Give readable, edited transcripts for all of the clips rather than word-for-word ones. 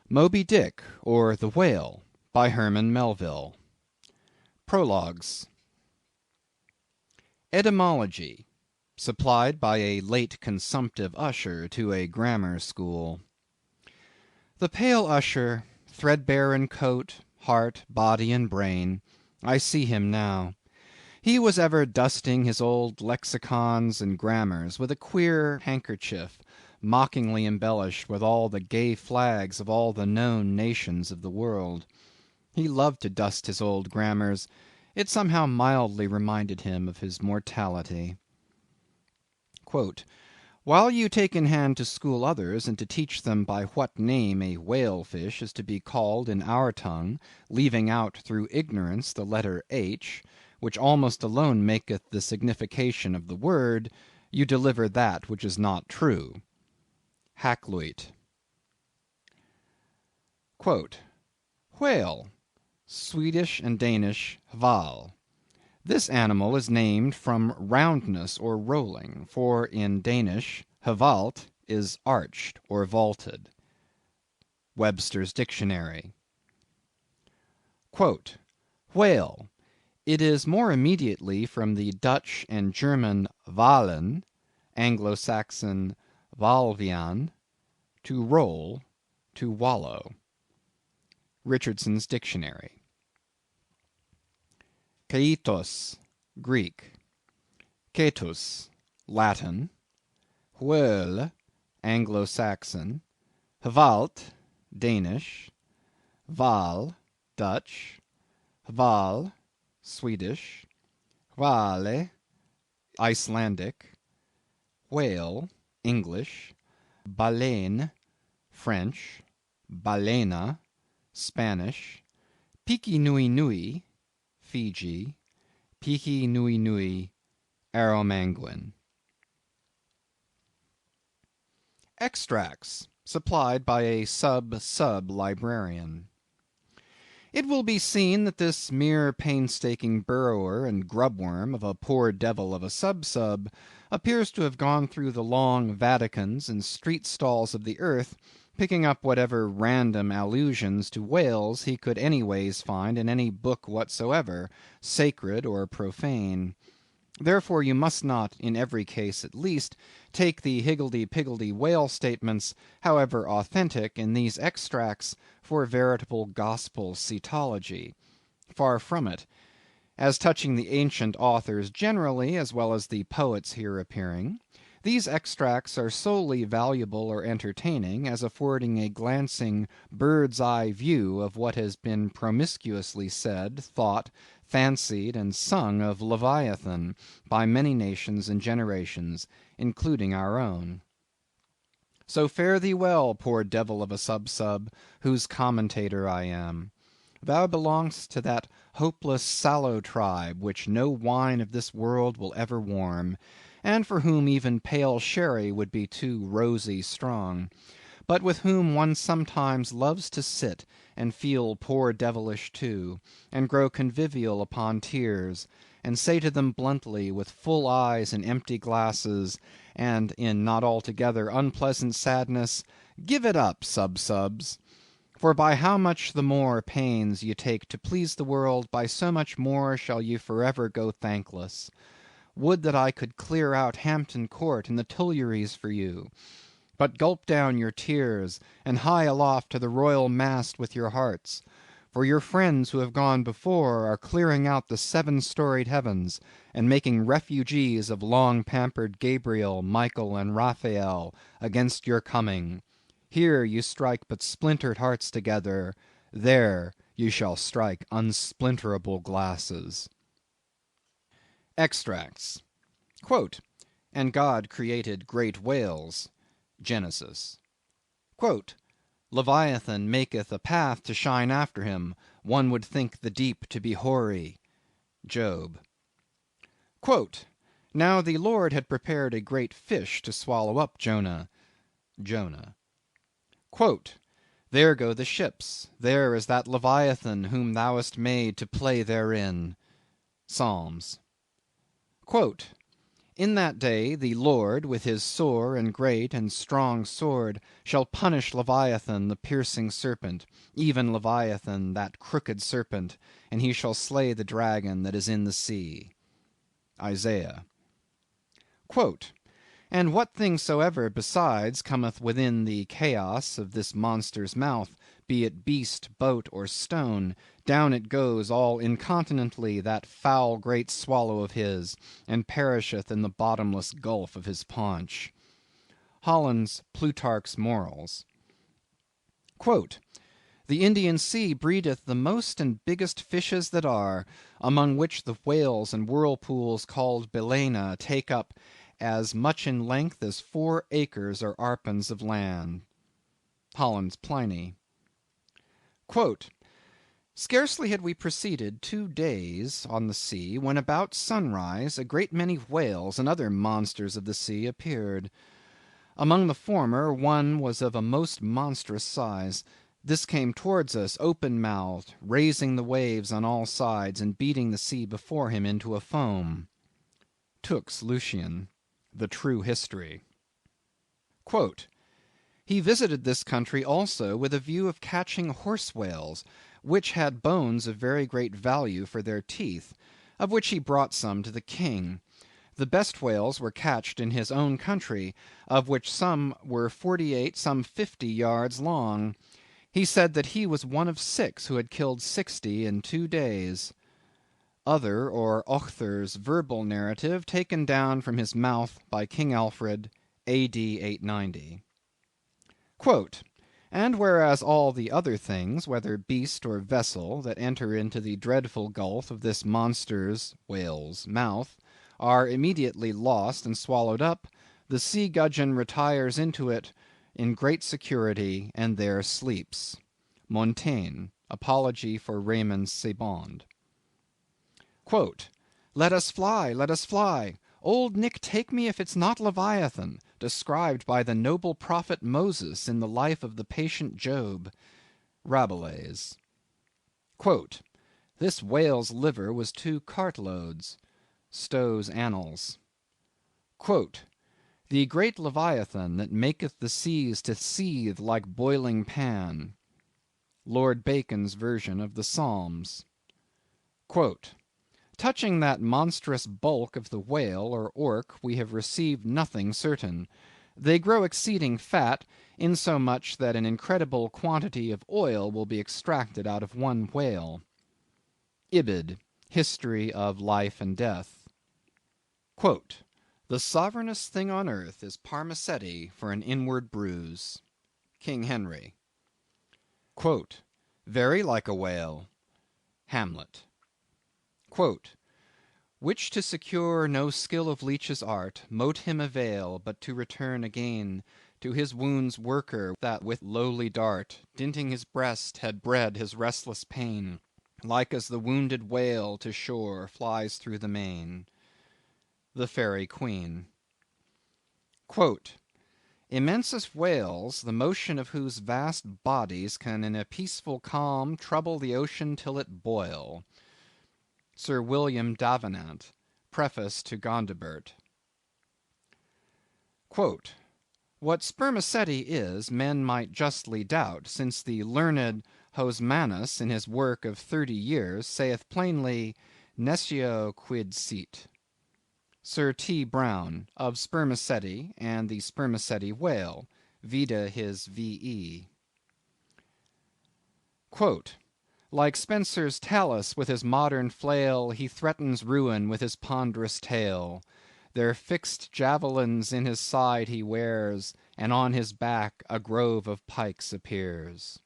Moby Dick, or the Whale, by Herman Melville. Prologues. Etymology, supplied by a late consumptive usher to a grammar school. The pale usher, threadbare in coat, heart, body, and brain, I see him now. He was ever dusting his old lexicons and grammars with a queer handkerchief, mockingly embellished with all the gay flags of all the known nations of the world. He loved to dust his old grammars. It somehow mildly reminded him of his mortality. "While you take in hand to school others, and to teach them by what name a whale fish is to be called in our tongue, leaving out through ignorance the letter H, which almost alone maketh the signification of the word, you deliver that which is not true." Hakluyt. "Whale, Swedish and Danish hval. This animal is named from roundness or rolling, for in Danish hvalt is arched or vaulted." Webster's Dictionary. "Whale, it is more immediately from the Dutch and German valen, Anglo-Saxon valvian, to roll, to wallow." Richardson's Dictionary. Keitos, Greek. Ketus, Latin. Whale, Anglo-Saxon. Hvalt, Danish. Val, Dutch. Hval, Swedish. Hvale, Icelandic. Whale, English. Baleine, French. Balena, Spanish. Piki Nui Nui, Fiji. Piki Nui Nui, Arromanguin. Extracts supplied by a sub-librarian. It will be seen that this mere painstaking burrower and grubworm of a poor devil of a sub-sub appears to have gone through the long Vaticans and street stalls of the earth, picking up whatever random allusions to whales he could anyways find in any book whatsoever, sacred or profane. Therefore you must not, in every case at least, take the higgledy-piggledy whale statements, however authentic, in these extracts, for veritable gospel cetology. Far from it. As touching the ancient authors generally, as well as the poets here appearing, these extracts are solely valuable or entertaining, as affording a glancing bird's-eye view of what has been promiscuously said, thought, fancied, and sung of Leviathan by many nations and generations, including our own. So fare thee well, poor devil of a sub-sub, whose commentator I am. Thou belongest to that hopeless sallow tribe which no wine of this world will ever warm, and for whom even pale sherry would be too rosy strong, but with whom one sometimes loves to sit and feel poor devilish too, and grow convivial upon tears, and say to them bluntly, with full eyes and empty glasses, and in not altogether unpleasant sadness, give it up, sub-subs. For by how much the more pains ye take to please the world, by so much more shall ye forever go thankless. Would that I could clear out Hampton Court and the Tuileries for you! But gulp down your tears, and hie aloft to the royal mast with your hearts; for your friends who have gone before are clearing out the seven-storied heavens, and making refugees of long-pampered Gabriel, Michael, and Raphael, against your coming. Here you strike but splintered hearts together; there you shall strike unsplinterable glasses. Extracts. "And God created great whales." Genesis. "Leviathan maketh a path to shine after him; one would think the deep to be hoary." Job. "Now the Lord had prepared a great fish to swallow up Jonah." Jonah. "There go the ships; there is that Leviathan whom thou hast made to play therein." Psalms. In that day the Lord, with his sore and great and strong sword, shall punish Leviathan the piercing serpent, even Leviathan that crooked serpent, and he shall slay the dragon that is in the sea. Isaiah. Quote, and what thing soever besides cometh within the chaos of this monster's mouth, be it beast, boat, or stone, down it goes all incontinently that foul great swallow of his, and perisheth in the bottomless gulf of his paunch. Holland's Plutarch's Morals. Quote, the Indian Sea breedeth the most and biggest fishes that are, among which the whales and whirlpools called Balena take up as much in length as 4 acres or arpens of land. Holland's Pliny. Quote, scarcely had we proceeded 2 days on the sea, when about sunrise a great many whales and other monsters of the sea appeared. Among the former one was of a most monstrous size. This came towards us open-mouthed, raising the waves on all sides, and beating the sea before him into a foam. Tooke's Lucian, The True History. Quote, he visited this country also with a view of catching horse whales, which had bones of very great value for their teeth, of which he brought some to the king. The best whales were catched in his own country, of which some were 48, some 50 yards long. He said that he was one of 6 who had killed 60 in 2 days. Other or Ochther's verbal narrative taken down from his mouth by King Alfred, A.D. 890. Quote, and whereas all the other things, whether beast or vessel, that enter into the dreadful gulf of this monster's (whale's) mouth, are immediately lost and swallowed up, the sea gudgeon retires into it in great security, and there sleeps. Montaigne, Apology for Raymond Sebond. Quote, let us fly, let us fly. Old Nick take me if it's not Leviathan, described by the noble prophet Moses in the life of the patient Job. Rabelais. Quote, this whale's liver was 2 cartloads. Stow's Annals. Quote, the great Leviathan that maketh the seas to seethe like boiling pan. Lord Bacon's version of the Psalms. Quote, touching that monstrous bulk of the whale or orc we have received nothing certain. They grow exceeding fat, insomuch that an incredible quantity of oil will be extracted out of one whale. Ibid, History of Life and Death. Quote, the sovereignest thing on earth is Parmacetti for an inward bruise. King Henry. Quote, very like a whale. Hamlet. Quote, which to secure no skill of leech's art, mote him avail but to return again to his wound's worker, that with lowly dart, dinting his breast, had bred his restless pain, like as the wounded whale to shore flies through the main. The Fairy Queen. Quote, immense as whales, the motion of whose vast bodies can in a peaceful calm trouble the ocean till it boil. Sir William Davenant, Preface to Gondibert. Quote, what spermaceti is, men might justly doubt, since the learned Hosmanus, in his work of 30 years, saith plainly, nescio quid sit. Sir T. Brown, of Spermaceti and the Spermaceti whale, vide his V.E. Quote, like Spencer's Talus with his modern flail, he threatens ruin with his ponderous tail. Their fixed javelins in his side he wears, and on his back a grove of pikes appears.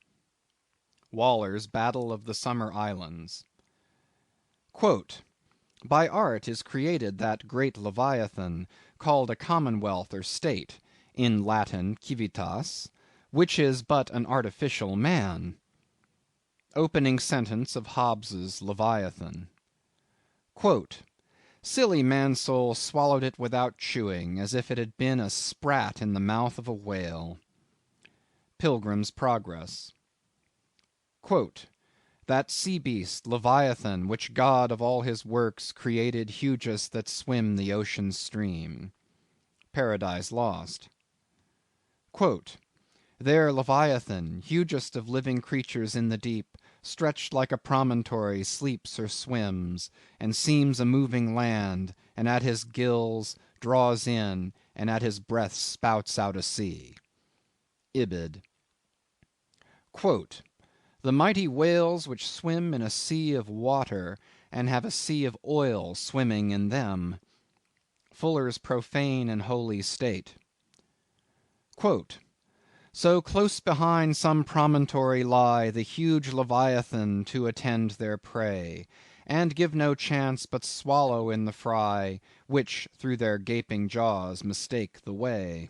Waller's Battle of the Summer Islands. Quote, by art is created that great Leviathan, called a commonwealth or state, in Latin civitas, which is but an artificial man. Opening sentence of Hobbes's Leviathan. Quote, silly man-soul swallowed it without chewing, as if it had been a sprat in the mouth of a whale. Pilgrim's Progress. Quote, that sea beast, Leviathan, which God of all his works created hugest that swim the ocean stream. Paradise Lost. Quote, there Leviathan, hugest of living creatures in the deep, stretched like a promontory, sleeps or swims, and seems a moving land, and at his gills draws in, and at his breath spouts out a sea. Ibid. Quote, the mighty whales which swim in a sea of water, and have a sea of oil swimming in them. Fuller's Profane and Holy State. Quote, so close behind some promontory lie the huge Leviathan to attend their prey, and give no chance but swallow in the fry, which through their gaping jaws mistake the way.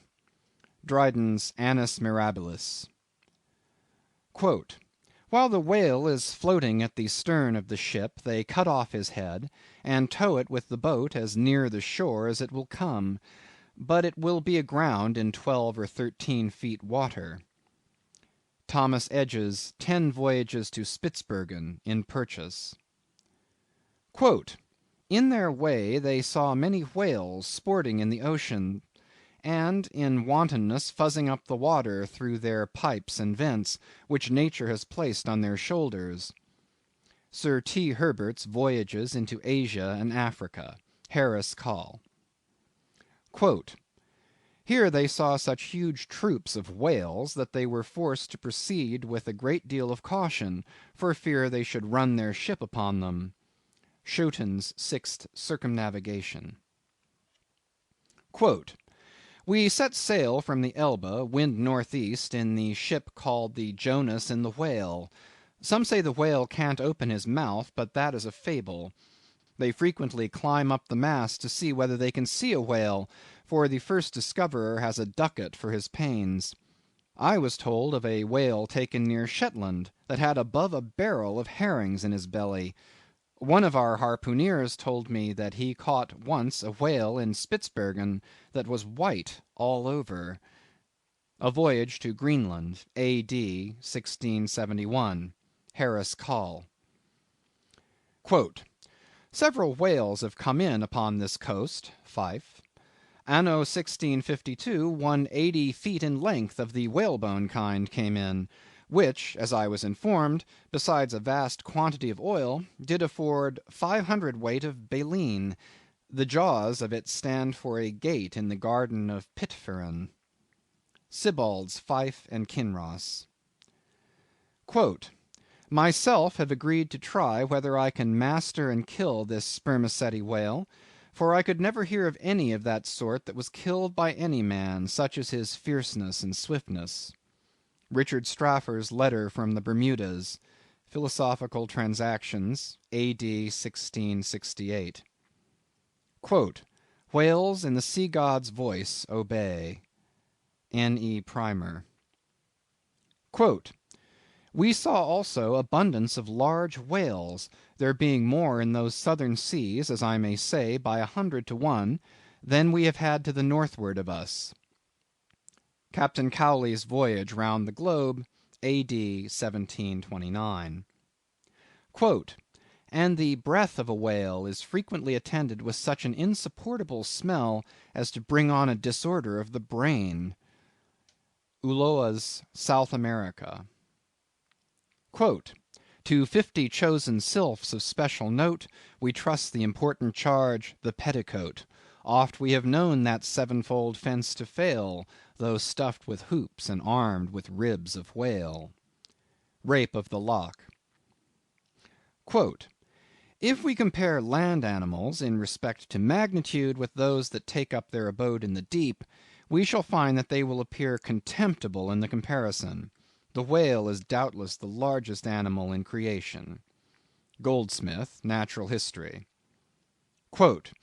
Dryden's Annus Mirabilis. Quote, while the whale is floating at the stern of the ship, they cut off his head, and tow it with the boat as near the shore as it will come, but it will be aground in 12 or 13 feet water. Thomas Edge's 10 Voyages to Spitzbergen, in Purchas. Quote, in their way they saw many whales sporting in the ocean, and in wantonness fuzzing up the water through their pipes and vents, which nature has placed on their shoulders. Sir T. Herbert's Voyages into Asia and Africa, Harris Coll. Quote, here they saw such huge troops of whales that they were forced to proceed with a great deal of caution, for fear they should run their ship upon them. Schouten's Sixth Circumnavigation. Quote, we set sail from the Elbe, wind northeast, in the ship called the Jonas and the Whale. Some say the whale can't open his mouth, but that is a fable. They frequently climb up the mast to see whether they can see a whale, for the first discoverer has a ducat for his pains. I was told of a whale taken near Shetland, that had above a barrel of herrings in his belly. One of our harpooneers told me that he caught once a whale in Spitzbergen that was white all over. A Voyage to Greenland, A.D. 1671. Harris Coll. Quote, several whales have come in upon this coast, Fife. Anno 1652, one 80 feet in length of the whalebone kind came in, which, as I was informed, besides a vast quantity of oil, did afford 500 weight of baleen. The jaws of it stand for a gate in the garden of Pitferren. Sibbald's Fife and Kinross. Quote, myself have agreed to try whether I can master and kill this spermaceti whale, for I could never hear of any of that sort that was killed by any man, such as his fierceness and swiftness. Richard Straffer's Letter from the Bermudas, Philosophical Transactions, A.D. 1668. Quote, whales in the sea god's voice obey. N.E. Primer. Quote, we saw also abundance of large whales, there being more in those southern seas, as I may say, by 100 to 1, than we have had to the northward of us. Captain Cowley's Voyage round the Globe, A.D. 1729. Quote, and the breath of a whale is frequently attended with such an insupportable smell as to bring on a disorder of the brain. Ulloa's South America. Quote, to 50 chosen sylphs of special note, we trust the important charge, the petticoat. Oft we have known that sevenfold fence to fail, though stuffed with hoops and armed with ribs of whale. Rape of the Loch. Quote, if we compare land animals in respect to magnitude with those that take up their abode in the deep, we shall find that they will appear contemptible in the comparison. The whale is doubtless the largest animal in creation. Goldsmith, Natural History. Quote,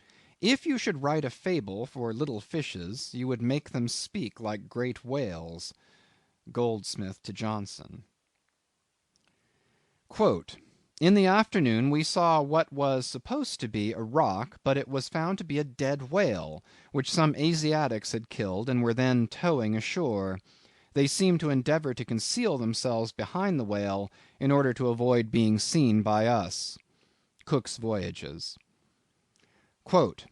if you should write a fable for little fishes, you would make them speak like great whales. Goldsmith to Johnson. Quote, in the afternoon we saw what was supposed to be a rock, but it was found to be a dead whale, which some Asiatics had killed and were then towing ashore. They seem to endeavor to conceal themselves behind the whale in order to avoid being seen by us. Cook's Voyages. Quote,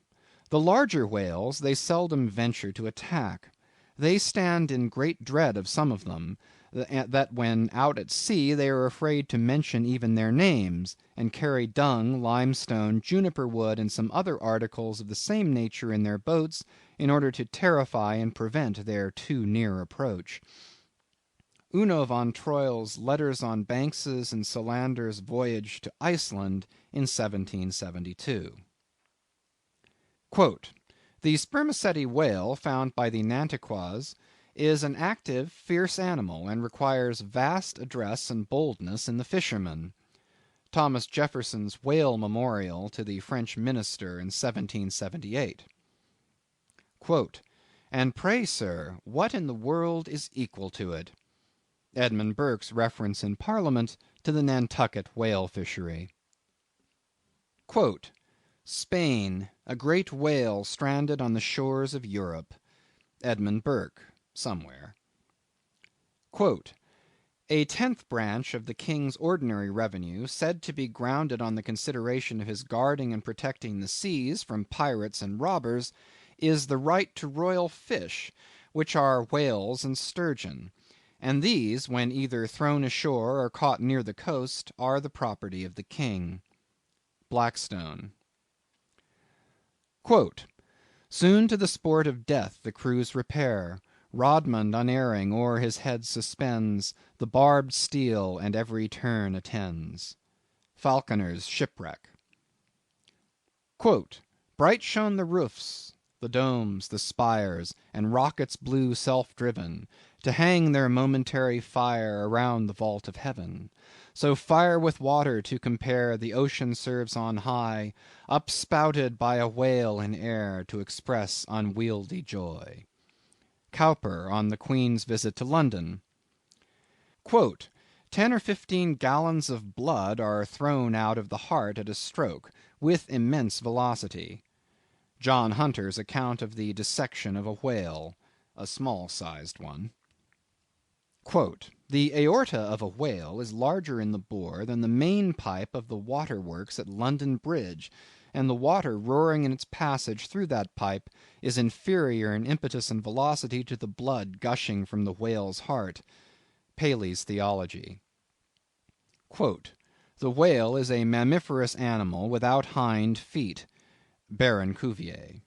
the larger whales they seldom venture to attack. They stand in great dread of some of them, that when out at sea they are afraid to mention even their names, and carry dung, limestone, juniper wood, and some other articles of the same nature in their boats, in order to terrify and prevent their too near approach. Uno von Troil's Letters on Banks's and Solander's Voyage to Iceland in 1772. Quote, the spermaceti whale found by the Nantuckets is an active, fierce animal, and requires vast address and boldness in the fisherman. Thomas Jefferson's Whale Memorial to the French Minister in 1778. Quote, and pray, sir, what in the world is equal to it? Edmund Burke's reference in Parliament to the Nantucket whale fishery. Quote, Spain, a great whale stranded on the shores of Europe. Edmund Burke, somewhere. Quote, a 10th branch of the king's ordinary revenue, said to be grounded on the consideration of his guarding and protecting the seas from pirates and robbers, is the right to royal fish, which are whales and sturgeon, and these, when either thrown ashore or caught near the coast, are the property of the king. Blackstone. Quote, soon to the sport of death the crews repair, Rodmond unerring o'er his head suspends the barbed steel, and every turn attends. Falconer's Shipwreck. Quote, bright shone the roofs, the domes, the spires, and rockets blue self-driven, to hang their momentary fire around the vault of heaven. So fire with water to compare the ocean serves on high, upspouted by a whale in air to express unwieldy joy. Cowper on the Queen's visit to London. Quote, 10 or 15 gallons of blood are thrown out of the heart at a stroke, with immense velocity. John Hunter's account of the dissection of a whale, a small-sized one. Quote, the aorta of a whale is larger in the bore than the main pipe of the waterworks at London Bridge, and the water roaring in its passage through that pipe is inferior in impetus and velocity to the blood gushing from the whale's heart. Paley's Theology. Quote, the whale is a mammiferous animal without hind feet. Baron Cuvier.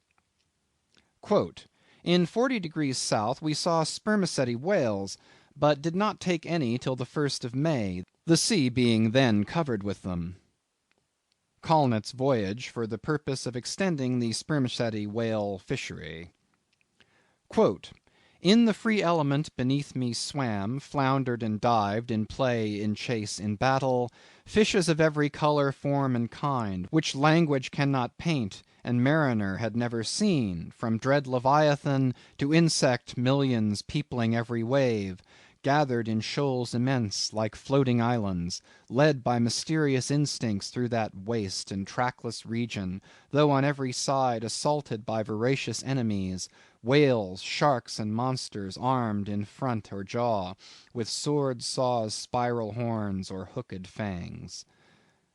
Quote, in 40 degrees south we saw spermaceti whales, but did not take any till the 1st of May, the sea being then covered with them. Colnett's Voyage for the purpose of extending the spermaceti whale fishery. Quote, in the free element beneath me swam, floundered and dived, in play, in chase, in battle, fishes of every color, form, and kind, which language cannot paint, and mariner had never seen, from dread Leviathan to insect millions peopling every wave, gathered in shoals immense, like floating islands, led by mysterious instincts through that waste and trackless region, though on every side assaulted by voracious enemies, whales, sharks, and monsters, armed in front or jaw, with swords, saws, spiral horns, or hooked fangs.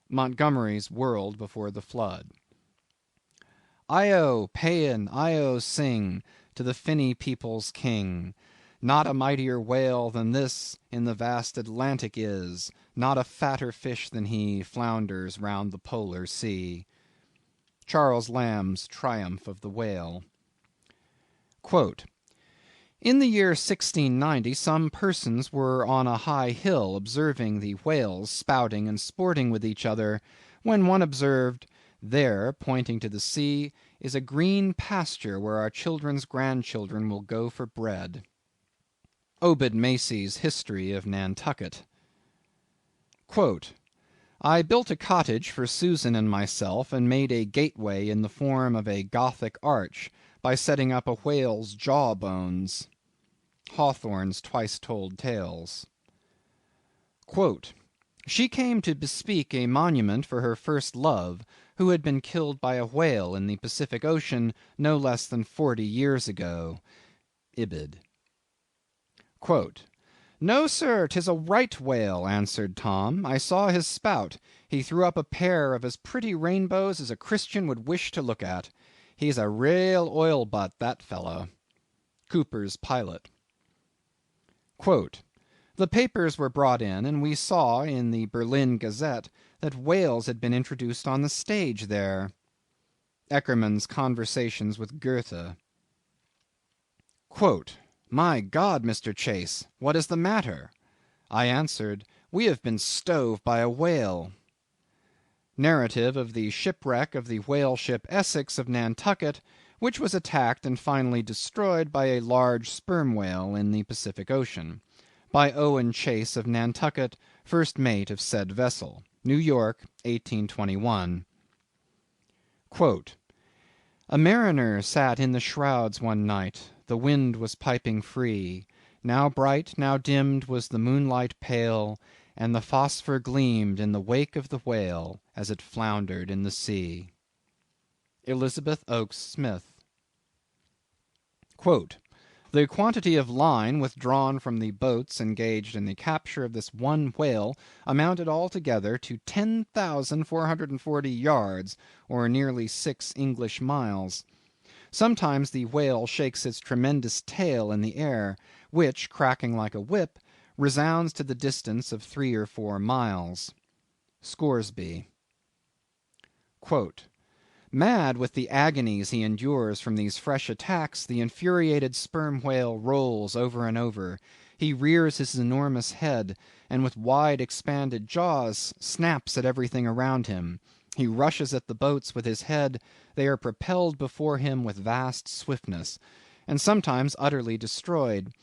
Montgomery's World Before the Flood. Io, Paean, Io, sing to the finny people's king. Not a mightier whale than this in the vast Atlantic is, not a fatter fish than he flounders round the polar sea. Charles Lamb's Triumph of the Whale. Quote, in the year 1690 some persons were on a high hill observing the whales spouting and sporting with each other, when one observed, there, pointing to the sea, is a green pasture where our children's grandchildren will go for bread. Obed Macy's History of Nantucket. Quote, I built a cottage for Susan and myself, and made a gateway in the form of a Gothic arch, by setting up a whale's jaw bones. Hawthorne's Twice Told Tales. Quote, she came to bespeak a monument for her first love, who had been killed by a whale in the Pacific Ocean no less than 40 years ago. Ibid. "No, sir, 'tis a right whale," answered Tom. "I saw his spout. He threw up a pair of as pretty rainbows as a Christian would wish to look at. He's a raal oil butt, that fellow." Cooper's Pilot. "The papers were brought in, and we saw in the Berlin Gazette that whales had been introduced on the stage there." Eckermann's Conversations with Goethe. "My God, Mr. Chase, what is the matter?" I answered, "We have been stove by a whale." Narrative of the shipwreck of the whale ship Essex of Nantucket, which was attacked and finally destroyed by a large sperm whale in the Pacific Ocean. By Owen Chase of Nantucket, first mate of said vessel. New York, 1821. "A mariner sat in the shrouds one night, the wind was piping free, now bright, now dimmed was the moonlight pale, and the phosphor gleamed in the wake of the whale as it floundered in the sea." Elizabeth Oakes Smith. "The quantity of line withdrawn from the boats engaged in the capture of this one whale amounted altogether to 10,440 yards, or nearly 6 English miles. Sometimes the whale shakes its tremendous tail in the air, which, cracking like a whip, resounds to the distance of 3 or 4 miles." Scoresby. "Mad with the agonies he endures from these fresh attacks, the infuriated sperm whale rolls over and over. He rears his enormous head, and with wide expanded jaws snaps at everything around him. He rushes at the boats with his head, they are propelled before him with vast swiftness, and sometimes utterly destroyed.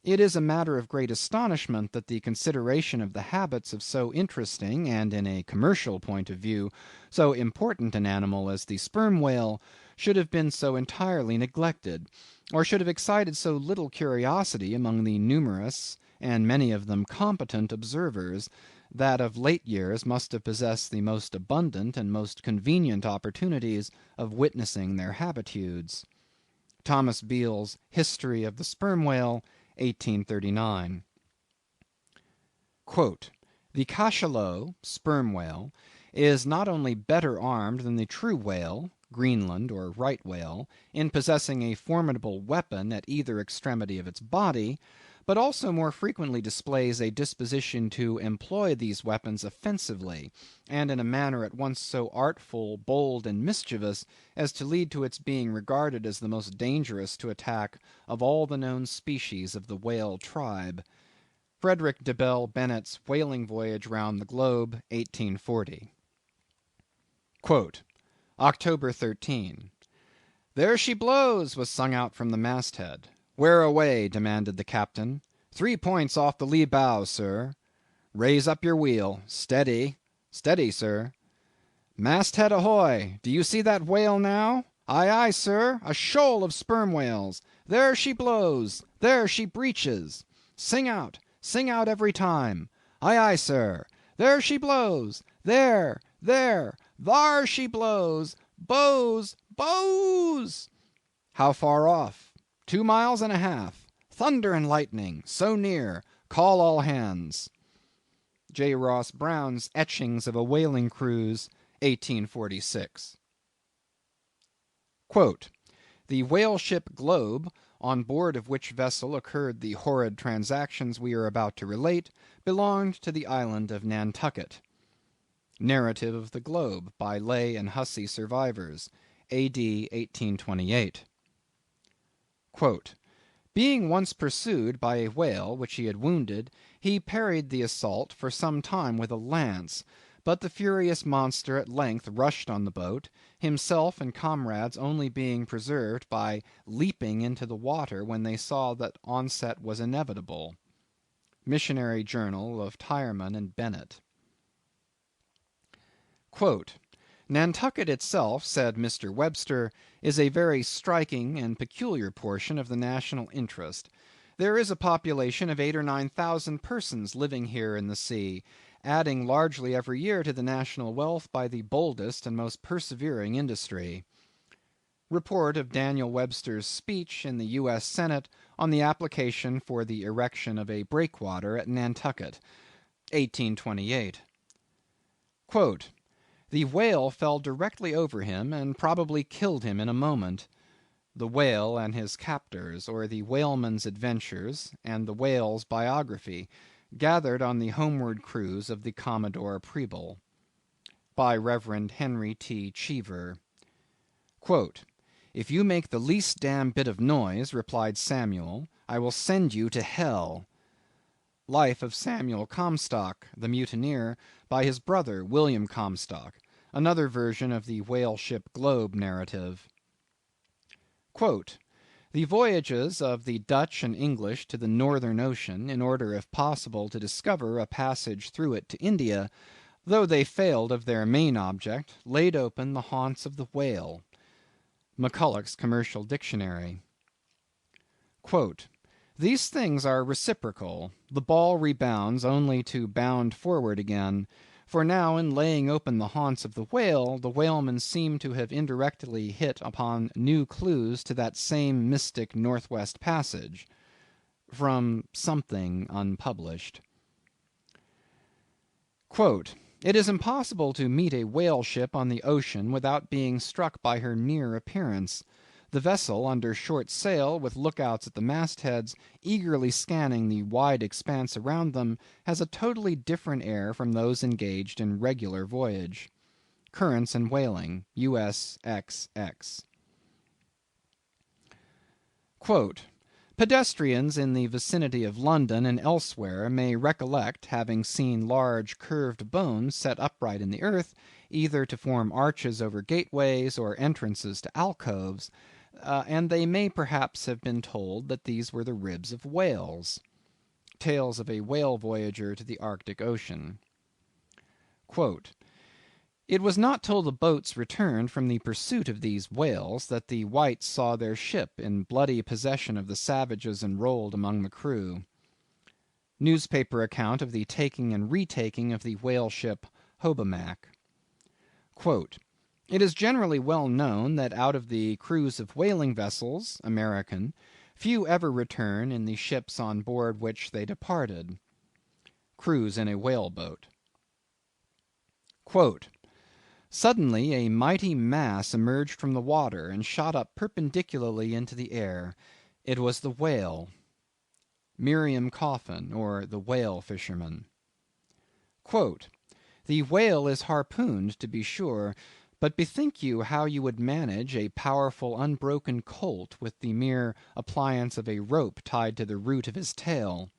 It is a matter of great astonishment that the consideration of the habits of so interesting, and in a commercial point of view, so important an animal as the sperm whale, should have been so entirely neglected, or should have excited so little curiosity among the numerous, and many of them competent observers, that of late years must have possessed the most abundant and most convenient opportunities of witnessing their habitudes." Thomas Beale's History of the Sperm Whale, 1839. "The cachalot (sperm whale) is not only better armed than the true whale (Greenland or right whale) in possessing a formidable weapon at either extremity of its body, but also more frequently displays a disposition to employ these weapons offensively, and in a manner at once so artful, bold, and mischievous, as to lead to its being regarded as the most dangerous to attack of all the known species of the whale tribe." Frederick de Bell Bennett's Whaling Voyage round the Globe, 1840. "October 13. There she blows, was sung out from the masthead. Where away? demanded the captain. 3 points off the lee bow, sir. Raise up your wheel. Steady. Steady, sir. Masthead ahoy! Do you see that whale now? Aye, aye, sir, a shoal of sperm whales. There she blows. There she breaches. Sing out every time. Aye, aye, sir. There she blows. There, thar she blows. Bows, bows. How far off? 2 miles and a half. Thunder and lightning. So near. Call all hands." J. Ross Brown's Etchings of a Whaling Cruise, 1846. "The whale ship Globe, on board of which vessel occurred the horrid transactions we are about to relate, belonged to the island of Nantucket." Narrative of the Globe, by Lay and Hussey survivors, A.D. 1828. "Being once pursued by a whale which he had wounded, he parried the assault for some time with a lance, but the furious monster at length rushed on the boat, himself and comrades only being preserved by leaping into the water when they saw that onset was inevitable." Missionary Journal of Tyerman and Bennett. "Nantucket itself," said Mr. Webster, "is a very striking and peculiar portion of the national interest. There is a population of 8,000 or 9,000 persons living here in the sea, adding largely every year to the national wealth by the boldest and most persevering industry." Report of Daniel Webster's speech in the U.S. Senate on the application for the erection of a breakwater at Nantucket, 1828. Quote, "The whale fell directly over him, and probably killed him in a moment. The Whale and his Captors, or the Whaleman's Adventures, and the Whale's Biography, gathered on the homeward cruise of the Commodore Preble." By Rev. Henry T. Cheever. Quote, "If you make the least damn bit of noise," replied Samuel, "I will send you to hell." Life of Samuel Comstock, the mutineer, by his brother William Comstock, another version of the whale ship Globe narrative. Quote, "The voyages of the Dutch and English to the Northern Ocean, in order if possible to discover a passage through it to India, though they failed of their main object, laid open the haunts of the whale." McCulloch's Commercial Dictionary. Quote, "These things are reciprocal. The ball rebounds only to bound forward again. For now in laying open the haunts of the whale, the whalemen seem to have indirectly hit upon new clues to that same mystic Northwest Passage." From something unpublished. Quote, "It is impossible to meet a whale ship on the ocean without being struck by her near appearance. The vessel under short sail, with lookouts at the mastheads, eagerly scanning the wide expanse around them, has a totally different air from those engaged in regular voyage." Currents and Whaling, U.S. XX. Quote, "Pedestrians in the vicinity of London and elsewhere may recollect having seen large curved bones set upright in the earth, either to form arches over gateways or entrances to alcoves, and they may perhaps have been told that these were the ribs of whales." Tales of a Whale Voyager to the Arctic Ocean. Quote, "It was not till the boats returned from the pursuit of these whales that the whites saw their ship in bloody possession of the savages enrolled among the crew." Newspaper account of the taking and retaking of the whale ship Hobomack. Quote, "It is generally well known that out of the crews of whaling vessels, American, few ever return in the ships on board which they departed." Cruise in a whale boat. Quote, "Suddenly a mighty mass emerged from the water, and shot up perpendicularly into the air. It was the whale." Miriam Coffin, or the Whale Fisherman. Quote, "The whale is harpooned, to be sure, but bethink you how you would manage a powerful unbroken colt with the mere appliance of a rope tied to the root of his tail."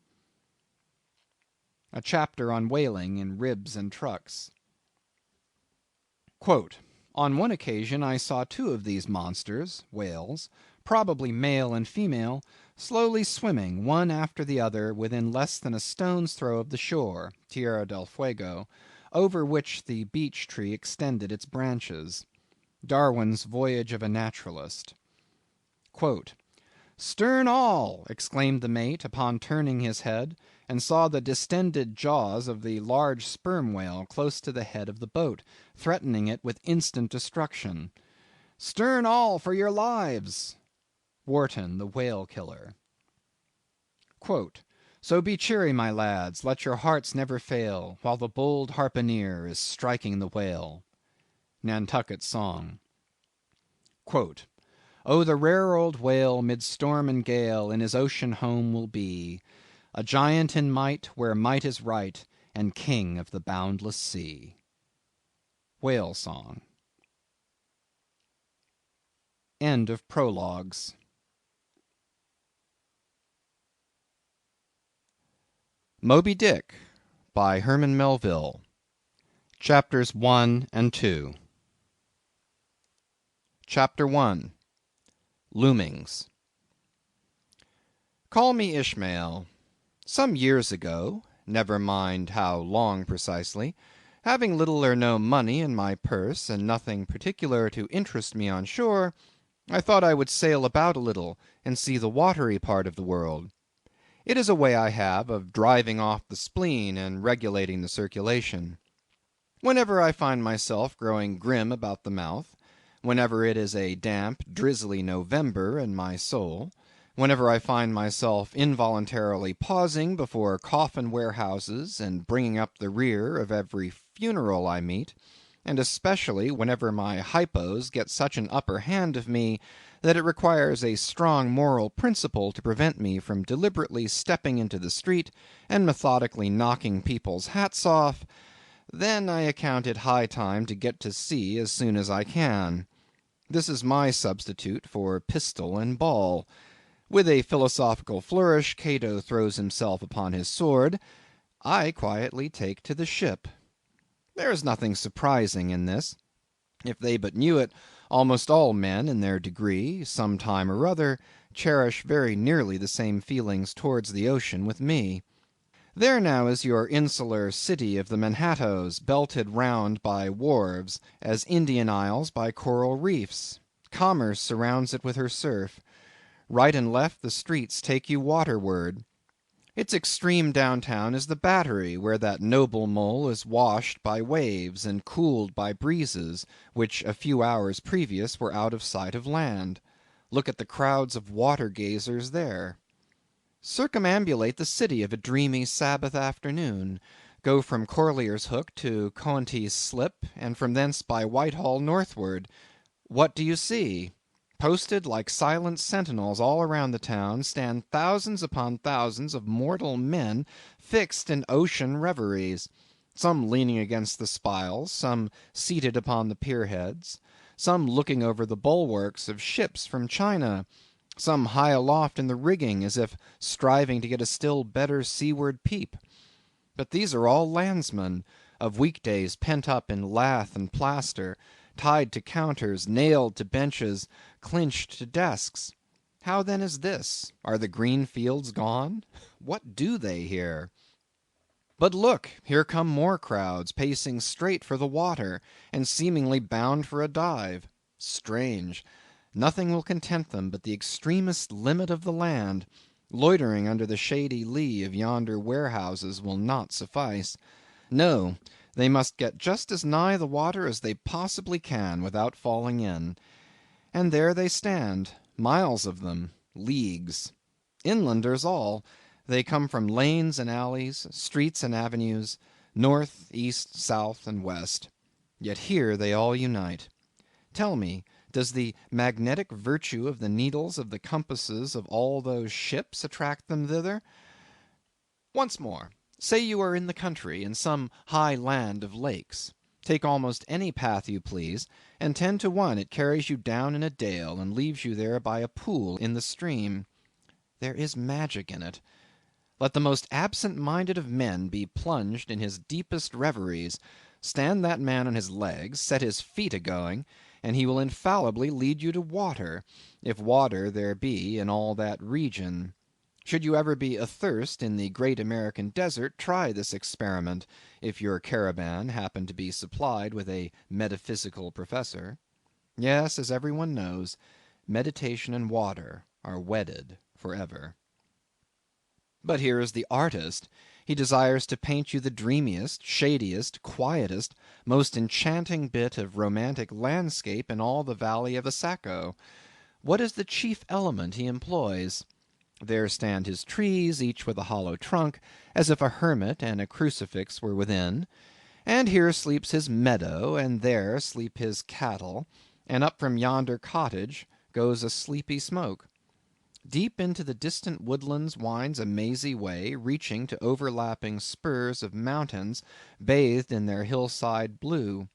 A chapter on whaling in Ribs and Trucks. Quote, "On one occasion I saw two of these monsters (whales), probably male and female, slowly swimming, one after the other, within less than a stone's throw of the shore (Tierra del Fuego), over which the beech tree extended its branches." Darwin's Voyage of a Naturalist. Quote, "Stern all!" exclaimed the mate, upon turning his head, and saw the distended jaws of the large sperm whale close to the head of the boat, threatening it with instant destruction. "Stern all for your lives!" Wharton, the Whale Killer. Quote, "So be cheery, my lads, let your hearts never fail, while the bold harpooner is striking the whale." Nantucket Song. Quote, "Oh, the rare old whale, mid storm and gale, in his ocean home will be, a giant in might, where might is right, and king of the boundless sea." Whale Song. End of Prologues. Moby Dick, by Herman Melville. Chapters 1 and 2. Chapter 1. Loomings. Call me Ishmael. Some years ago, never mind how long precisely, having little or no money in my purse, and nothing particular to interest me on shore, I thought I would sail about a little, and see the watery part of the world. It is a way I have of driving off the spleen and regulating the circulation. Whenever I find myself growing grim about the mouth, whenever it is a damp, drizzly November in my soul, whenever I find myself involuntarily pausing before coffin warehouses and bringing up the rear of every funeral I meet, and especially whenever my hypos get such an upper hand of me that it requires a strong moral principle to prevent me from deliberately stepping into the street and methodically knocking people's hats off, then I account it high time to get to sea as soon as I can. This is my substitute for pistol and ball. With a philosophical flourish, Cato throws himself upon his sword. I quietly take to the ship. There is nothing surprising in this. If they but knew it, almost all men in their degree, some time or other, cherish very nearly the same feelings towards the ocean with me. There now is your insular city of the Manhattoes, belted round by wharves, as Indian Isles by coral reefs. Commerce surrounds it with her surf. Right and left the streets take you waterward. Its extreme downtown is the Battery, where that noble mole is washed by waves and cooled by breezes, which a few hours previous were out of sight of land. Look at the crowds of water gazers there. Circumambulate the city of a dreamy Sabbath afternoon. Go from Corlear's Hook to Coenties Slip, and from thence by Whitehall northward. What do you see? Posted like silent sentinels all around the town stand thousands upon thousands of mortal men fixed in ocean reveries, some leaning against the spiles, some seated upon the pierheads, some looking over the bulwarks of ships from China, some high aloft in the rigging as if striving to get a still better seaward peep. But these are all landsmen, of weekdays pent up in lath and plaster, tied to counters, nailed to benches, clinched to desks. How then is this? Are the green fields gone? What do they here? But look, here come more crowds, pacing straight for the water, and seemingly bound for a dive. Strange. Nothing will content them but the extremest limit of the land. Loitering under the shady lee of yonder warehouses will not suffice. No, they must get just as nigh the water as they possibly can without falling in. And there they stand, miles of them, leagues. Inlanders all. They come from lanes and alleys, streets and avenues, north, east, south, and west. Yet here they all unite. Tell me, does the magnetic virtue of the needles of the compasses of all those ships attract them thither? Once more. Say you are in the country, in some high land of lakes. Take almost any path you please, and 10 to 1 it carries you down in a dale, and leaves you there by a pool in the stream. There is magic in it. Let the most absent-minded of men be plunged in his deepest reveries, stand that man on his legs, set his feet a-going, and he will infallibly lead you to water, if water there be in all that region. Should you ever be athirst in the great American desert, try this experiment, if your caravan happen to be supplied with a metaphysical professor. Yes, as every one knows, meditation and water are wedded forever. But here is the artist. He desires to paint you the dreamiest, shadiest, quietest, most enchanting bit of romantic landscape in all the valley of the Saco. What is the chief element he employs? There stand his trees, each with a hollow trunk, as if a hermit and a crucifix were within. And here sleeps his meadow, and there sleep his cattle, and up from yonder cottage goes a sleepy smoke. Deep into the distant woodlands winds a mazy way, reaching to overlapping spurs of mountains bathed in their hillside blue.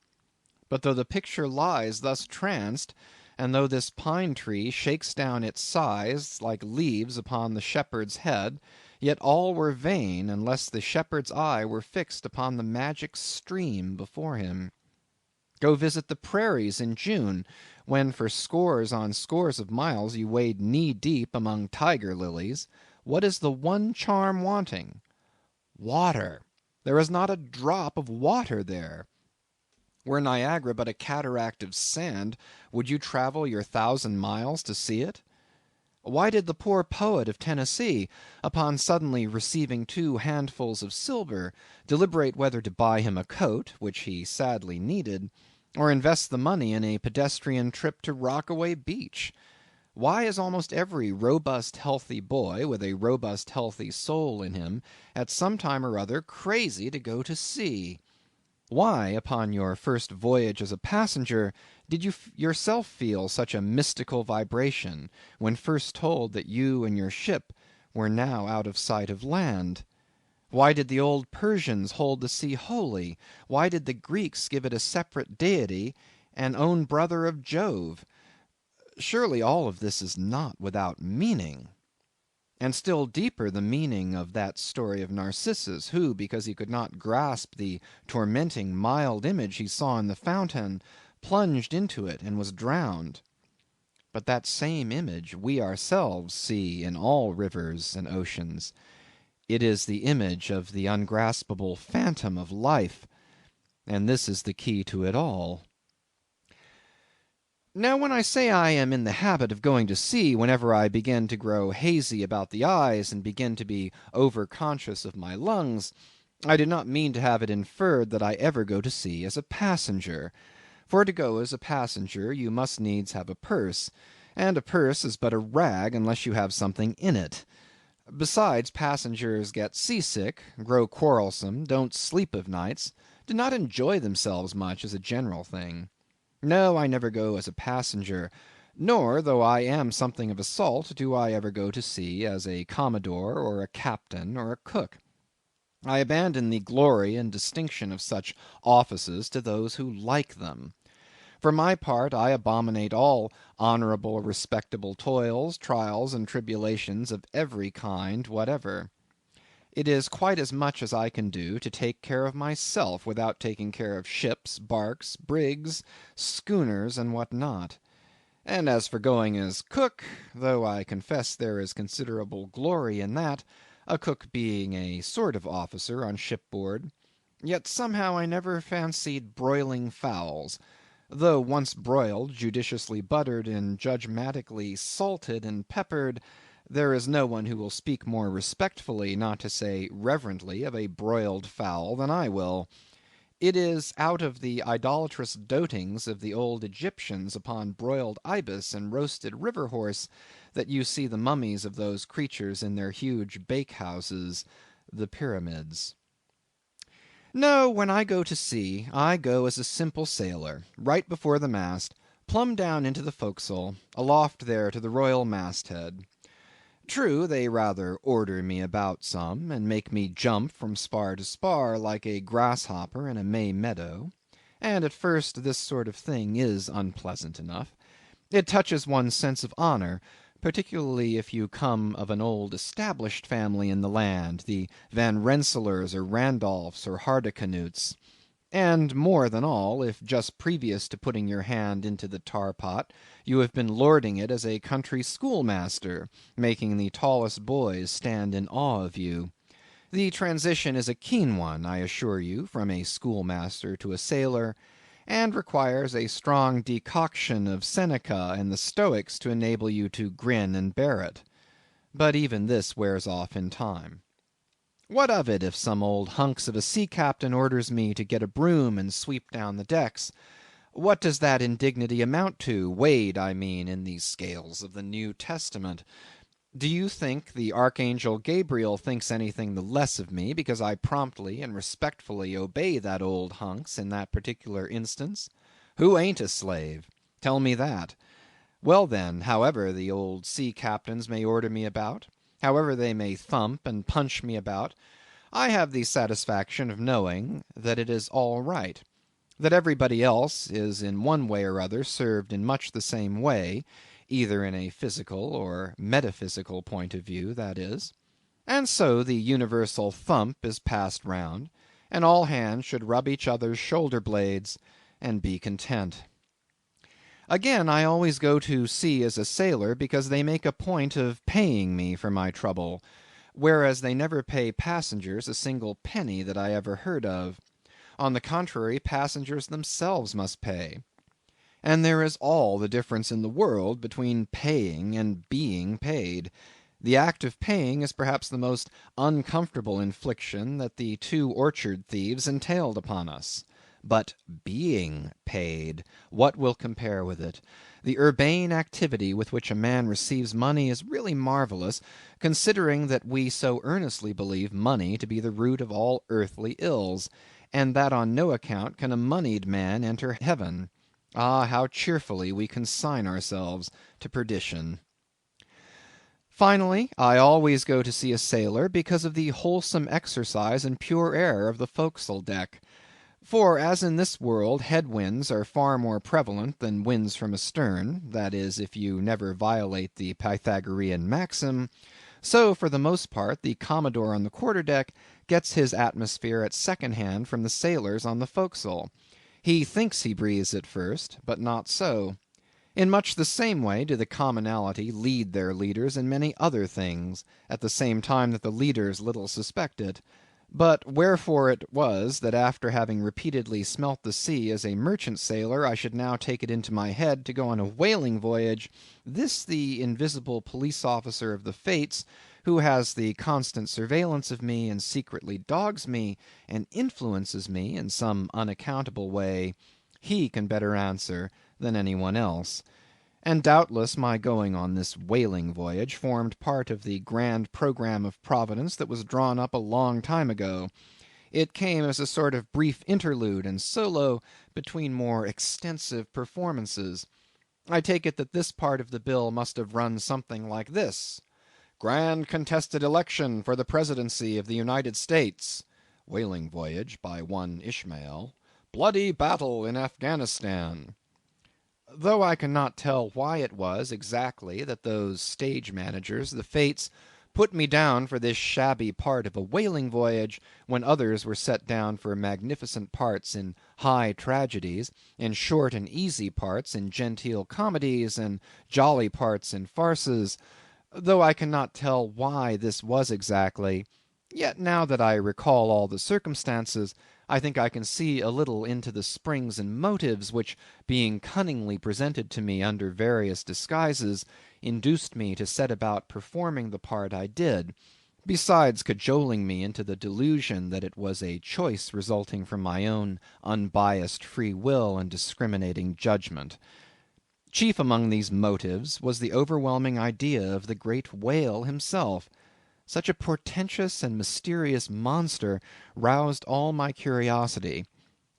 But though the picture lies thus tranced, and though this pine tree shakes down its sighs like leaves upon the shepherd's head, yet all were vain, unless the shepherd's eye were fixed upon the magic stream before him. Go visit the prairies in June, when for scores on scores of miles you wade knee-deep among tiger lilies. What is the one charm wanting? Water. There is not a drop of water there. Were Niagara but a cataract of sand, would you travel your 1,000 miles to see it? Why did the poor poet of Tennessee, upon suddenly receiving 2 handfuls of silver, deliberate whether to buy him a coat, which he sadly needed, or invest the money in a pedestrian trip to Rockaway Beach? Why is almost every robust, healthy boy, with a robust, healthy soul in him, at some time or other crazy to go to sea? Why, upon your first voyage as a passenger, did you yourself feel such a mystical vibration, when first told that you and your ship were now out of sight of land? Why did the old Persians hold the sea holy? Why did the Greeks give it a separate deity, and own brother of Jove? Surely all of this is not without meaning. And still deeper the meaning of that story of Narcissus, who, because he could not grasp the tormenting mild image he saw in the fountain, plunged into it and was drowned. But that same image we ourselves see in all rivers and oceans. It is the image of the ungraspable phantom of life, and this is the key to it all. Now when I say I am in the habit of going to sea whenever I begin to grow hazy about the eyes and begin to be over-conscious of my lungs, I do not mean to have it inferred that I ever go to sea as a passenger. For to go as a passenger you must needs have a purse, and a purse is but a rag unless you have something in it. Besides, passengers get seasick, grow quarrelsome, don't sleep of nights, do not enjoy themselves much as a general thing. No, I never go as a passenger, nor, though I am something of a salt, do I ever go to sea as a commodore, or a captain, or a cook. I abandon the glory and distinction of such offices to those who like them. For my part, I abominate all honourable, respectable toils, trials, and tribulations of every kind whatever. It is quite as much as I can do to take care of myself without taking care of ships, barks, brigs, schooners, and what not. And as for going as cook, though I confess there is considerable glory in that, a cook being a sort of officer on shipboard, yet somehow I never fancied broiling fowls, though once broiled, judiciously buttered, and judgmatically salted and peppered, there is no one who will speak more respectfully, not to say reverently, of a broiled fowl than I will. It is out of the idolatrous dotings of the old Egyptians upon broiled ibis and roasted river horse that you see the mummies of those creatures in their huge bakehouses, the pyramids. No, when I go to sea, I go as a simple sailor, right before the mast, plumb down into the forecastle, aloft there to the royal masthead. True, they rather order me about some, and make me jump from spar to spar like a grasshopper in a May meadow; and at first this sort of thing is unpleasant enough. It touches one's sense of honour, particularly if you come of an old established family in the land, the Van Rensselaers or Randolphs or Hardicanutes; and more than all, if just previous to putting your hand into the tar pot you have been lording it as a country schoolmaster, making the tallest boys stand in awe of you. The transition is a keen one, I assure you, from a schoolmaster to a sailor, and requires a strong decoction of Seneca and the Stoics to enable you to grin and bear it. But even this wears off in time. What of it if some old hunks of a sea captain orders me to get a broom and sweep down the decks? What does that indignity amount to, weighed, I mean, in the scales of the New Testament? Do you think the archangel Gabriel thinks anything the less of me because I promptly and respectfully obey that old hunks in that particular instance? Who ain't a slave? Tell me that. Well then, however the old sea captains may order me about, however they may thump and punch me about, I have the satisfaction of knowing that it is all right; that everybody else is in one way or other served in much the same way, either in a physical or metaphysical point of view, that is; and so the universal thump is passed round, and all hands should rub each other's shoulder blades and be content. Again, I always go to sea as a sailor because they make a point of paying me for my trouble, whereas they never pay passengers a single penny that I ever heard of. On the contrary, passengers themselves must pay. And there is all the difference in the world between paying and being paid. The act of paying is perhaps the most uncomfortable infliction that the two orchard thieves entailed upon us. but being paid. What will compare with it? The urbane activity with which a man receives money is really marvellous, considering that we so earnestly believe money to be the root of all earthly ills, and that on no account can a moneyed man enter heaven. Ah, how cheerfully we consign ourselves to perdition. Finally, I always go to see a sailor because of the wholesome exercise and pure air of the forecastle deck. For as in this world head winds are far more prevalent than winds from astern, that is, if you never violate the Pythagorean maxim, so for the most part the Commodore on the quarter-deck gets his atmosphere at second hand from the sailors on the forecastle. He thinks he breathes it first, but not so. In much the same way do the commonalty lead their leaders in many other things, at the same time that the leaders little suspect it. But wherefore it was, that after having repeatedly smelt the sea as a merchant sailor, I should now take it into my head to go on a whaling voyage, this the invisible police officer of the Fates, who has the constant surveillance of me, and secretly dogs me, and influences me in some unaccountable way, he can better answer than any one else. And doubtless my going on this whaling voyage formed part of the grand programme of Providence that was drawn up a long time ago. It came as a sort of brief interlude and solo between more extensive performances. I take it that this part of the bill must have run something like this: Grand contested election for the presidency of the United States. Whaling voyage by one Ishmael. Bloody battle in Afghanistan. Though I cannot tell why it was exactly that those stage managers, the Fates, put me down for this shabby part of a whaling voyage, when others were set down for magnificent parts in high tragedies, and short and easy parts in genteel comedies, and jolly parts in farces. Though I cannot tell why this was exactly, yet now that I recall all the circumstances, I think I can see a little into the springs and motives which, being cunningly presented to me under various disguises, induced me to set about performing the part I did, besides cajoling me into the delusion that it was a choice resulting from my own unbiased free will and discriminating judgment. Chief among these motives was the overwhelming idea of the great whale himself. Such a portentous and mysterious monster roused all my curiosity.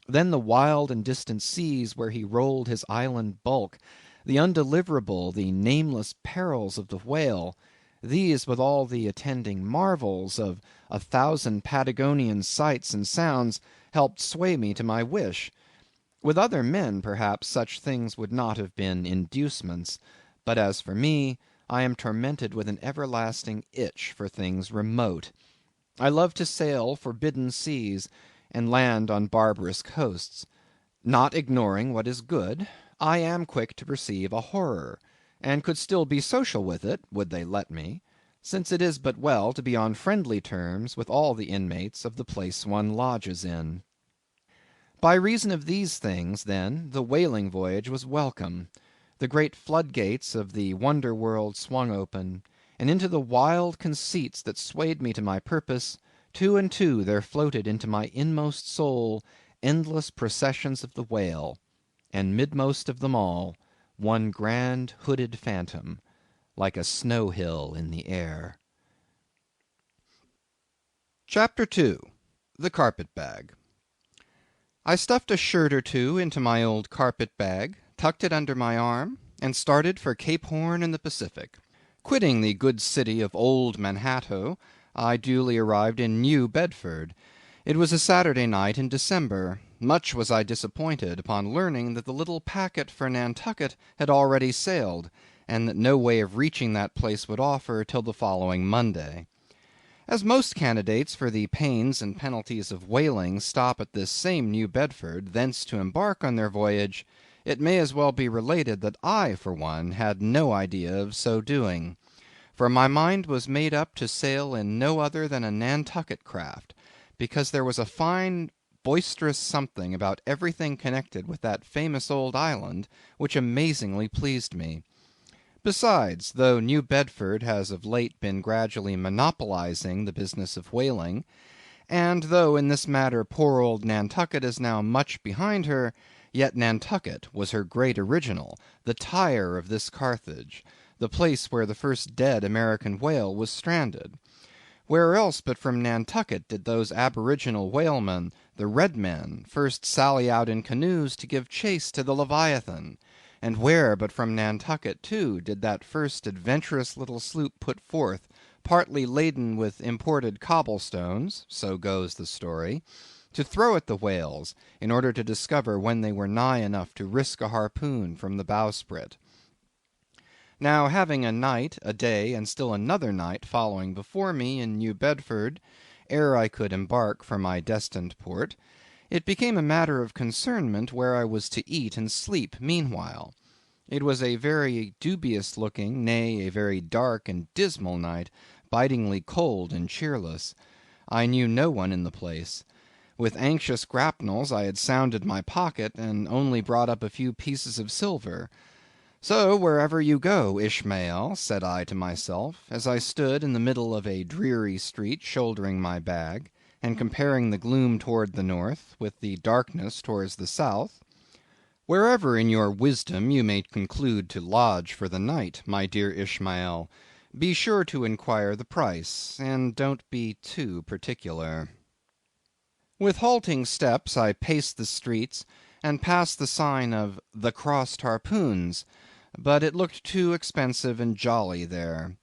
Then the wild and distant seas where he rolled his island bulk, the undeliverable, the nameless perils of the whale, these with all the attending marvels of 1,000 Patagonian sights and sounds, helped sway me to my wish. With other men, perhaps, such things would not have been inducements; but as for me, I am tormented with an everlasting itch for things remote. I love to sail forbidden seas, and land on barbarous coasts. Not ignoring what is good, I am quick to perceive a horror, and could still be social with it, would they let me, since it is but well to be on friendly terms with all the inmates of the place one lodges in. By reason of these things, then, the whaling voyage was welcome. The great floodgates of the wonder world swung open, and into the wild conceits that swayed me to my purpose, two and two there floated into my inmost soul endless processions of the whale, and midmost of them all, one grand hooded phantom, like a snow hill in the air. Chapter 2. The Carpet Bag. I stuffed a shirt or two into my old carpet bag, tucked it under my arm, and started for Cape Horn in the Pacific. Quitting the good city of old Manhattan, I duly arrived in New Bedford. It was a Saturday night in December. Much was I disappointed upon learning that the little packet for Nantucket had already sailed, and that no way of reaching that place would offer till the following Monday. As most candidates for the pains and penalties of whaling stop at this same New Bedford, thence to embark on their voyage, it may as well be related that I, for one, had no idea of so doing. For my mind was made up to sail in no other than a Nantucket craft, because there was a fine boisterous something about everything connected with that famous old island which amazingly pleased me. Besides, though New Bedford has of late been gradually monopolizing the business of whaling, and though in this matter poor old Nantucket is now much behind her, yet Nantucket was her great original, the Tyre of this Carthage, the place where the first dead American whale was stranded. Where else but from Nantucket did those aboriginal whalemen, the red men, first sally out in canoes to give chase to the Leviathan? And where but from Nantucket, too, did that first adventurous little sloop put forth, partly laden with imported cobblestones, so goes the story, to throw at the whales, in order to discover when they were nigh enough to risk a harpoon from the bowsprit? Now having a night, a day, and still another night following before me in New Bedford, ere I could embark for my destined port, it became a matter of concernment where I was to eat and sleep meanwhile. It was a very dubious looking, nay, a very dark and dismal night, bitingly cold and cheerless. I knew no one in the place. With anxious grapnels I had sounded my pocket, and only brought up a few pieces of silver. So wherever you go, Ishmael, said I to myself, as I stood in the middle of a dreary street shouldering my bag, and comparing the gloom toward the north with the darkness towards the south, wherever in your wisdom you may conclude to lodge for the night, my dear Ishmael, be sure to inquire the price, and don't be too particular. With halting steps I paced the streets, and passed the sign of the Crossed Harpoons, but it looked too expensive and jolly there.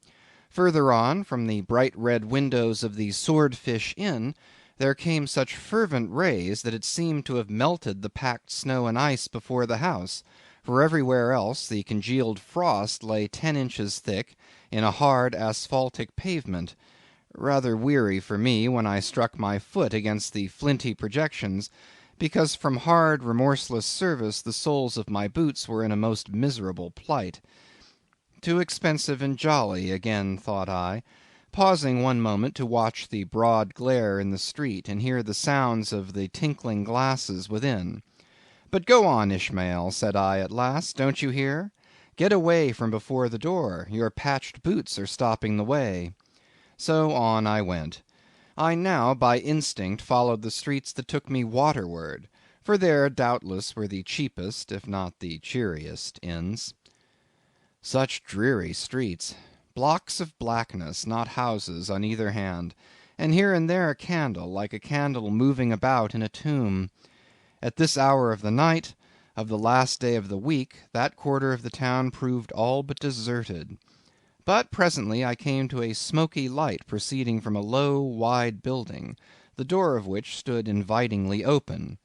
Further on, from the bright red windows of the Swordfish Inn, there came such fervent rays that it seemed to have melted the packed snow and ice before the house, for everywhere else the congealed frost lay 10 inches thick in a hard asphaltic pavement, rather weary for me when I struck my foot against the flinty projections, because from hard remorseless service the soles of my boots were in a most miserable plight. Too expensive and jolly, again thought I, pausing one moment to watch the broad glare in the street, and hear the sounds of the tinkling glasses within. But go on, Ishmael, said I at last, don't you hear? Get away from before the door, your patched boots are stopping the way. So on I went. I now by instinct followed the streets that took me waterward, for there doubtless were the cheapest, if not the cheeriest, inns. Such dreary streets! Blocks of blackness, not houses, on either hand, and here and there a candle, like a candle moving about in a tomb. At this hour of the night, of the last day of the week, that quarter of the town proved all but deserted. But presently I came to a smoky light proceeding from a low, wide building, the door of which stood invitingly open.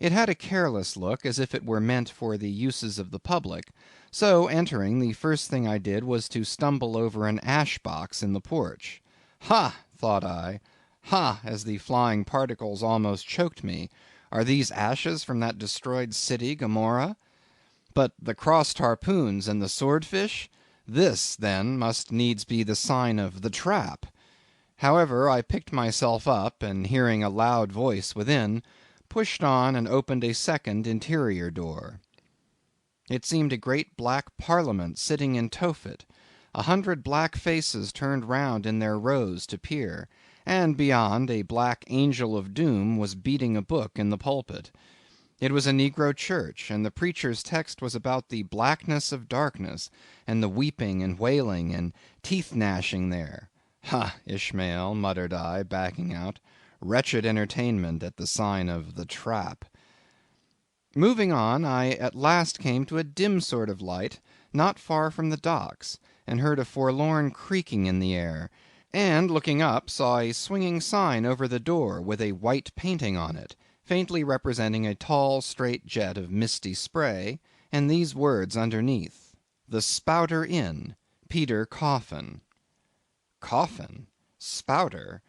It had a careless look, as if it were meant for the uses of the public; so entering, the first thing I did was to stumble over an ash box in the porch. Ha! thought I, ha! as the flying particles almost choked me, are these ashes from that destroyed city, Gomorrah? But the crossed harpoons and the swordfish? This, then, must needs be the sign of the trap. However, I picked myself up, and hearing a loud voice within, pushed on and opened a second interior door. It seemed a great black parliament sitting in Tophet. 100 black faces turned round in their rows to peer, and beyond, a black angel of doom was beating a book in the pulpit. It was a negro church, and the preacher's text was about the blackness of darkness, and the weeping and wailing and teeth gnashing there. Ha, Ishmael, muttered I, backing out, wretched entertainment at the sign of the trap. Moving on, I at last came to a dim sort of light, not far from the docks, and heard a forlorn creaking in the air, and looking up, saw a swinging sign over the door with a white painting on it, faintly representing a tall straight jet of misty spray, and these words underneath: The Spouter Inn, Peter Coffin. Coffin? Spouter?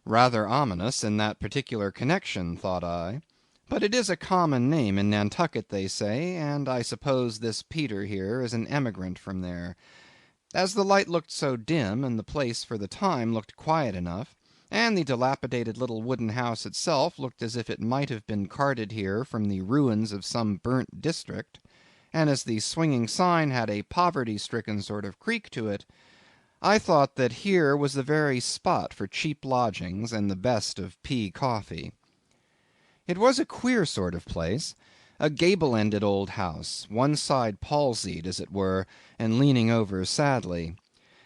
Rather ominous in that particular connection, thought I. But it is a common name in Nantucket, they say, and I suppose this Peter here is an emigrant from there. As the light looked so dim, and the place for the time looked quiet enough, and the dilapidated little wooden house itself looked as if it might have been carted here from the ruins of some burnt district, and as the swinging sign had a poverty-stricken sort of creak to it, I thought that here was the very spot for cheap lodgings and the best of pea coffee. It was a queer sort of place, a gable-ended old house, one side palsied, as it were, and leaning over sadly.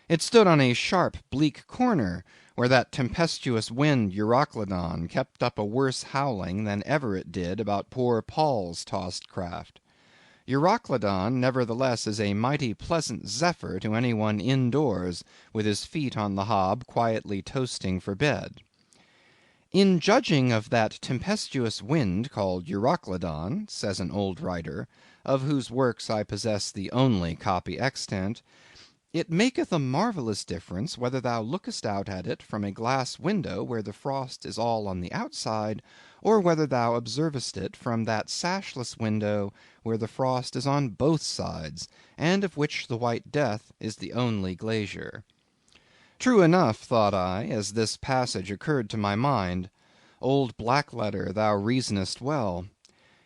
It stood on a sharp, bleak corner, where that tempestuous wind Euroclydon kept up a worse howling than ever it did about poor Paul's tossed craft. Euroclydon, nevertheless, is a mighty pleasant zephyr to any one indoors, with his feet on the hob quietly toasting for bed. In judging of that tempestuous wind called Euroclydon, says an old writer, of whose works I possess the only copy extant, it maketh a marvellous difference whether thou lookest out at it from a glass window where the frost is all on the outside, or whether thou observest it from that sashless window where the frost is on both sides, and of which the white death is the only glazier. True enough, thought I, as this passage occurred to my mind. Old Blackletter, thou reasonest well.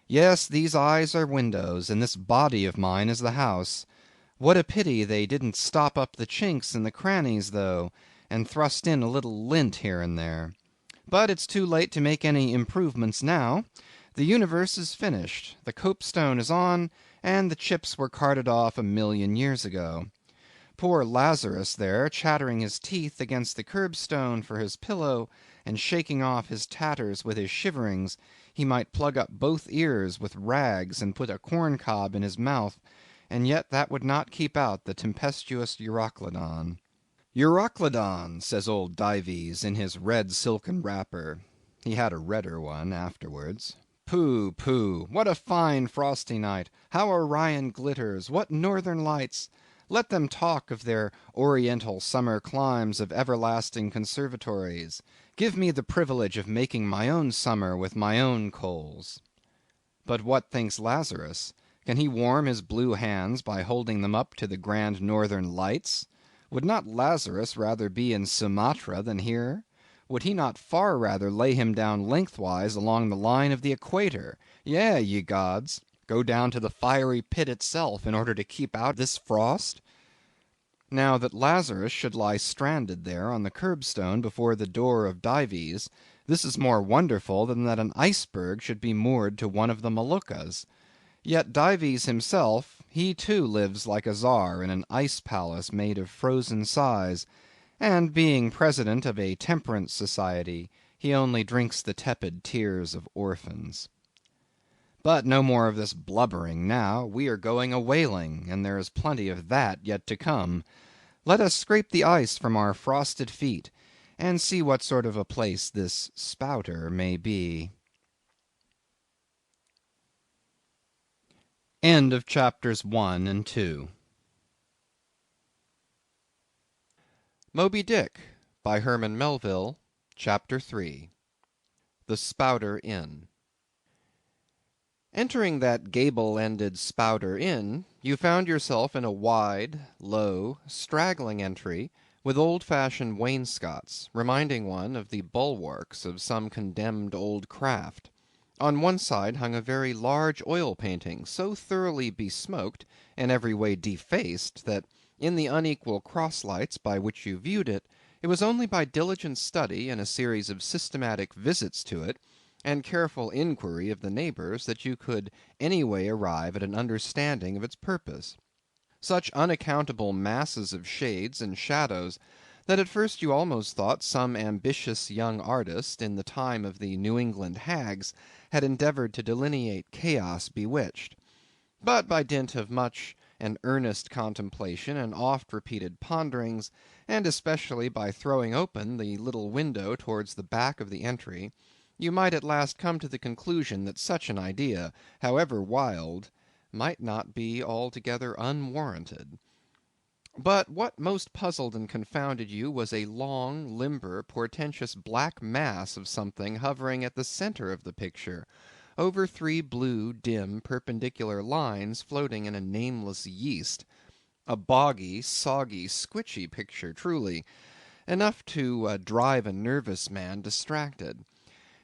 Yes, these eyes are windows, and this body of mine is the house. What a pity they didn't stop up the chinks and the crannies, though, and thrust in a little lint here and there. But it's too late to make any improvements now. The universe is finished, the copestone is on, and the chips were carted off 1,000,000 years ago. Poor Lazarus there, chattering his teeth against the curbstone for his pillow, and shaking off his tatters with his shiverings, he might plug up both ears with rags and put a corn-cob in his mouth, and yet that would not keep out the tempestuous Euroclydon. Euroclydon, says old Dives in his red silken wrapper. He had a redder one afterwards. Pooh, pooh! What a fine frosty night! How Orion glitters! What northern lights! Let them talk of their oriental summer climes of everlasting conservatories. Give me the privilege of making my own summer with my own coals. But what thinks Lazarus? Can he warm his blue hands by holding them up to the grand northern lights? Would not Lazarus rather be in Sumatra than here? Would he not far rather lay him down lengthwise along the line of the equator? Yea, ye gods, go down to the fiery pit itself in order to keep out this frost? Now that Lazarus should lie stranded there on the curbstone before the door of Dives, this is more wonderful than that an iceberg should be moored to one of the Moluccas. Yet Dives himself, he too lives like a czar in an ice palace made of frozen sighs, and being president of a temperance society, he only drinks the tepid tears of orphans. But no more of this blubbering now. We are going a whaling, and there is plenty of that yet to come. Let us scrape the ice from our frosted feet, and see what sort of a place this spouter may be. End of chapters 1 and 2. Moby Dick, by Herman Melville, Chapter 3. The Spouter Inn. Entering that gable-ended Spouter Inn, you found yourself in a wide, low, straggling entry, with old-fashioned wainscots, reminding one of the bulwarks of some condemned old craft. On one side hung a very large oil painting, so thoroughly besmoked, and every way defaced, that in the unequal cross-lights by which you viewed it, it was only by diligent study and a series of systematic visits to it, and careful inquiry of the neighbors, that you could any way arrive at an understanding of its purpose. Such unaccountable masses of shades and shadows, that at first you almost thought some ambitious young artist, in the time of the New England hags, had endeavored to delineate chaos bewitched. But by dint of much and earnest contemplation and oft-repeated ponderings, and especially by throwing open the little window towards the back of the entry, you might at last come to the conclusion that such an idea, however wild, might not be altogether unwarranted. But what most puzzled and confounded you was a long, limber, portentous black mass of something hovering at the center of the picture, over 3 blue, dim, perpendicular lines floating in a nameless yeast. A boggy, soggy, squitchy picture, truly, enough to drive a nervous man distracted.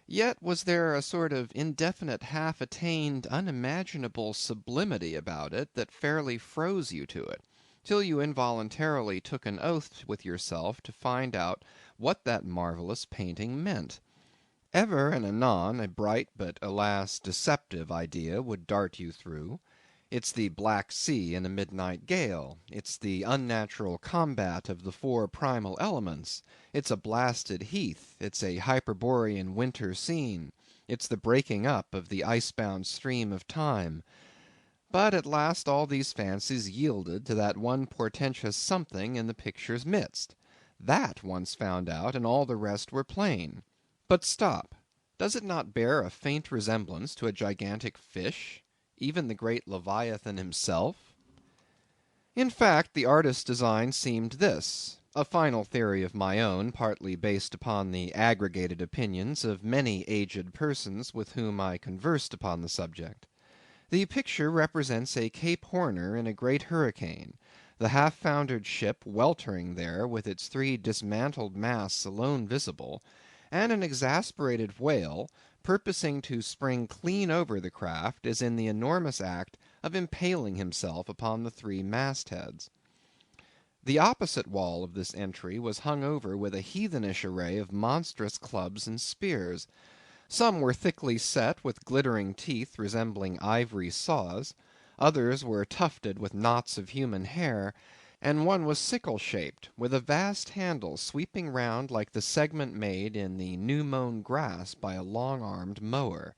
Yet was there a sort of indefinite, half-attained, unimaginable sublimity about it that fairly froze you to it, till you involuntarily took an oath with yourself to find out what that marvellous painting meant. Ever and anon a bright but alas deceptive idea would dart you through. It's the Black Sea in a midnight gale. It's the unnatural combat of the four primal elements. It's a blasted heath. It's a Hyperborean winter scene. It's the breaking up of the icebound stream of time. But at last all these fancies yielded to that one portentous something in the picture's midst. That once found out, and all the rest were plain. But stop, does it not bear a faint resemblance to a gigantic fish, even the great Leviathan himself? In fact, the artist's design seemed this, a final theory of my own, partly based upon the aggregated opinions of many aged persons with whom I conversed upon the subject. The picture represents a Cape Horner in a great hurricane, the half-foundered ship weltering there with its three dismantled masts alone visible, and an exasperated whale, purposing to spring clean over the craft, is in the enormous act of impaling himself upon the three mastheads. The opposite wall of this entry was hung over with a heathenish array of monstrous clubs and spears. Some were thickly set with glittering teeth resembling ivory saws, others were tufted with knots of human hair, and one was sickle-shaped, with a vast handle sweeping round like the segment made in the new-mown grass by a long-armed mower.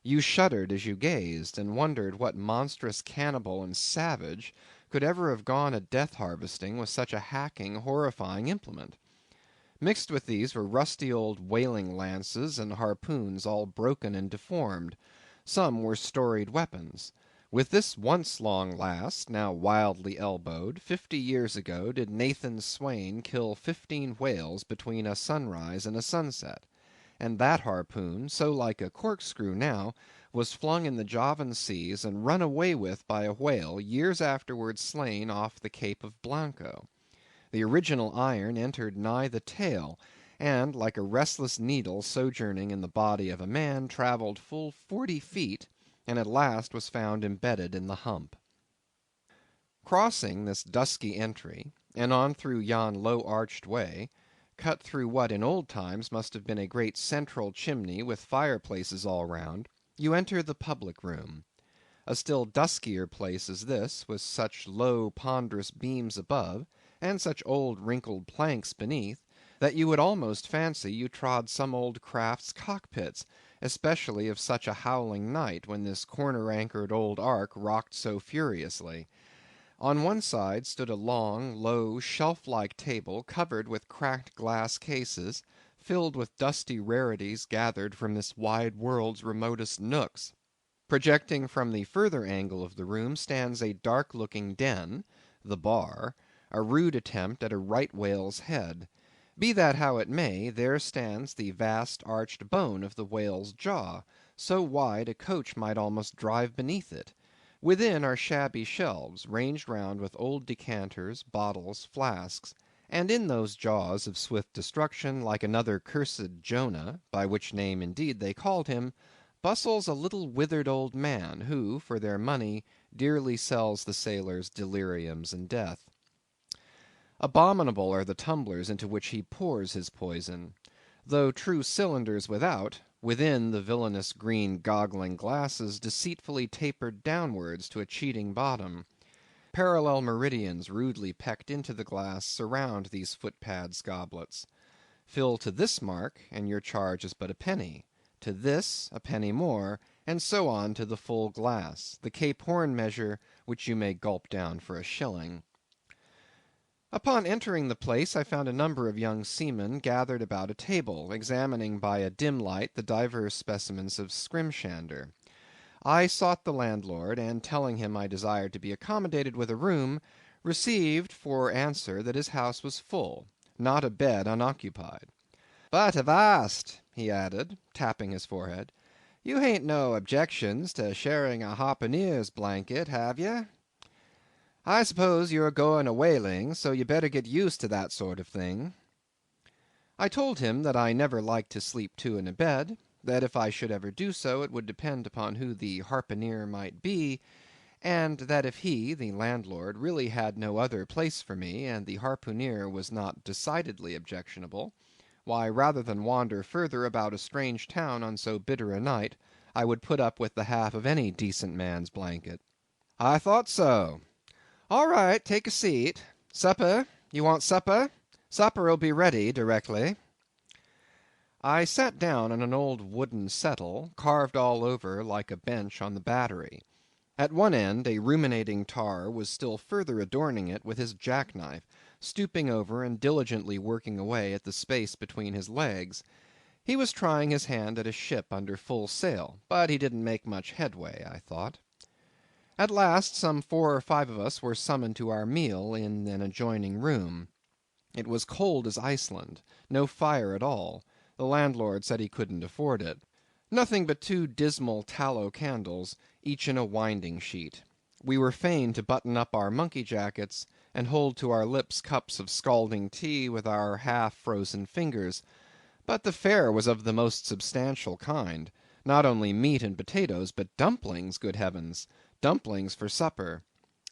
You shuddered as you gazed, and wondered what monstrous cannibal and savage could ever have gone a death-harvesting with such a hacking, horrifying implement. Mixed with these were rusty old whaling lances and harpoons all broken and deformed. Some were storied weapons. With this once long last, now wildly elbowed, 50 years ago did Nathan Swain kill 15 whales between a sunrise and a sunset; and that harpoon, so like a corkscrew now, was flung in the Javan seas and run away with by a whale years afterwards slain off the Cape of Blanco. The original iron entered nigh the tail, and, like a restless needle sojourning in the body of a man, travelled full 40 feet, and at last was found embedded in the hump. Crossing this dusky entry, and on through yon low arched way, cut through what in old times must have been a great central chimney with fireplaces all round, you enter the public room. A still duskier place is this, with such low ponderous beams above, and such old wrinkled planks beneath, that you would almost fancy you trod some old craft's cockpits, especially of such a howling night, when this corner-anchored old ark rocked so furiously. On one side stood a long, low, shelf-like table covered with cracked glass cases, filled with dusty rarities gathered from this wide world's remotest nooks. Projecting from the further angle of the room stands a dark-looking den, the bar, a rude attempt at a right whale's head. Be that how it may, there stands the vast arched bone of the whale's jaw, so wide a coach might almost drive beneath it. Within are shabby shelves, ranged round with old decanters, bottles, flasks; and in those jaws of swift destruction, like another cursed Jonah, by which name indeed they called him, bustles a little withered old man, who, for their money, dearly sells the sailors deliriums and death. Abominable are the tumblers into which he pours his poison. Though true cylinders without, within the villainous green goggling glasses deceitfully tapered downwards to a cheating bottom. Parallel meridians rudely pecked into the glass surround these footpads goblets. Fill to this mark, and your charge is but a penny; to this, a penny more, and so on to the full glass, the Cape Horn measure, which you may gulp down for a shilling. Upon entering the place I found a number of young seamen gathered about a table, examining by a dim light the divers specimens of scrimshander. I sought the landlord, and telling him I desired to be accommodated with a room, received for answer that his house was full, not a bed unoccupied. "But avast," he added, tapping his forehead, "you hain't no objections to sharing a harpooneer's blanket, have ye? I suppose you're going a whaling, so you better get used to that sort of thing." I told him that I never liked to sleep two in a bed; that if I should ever do so, it would depend upon who the harpooneer might be; and that if he, the landlord, really had no other place for me, and the harpooner was not decidedly objectionable, why, rather than wander further about a strange town on so bitter a night, I would put up with the half of any decent man's blanket. I thought so. All right, take a seat. Supper? You want supper? Supper'll be ready directly. I sat down on an old wooden settle, carved all over like a bench on the battery. At one end a ruminating tar was still further adorning it with his jackknife, stooping over and diligently working away at the space between his legs. He was trying his hand at a ship under full sail, but he didn't make much headway, I thought. At last some 4 or 5 of us were summoned to our meal in an adjoining room. It was cold as Iceland, no fire at all. The landlord said he couldn't afford it. Nothing but 2 dismal tallow candles, each in a winding sheet. We were fain to button up our monkey jackets, and hold to our lips cups of scalding tea with our half-frozen fingers. But the fare was of the most substantial kind. Not only meat and potatoes, but dumplings, good heavens! Dumplings for supper.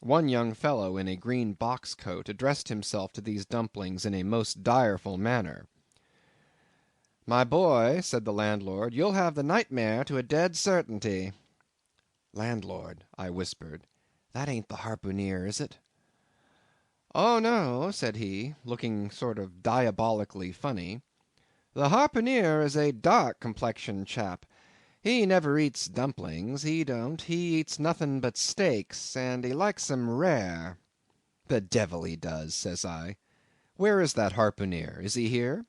One young fellow in a green box coat addressed himself to these dumplings in a most direful manner. "My boy," said the landlord, "you'll have the nightmare to a dead certainty." "Landlord," I whispered, "that ain't the harpooner, is it?" "Oh no," said he, looking sort of diabolically funny. "The harpooner is a dark complexioned chap. He never eats dumplings, he don't; he eats nothing but steaks, and he likes 'em rare." "The devil he does," says I. "Where is that harpooner? Is he here?"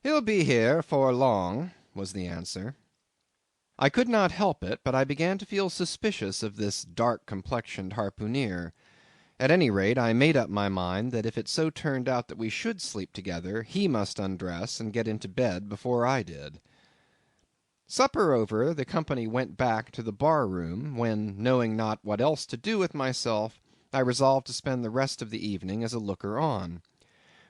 "He'll be here 'fore long," was the answer. I could not help it, but I began to feel suspicious of this dark complexioned harpooner. At any rate, I made up my mind that if it so turned out that we should sleep together, he must undress and get into bed before I did. Supper over, the company went back to the bar room, when, knowing not what else to do with myself, I resolved to spend the rest of the evening as a looker on.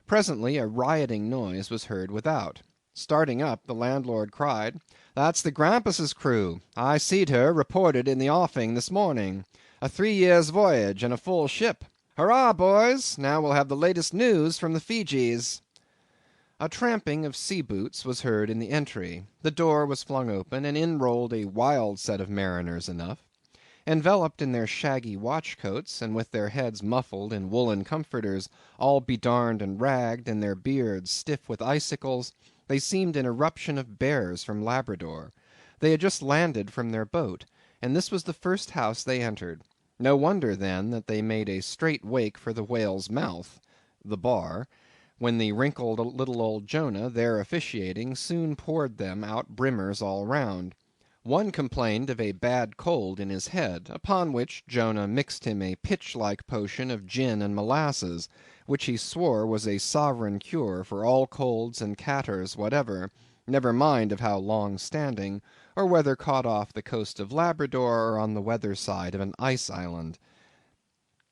Presently a rioting noise was heard without. Starting up, the landlord cried, "That's the Grampus's crew. I seed her reported in the offing this morning. A 3 years' voyage, and a full ship. Hurrah, boys! Now we'll have the latest news from the Feejees." A tramping of sea boots was heard in the entry. The door was flung open, and in rolled a wild set of mariners enough. Enveloped in their shaggy watch coats, and with their heads muffled in woollen comforters, all bedarned and ragged, and their beards stiff with icicles, they seemed an eruption of bears from Labrador. They had just landed from their boat, and this was the first house they entered. No wonder, then, that they made a straight wake for the whale's mouth, the bar, when the wrinkled little old Jonah, there officiating, soon poured them out brimmers all round. One complained of a bad cold in his head, upon which Jonah mixed him a pitch-like potion of gin and molasses, which he swore was a sovereign cure for all colds and catarrhs whatever, never mind of how long standing, or whether caught off the coast of Labrador or on the weather side of an ice island.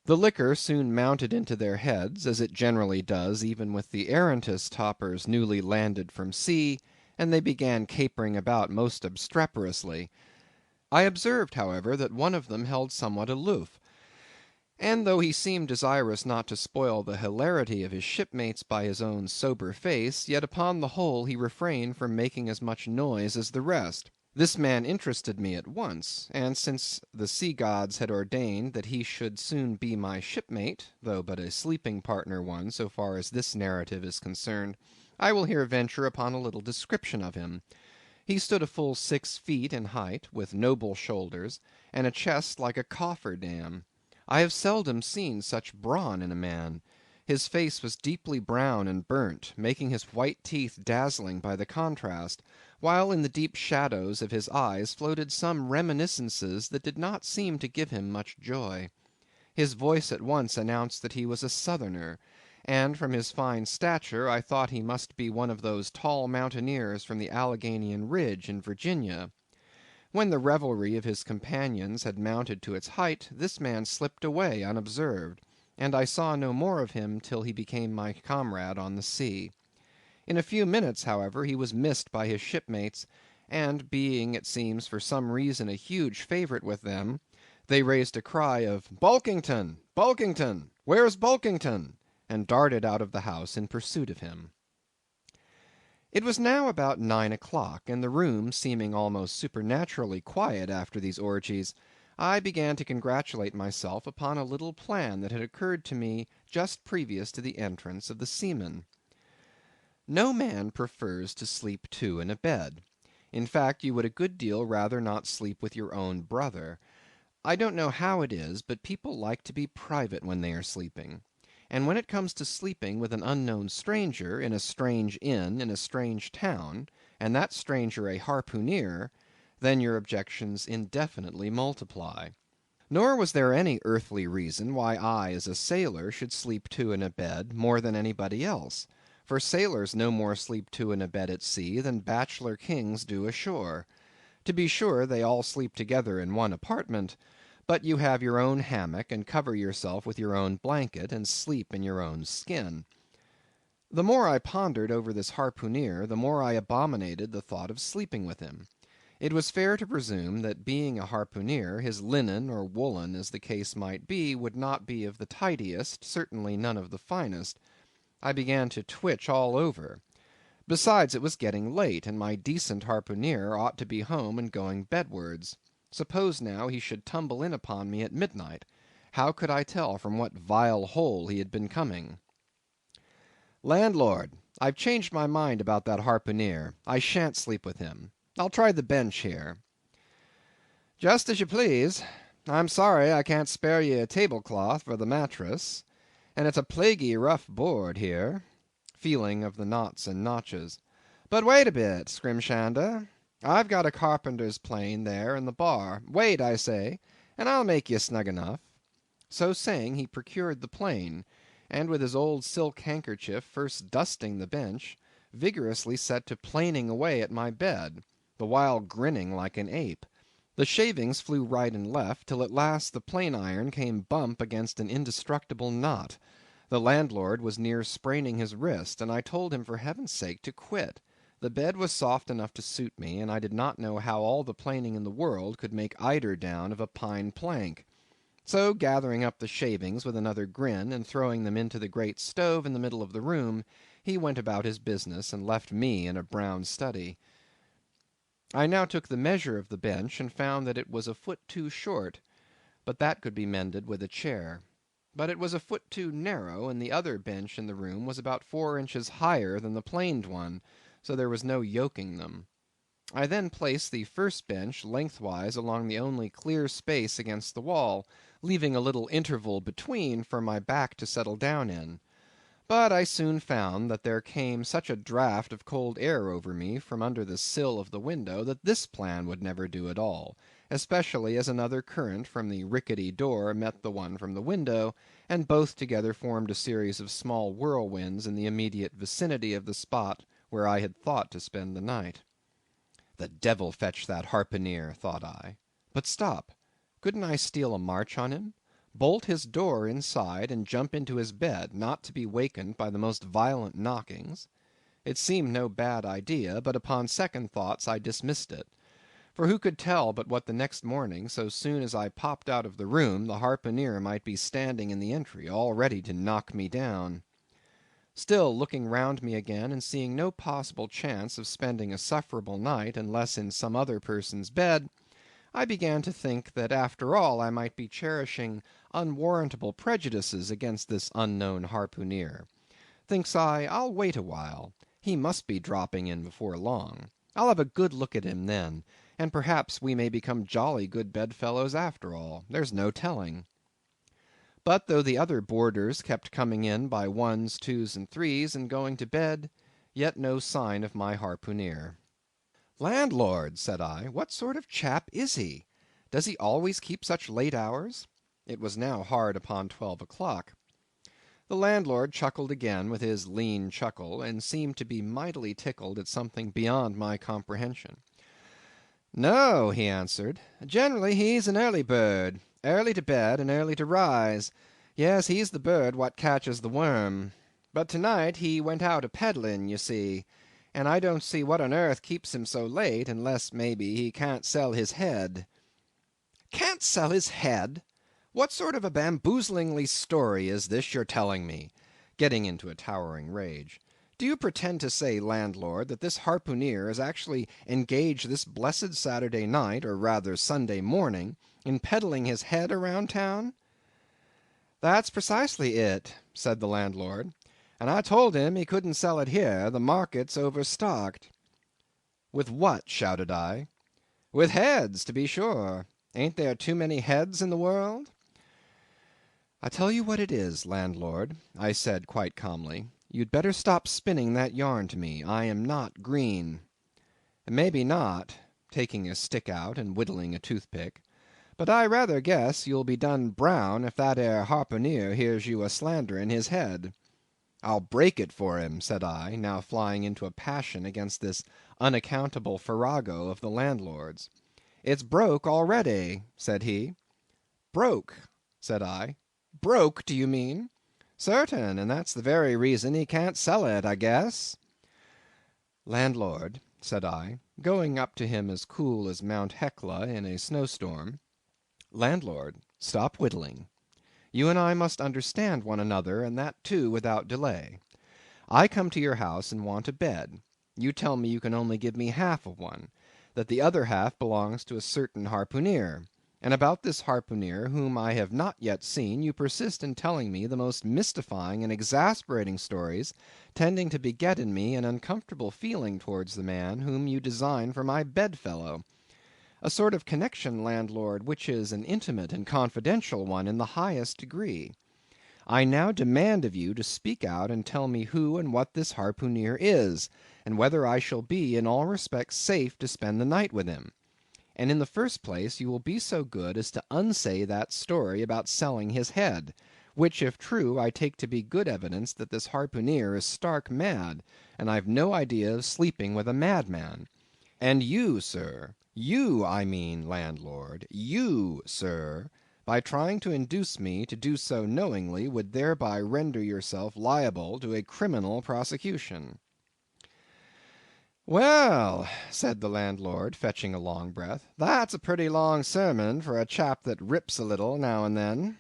The liquor soon mounted into their heads, as it generally does even with the arrantest toppers newly landed from sea, and they began capering about most obstreperously. I observed, however, that one of them held somewhat aloof, and though he seemed desirous not to spoil the hilarity of his shipmates by his own sober face, yet upon the whole he refrained from making as much noise as the rest. This man interested me at once, and since the sea gods had ordained that he should soon be my shipmate, though but a sleeping partner one so far as this narrative is concerned, I will here venture upon a little description of him. He stood a full 6 feet in height, with noble shoulders, and a chest like a coffer dam. I have seldom seen such brawn in a man. His face was deeply brown and burnt, making his white teeth dazzling by the contrast, while in the deep shadows of his eyes floated some reminiscences that did not seem to give him much joy. His voice at once announced that he was a Southerner, and from his fine stature I thought he must be one of those tall mountaineers from the Alleghanian Ridge in Virginia. When the revelry of his companions had mounted to its height, this man slipped away unobserved, and I saw no more of him till he became my comrade on the sea. In a few minutes, however, he was missed by his shipmates, and being, it seems, for some reason a huge favourite with them, They raised a cry of "Bulkington! Bulkington! Where's Bulkington?" and darted out of the house in pursuit of him. It was now about 9 o'clock, and the room seeming almost supernaturally quiet after these orgies, I began to congratulate myself upon a little plan that had occurred to me just previous to the entrance of the seamen. No man prefers to sleep two in a bed. In fact, you would a good deal rather not sleep with your own brother. I don't know how it is, but people like to be private when they are sleeping. And when it comes to sleeping with an unknown stranger in a strange inn in a strange town, and that stranger a harpooner, then your objections indefinitely multiply. Nor was there any earthly reason why I as a sailor should sleep two in a bed more than anybody else, for sailors no more sleep two in a bed at sea than bachelor kings do ashore. To be sure, they all sleep together in one apartment, but you have your own hammock, and cover yourself with your own blanket, and sleep in your own skin. The more I pondered over this harpooner, the more I abominated the thought of sleeping with him. It was fair to presume that being a harpooner, his linen or woolen, as the case might be, would not be of the tidiest, certainly none of the finest. I began to twitch all over. Besides, it was getting late, and my decent harpooner ought to be home and going bedwards. Suppose now he should tumble in upon me at midnight. How could I tell from what vile hole he had been coming? "Landlord, I've changed my mind about that harpooner. I shan't sleep with him. I'll try the bench here." "Just as you please. I'm sorry I can't spare ye a tablecloth for the mattress, and it's a plaguey rough board here," feeling of the knots and notches. "But wait a bit, Scrimshander. I've got a carpenter's plane there in the bar. Wait, I say, and I'll make ye snug enough." So saying, he procured the plane, and with his old silk handkerchief first dusting the bench, vigorously set to planing away at my bed, the while grinning like an ape. The shavings flew right and left, till at last the plane iron came bump against an indestructible knot. The landlord was near spraining his wrist, and I told him for heaven's sake to quit. The bed was soft enough to suit me, and I did not know how all the planing in the world could make eider down of a pine plank. So gathering up the shavings with another grin, and throwing them into the great stove in the middle of the room, he went about his business, and left me in a brown study. I now took the measure of the bench, and found that it was a foot too short, but that could be mended with a chair. But it was a foot too narrow, and the other bench in the room was about 4 inches higher than the planed one, so there was no yoking them. I then placed the first bench lengthwise along the only clear space against the wall, leaving a little interval between for my back to settle down in. But I soon found that there came such a draught of cold air over me from under the sill of the window, that this plan would never do at all, especially as another current from the rickety door met the one from the window, and both together formed a series of small whirlwinds in the immediate vicinity of the spot where I had thought to spend the night. The devil fetch that harpooner, thought I. But stop, couldn't I steal a march on him? Bolt his door inside, and jump into his bed, not to be wakened by the most violent knockings? It seemed no bad idea, but upon second thoughts I dismissed it. For who could tell but what the next morning, so soon as I popped out of the room, the harpooner might be standing in the entry, all ready to knock me down? Still, looking round me again, and seeing no possible chance of spending a sufferable night unless in some other person's bed, I began to think that after all I might be cherishing unwarrantable prejudices against this unknown harpooner. Thinks I, I'll wait a while. He must be dropping in before long. I'll have a good look at him then, and perhaps we may become jolly good bedfellows after all. There's no telling. But though the other boarders kept coming in by ones, twos, and threes, and going to bed, yet no sign of my harpooner. "Landlord," said I, "what sort of chap is he? Does he always keep such late hours?" It was now hard upon 12 o'clock. The landlord chuckled again with his lean chuckle, and seemed to be mightily tickled at something beyond my comprehension. "No," he answered, "generally he's an early bird, early to bed and early to rise. Yes, he's the bird what catches the worm. But to-night he went out a-peddling, you see, and I don't see what on earth keeps him so late, unless, maybe, he can't sell his head." Can't sell his head? What sort of a bamboozlingly story is this you're telling me? Getting into a towering rage. Do you pretend to say, landlord, that this harpooneer is actually engaged this blessed Saturday night, or rather Sunday morning, in peddling his head around town? That's precisely it, said the landlord, and I told him he couldn't sell it here, the market's overstocked. With what? Shouted I. With heads, to be sure. Ain't there too many heads in the world? I tell you what it is, landlord, I said quite calmly. You'd better stop spinning that yarn to me. I am not green. Maybe not, taking a stick out and whittling a toothpick, but I rather guess you'll be done brown if that 'ere harpooneer hears you a slanderin' his head. I'll break it for him, said I, now flying into a passion against this unaccountable farrago of the landlord's. It's broke already, said he. Broke, said I. Broke, do you mean? Certain, and that's the very reason he can't sell it, I guess. Landlord, said I, going up to him as cool as Mount Hecla in a snowstorm. Landlord, stop whittling. You and I must understand one another, and that too without delay. I come to your house and want a bed. You tell me you can only give me half of one, that the other half belongs to a certain harpooneer. And about this harpooneer, whom I have not yet seen, you persist in telling me the most mystifying and exasperating stories, tending to beget in me an uncomfortable feeling towards the man whom you design for my bedfellow. A sort of connection, landlord, which is an intimate and confidential one in the highest degree. I now demand of you to speak out and tell me who and what this harpooneer is, and whether I shall be in all respects safe to spend the night with him. And in the first place, you will be so good as to unsay that story about selling his head, which, if true, I take to be good evidence that this harpooneer is stark mad, and I've no idea of sleeping with a madman. And you, sir, you, I mean, landlord, you, sir, by trying to induce me to do so knowingly, would thereby render yourself liable to a criminal prosecution. Well, said the landlord, fetching a long breath, that's a pretty long sermon for a chap that rips a little now and then.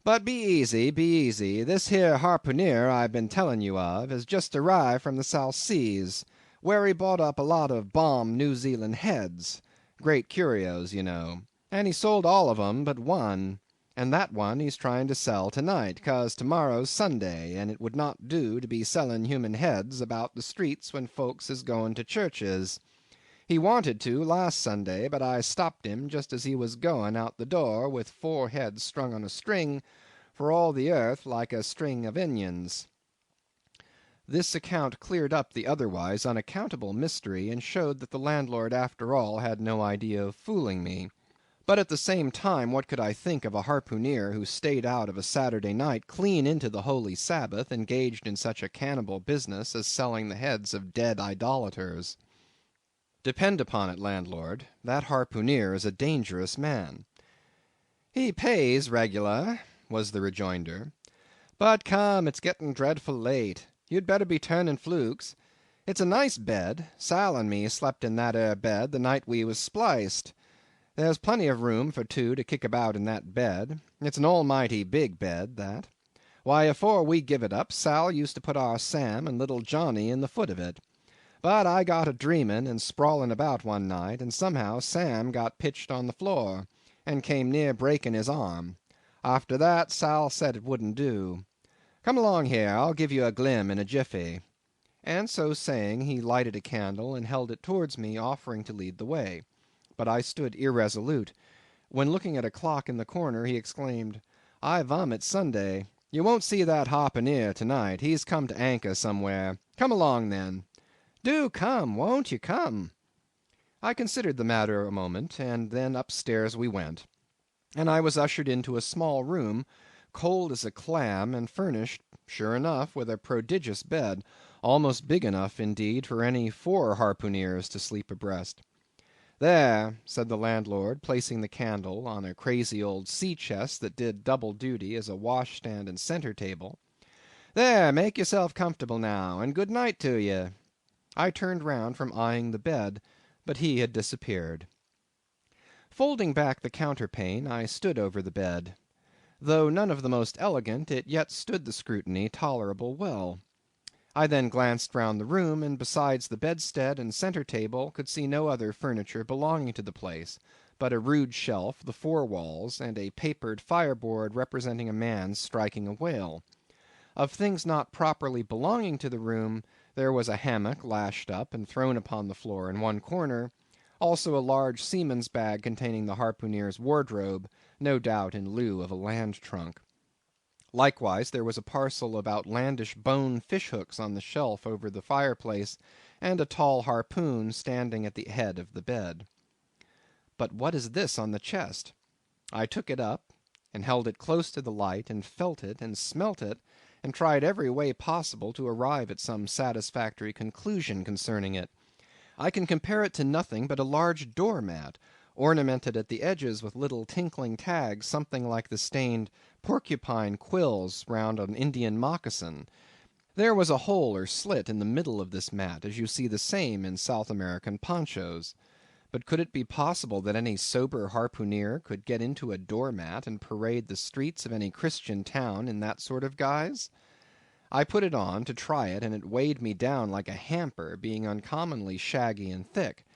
But be easy, be easy. This here harpooneer I've been telling you of has just arrived from the South Seas, where he bought up a lot of bomb New Zealand heads, great curios, you know, and he sold all of 'em but one, and that one he's trying to sell tonight, 'cause tomorrow's Sunday, and it would not do to be selling human heads about the streets when folks is going to churches. He wanted to last Sunday, but I stopped him just as he was going out the door with 4 heads strung on a string, for all the earth like a string of onions. This account cleared up the otherwise unaccountable mystery, and showed that the landlord after all had no idea of fooling me. But at the same time, what could I think of a harpooneer who stayed out of a Saturday night clean into the holy Sabbath, engaged in such a cannibal business as selling the heads of dead idolaters? Depend upon it, landlord, that harpooneer is a dangerous man. He pays regular, was the rejoinder. But come, it's getting dreadful late. You'd better be turning flukes. It's a nice bed. Sal and me slept in that 'ere bed the night we was spliced. There's plenty of room for 2 to kick about in that bed. It's an almighty big bed, that. Why, afore we give it up, Sal used to put our Sam and little Johnny in the foot of it. But I got a dreaming and sprawling about one night, and somehow Sam got pitched on the floor, and came near breaking his arm. After that, Sal said it wouldn't do. Come along here, I'll give you a glim in a jiffy. And so saying, he lighted a candle and held it towards me, offering to lead the way. But I stood irresolute, when looking at a clock in the corner, he exclaimed, I vomit Sunday. You won't see that harpooneer tonight. He's come to anchor somewhere. Come along, then. Do come, won't you come? I considered the matter a moment, and then upstairs we went, and I was ushered into a small room, cold as a clam, and furnished, sure enough, with a prodigious bed, almost big enough, indeed, for any 4 harpooneers to sleep abreast. There, said the landlord, placing the candle on a crazy old sea-chest that did double duty as a washstand and centre table. There, make yourself comfortable now, and good night to ye. I turned round from eyeing the bed, but he had disappeared. Folding back the counterpane, I stood over the bed. Though none of the most elegant, it yet stood the scrutiny tolerable well. I then glanced round the room, and besides the bedstead and centre table, could see no other furniture belonging to the place, but a rude shelf, the four walls, and a papered fireboard representing a man striking a whale. Of things not properly belonging to the room, there was a hammock lashed up and thrown upon the floor in one corner, also a large seaman's bag containing the harpooneer's wardrobe, no doubt in lieu of a land trunk. Likewise there was a parcel of outlandish bone fish-hooks on the shelf over the fireplace, and a tall harpoon standing at the head of the bed. But what is this on the chest? I took it up, and held it close to the light, and felt it, and smelt it, and tried every way possible to arrive at some satisfactory conclusion concerning it. I can compare it to nothing but a large door-mat, ornamented at the edges with little tinkling tags, something like the stained porcupine quills round an Indian moccasin. There was a hole or slit in the middle of this mat, as you see the same in South American ponchos. But could it be possible that any sober harpooneer could get into a door-mat and parade the streets of any Christian town in that sort of guise? I put it on to try it, and it weighed me down like a hamper, being uncommonly shaggy and thick,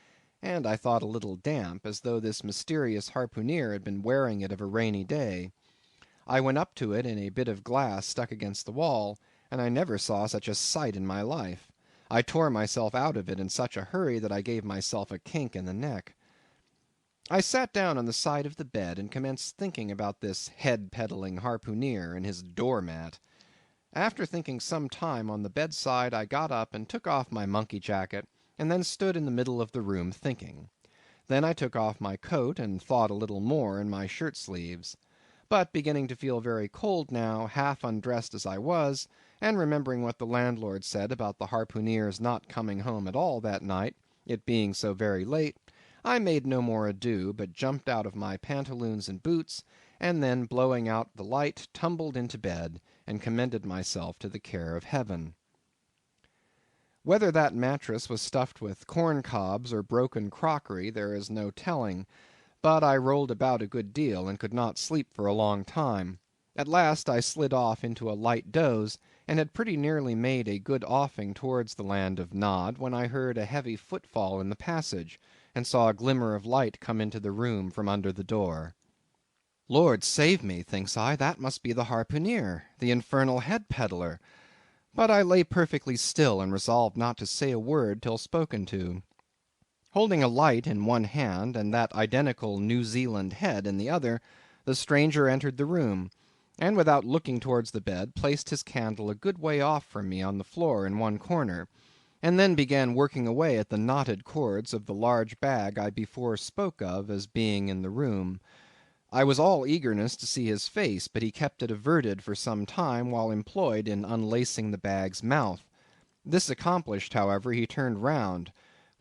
and I thought a little damp, as though this mysterious harpooneer had been wearing it of a rainy day. I went up to it in a bit of glass stuck against the wall, and I never saw such a sight in my life. I tore myself out of it in such a hurry that I gave myself a kink in the neck. I sat down on the side of the bed and commenced thinking about this head-peddling harpooneer and his door-mat. After thinking some time on the bedside, I got up and took off my monkey jacket, and then stood in the middle of the room thinking. Then I took off my coat and thought a little more in my shirt sleeves. But beginning to feel very cold now, half undressed as I was, and remembering what the landlord said about the harpooneer's not coming home at all that night, it being so very late, I made no more ado, but jumped out of my pantaloons and boots, and then blowing out the light, tumbled into bed, and commended myself to the care of Heaven. Whether that mattress was stuffed with corn cobs or broken crockery, there is no telling, but I rolled about a good deal, and could not sleep for a long time. At last I slid off into a light doze, and had pretty nearly made a good offing towards the land of Nod, when I heard a heavy footfall in the passage, and saw a glimmer of light come into the room from under the door. Lord save me, thinks I, that must be the harpooneer, the infernal head peddler. But I lay perfectly still, and resolved not to say a word till spoken to. Holding a light in one hand, and that identical New Zealand head in the other, the stranger entered the room, and without looking towards the bed, placed his candle a good way off from me on the floor in one corner, and then began working away at the knotted cords of the large bag I before spoke of as being in the room. I was all eagerness to see his face, but he kept it averted for some time while employed in unlacing the bag's mouth. This accomplished, however, he turned round,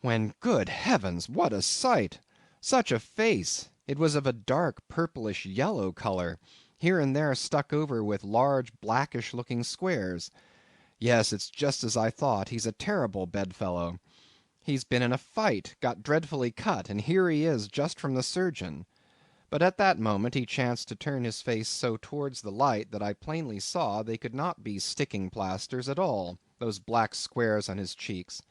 when, good heavens, what a sight! Such a face! It was of a dark purplish yellow colour, here and there stuck over with large blackish looking squares. Yes, it's just as I thought, he's a terrible bedfellow. He's been in a fight, got dreadfully cut, and here he is just from the surgeon. But at that moment he chanced to turn his face so towards the light that I plainly saw they could not be sticking plasters at all, those black squares on his cheeks.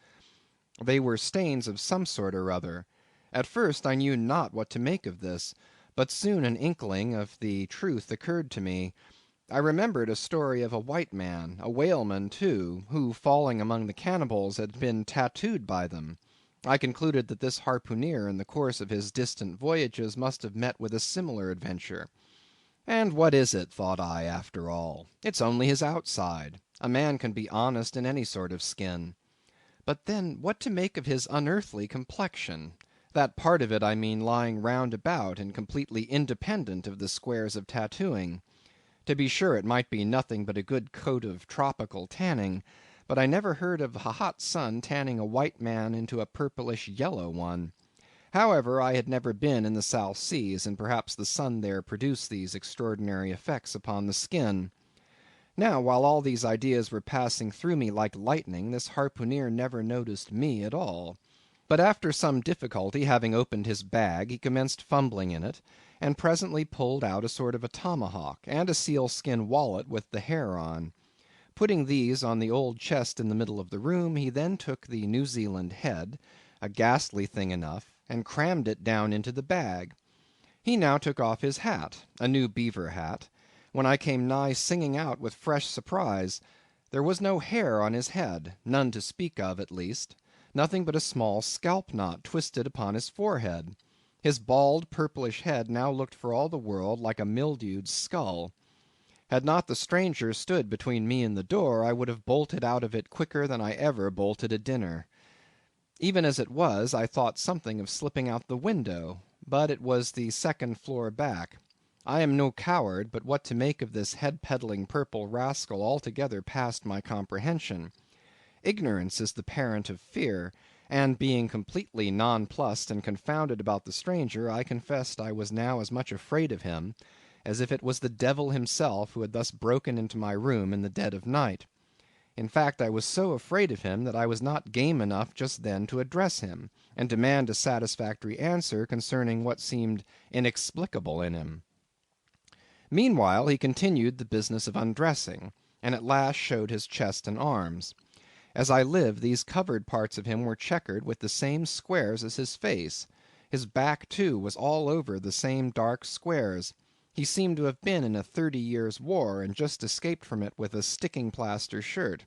They were stains of some sort or other. At first I knew not what to make of this, but soon an inkling of the truth occurred to me. I remembered a story of a white man, a whaleman too, who falling among the cannibals had been tattooed by them. I concluded that this harpooneer in the course of his distant voyages must have met with a similar adventure. And what is it, thought I, after all? It's only his outside. A man can be honest in any sort of skin. But then what to make of his unearthly complexion? That part of it, I mean, lying round about and completely independent of the squares of tattooing. To be sure, it might be nothing but a good coat of tropical tanning, but I never heard of a hot sun tanning a white man into a purplish yellow one. However, I had never been in the South Seas, and perhaps the sun there produced these extraordinary effects upon the skin. Now, while all these ideas were passing through me like lightning, this harpooneer never noticed me at all. But after some difficulty, having opened his bag, he commenced fumbling in it, and presently pulled out a sort of a tomahawk, and a sealskin wallet with the hair on. Putting these on the old chest in the middle of the room, he then took the New Zealand head, a ghastly thing enough, and crammed it down into the bag. He now took off his hat, a new beaver hat, when I came nigh singing out with fresh surprise. There was no hair on his head, none to speak of at least, nothing but a small scalp knot twisted upon his forehead. His bald purplish head now looked for all the world like a mildewed skull. Had not the stranger stood between me and the door, I would have bolted out of it quicker than I ever bolted a dinner. Even as it was, I thought something of slipping out the window, but it was the second floor back. I am no coward, but what to make of this head-peddling purple rascal altogether passed my comprehension. Ignorance is the parent of fear, and being completely nonplussed and confounded about the stranger, I confessed I was now as much afraid of him as if it was the devil himself who had thus broken into my room in the dead of night. In fact, I was so afraid of him that I was not game enough just then to address him, and demand a satisfactory answer concerning what seemed inexplicable in him. Meanwhile he continued the business of undressing, and at last showed his chest and arms. As I live, these covered parts of him were checkered with the same squares as his face. His back, too, was all over the same dark squares. He seemed to have been in a 30 years' war, and just escaped from it with a sticking-plaster shirt.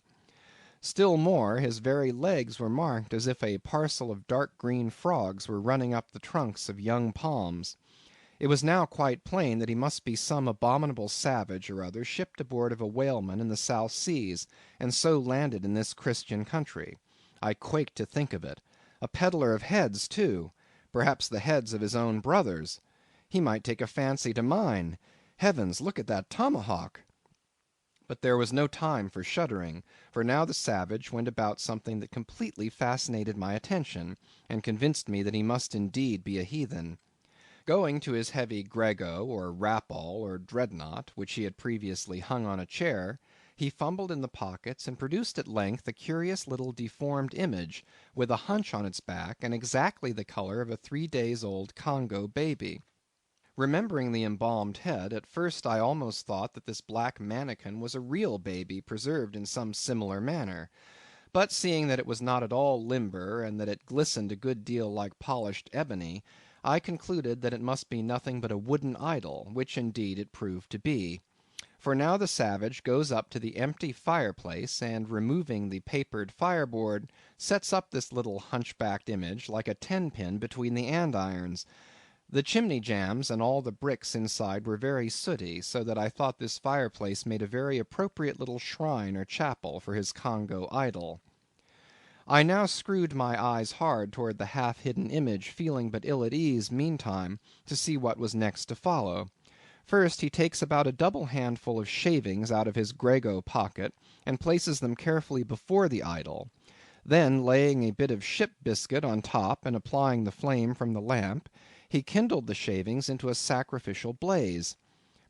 Still more, his very legs were marked as if a parcel of dark green frogs were running up the trunks of young palms. It was now quite plain that he must be some abominable savage or other shipped aboard of a whaleman in the South Seas, and so landed in this Christian country. I quaked to think of it. A peddler of heads, too; perhaps the heads of his own brothers. He might take a fancy to mine. Heavens, look at that tomahawk! But there was no time for shuddering, for now the savage went about something that completely fascinated my attention, and convinced me that he must indeed be a heathen. Going to his heavy grego, or rapall, or dreadnought, which he had previously hung on a chair, he fumbled in the pockets, and produced at length a curious little deformed image, with a hunch on its back, and exactly the colour of a 3 days old Congo baby. Remembering the embalmed head, at first I almost thought that this black manikin was a real baby preserved in some similar manner; but seeing that it was not at all limber, and that it glistened a good deal like polished ebony, I concluded that it must be nothing but a wooden idol, which indeed it proved to be. For now the savage goes up to the empty fireplace, and removing the papered fireboard, sets up this little hunchbacked image like a 10-pin between the andirons. The chimney jambs and all the bricks inside were very sooty, so that I thought this fireplace made a very appropriate little shrine or chapel for his Congo idol. I now screwed my eyes hard toward the half-hidden image, feeling but ill at ease, meantime, to see what was next to follow. First, he takes about a double handful of shavings out of his grego pocket, and places them carefully before the idol. Then, laying a bit of ship biscuit on top, and applying the flame from the lamp, he kindled the shavings into a sacrificial blaze.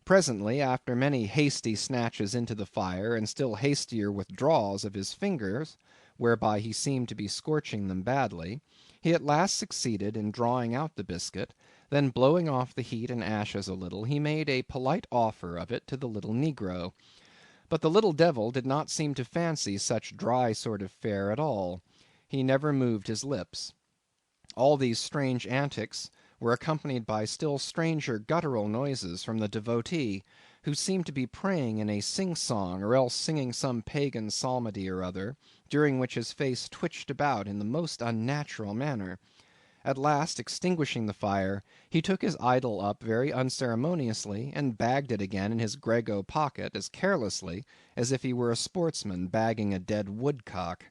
Presently, after many hasty snatches into the fire, and still hastier withdrawals of his fingers, whereby he seemed to be scorching them badly, he at last succeeded in drawing out the biscuit; then blowing off the heat and ashes a little, he made a polite offer of it to the little negro. But the little devil did not seem to fancy such dry sort of fare at all. He never moved his lips. All these strange antics were accompanied by still stranger guttural noises from the devotee, who seemed to be praying in a sing-song, or else singing some pagan psalmody or other, during which his face twitched about in the most unnatural manner. At last, extinguishing the fire, he took his idol up very unceremoniously, and bagged it again in his grego pocket as carelessly as if he were a sportsman bagging a dead woodcock.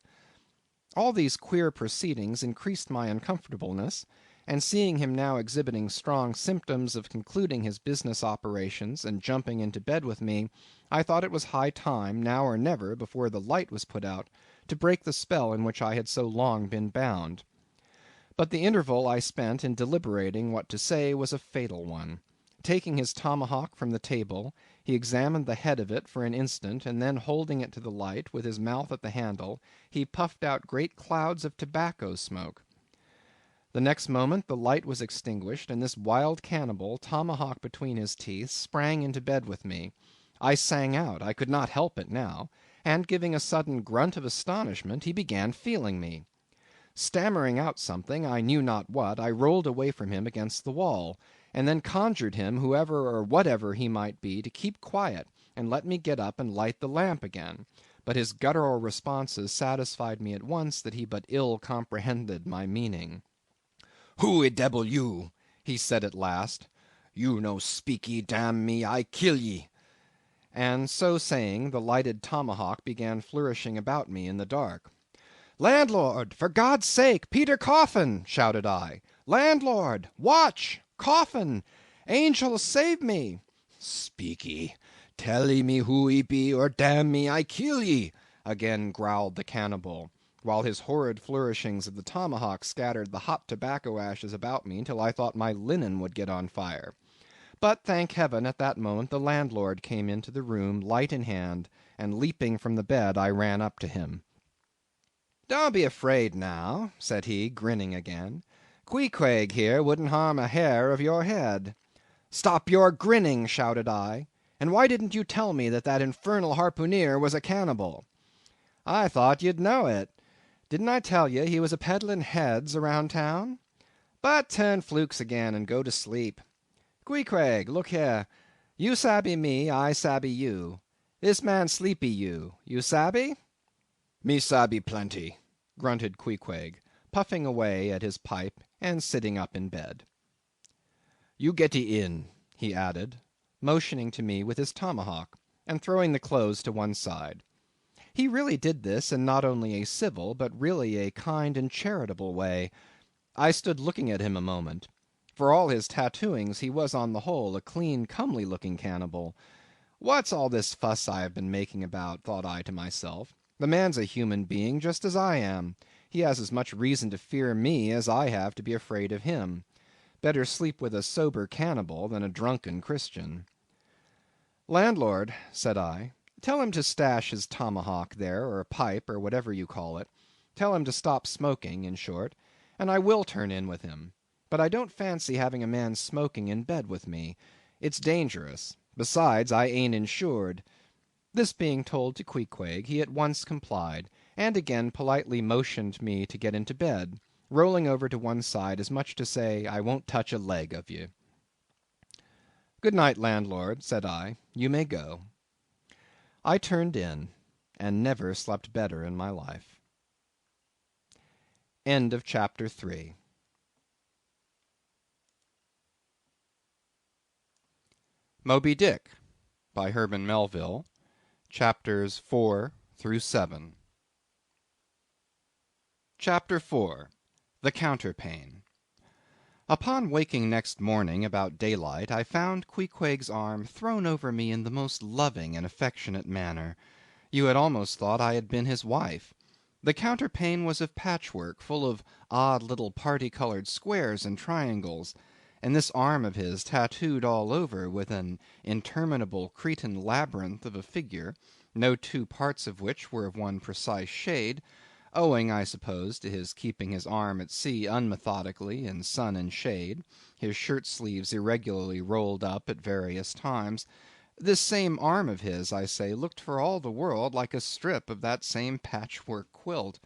All these queer proceedings increased my uncomfortableness, and seeing him now exhibiting strong symptoms of concluding his business operations and jumping into bed with me, I thought it was high time, now or never, before the light was put out, to break the spell in which I had so long been bound. But the interval I spent in deliberating what to say was a fatal one. Taking his tomahawk from the table, he examined the head of it for an instant, and then holding it to the light, with his mouth at the handle, he puffed out great clouds of tobacco smoke. The next moment the light was extinguished, and this wild cannibal, tomahawk between his teeth, sprang into bed with me. I sang out, I could not help it now, and giving a sudden grunt of astonishment, he began feeling me. Stammering out something, I knew not what, I rolled away from him against the wall, and then conjured him, whoever or whatever he might be, to keep quiet, and let me get up and light the lamp again. But his guttural responses satisfied me at once that he but ill comprehended my meaning. "Who a debbil you?" he said at last. "You no speaky, damn me, I kill ye." And so saying, the lighted tomahawk began flourishing about me in the dark. "Landlord, for God's sake, Peter Coffin!" shouted I. "Landlord! Watch! Coffin! Angels, save me!" "Speaky! Tell ye me who ye be, or damn me, I kill ye!" again growled the cannibal, while his horrid flourishings of the tomahawk scattered the hot tobacco ashes about me till I thought my linen would get on fire. But, thank heaven, at that moment the landlord came into the room, light in hand, and leaping from the bed, I ran up to him. "Don't be afraid now," said he, grinning again. "Queequeg here wouldn't harm a hair of your head." "Stop your grinning," shouted I. "And why didn't you tell me that that infernal harpooner was a cannibal?" "I thought you'd know it. Didn't I tell ye he was a peddling heads around town? But turn flukes again and go to sleep. Queequeg, look here. You sabby me, I sabby you. This man sleepy you. You sabby?" "Me sabby plenty," grunted Queequeg, puffing away at his pipe and sitting up in bed. "You getty in," he added, motioning to me with his tomahawk, and throwing the clothes to one side. He really did this in not only a civil, but really a kind and charitable way. I stood looking at him a moment. For all his tattooings, he was on the whole a clean, comely looking cannibal. What's all this fuss I have been making about, thought I to myself. The man's a human being just as I am. He has as much reason to fear me as I have to be afraid of him. Better sleep with a sober cannibal than a drunken Christian. "Landlord," said I, "tell him to stash his tomahawk there, or pipe, or whatever you call it. Tell him to stop smoking, in short, and I will turn in with him. But I don't fancy having a man smoking in bed with me. It's dangerous. Besides, I ain't insured." This being told to Queequeg, he at once complied, and again politely motioned me to get into bed, rolling over to one side as much to say, I won't touch a leg of you. "Good night, landlord," said I. "You may go." I turned in, and never slept better in my life. End of chapter 3. Moby Dick, by Herman Melville, chapters 4 through 7. Chapter 4. The Counterpane. Upon waking next morning about daylight, I found Queequeg's arm thrown over me in the most loving and affectionate manner. You had almost thought I had been his wife. The counterpane was of patchwork, full of odd little party-colored squares and triangles, and this arm of his tattooed all over with an interminable Cretan labyrinth of a figure, no two parts of which were of one precise shade, owing, I suppose, to his keeping his arm at sea unmethodically in sun and shade, his shirt sleeves irregularly rolled up at various times. This same arm of his, I say, looked for all the world like a strip of that same patchwork quilt.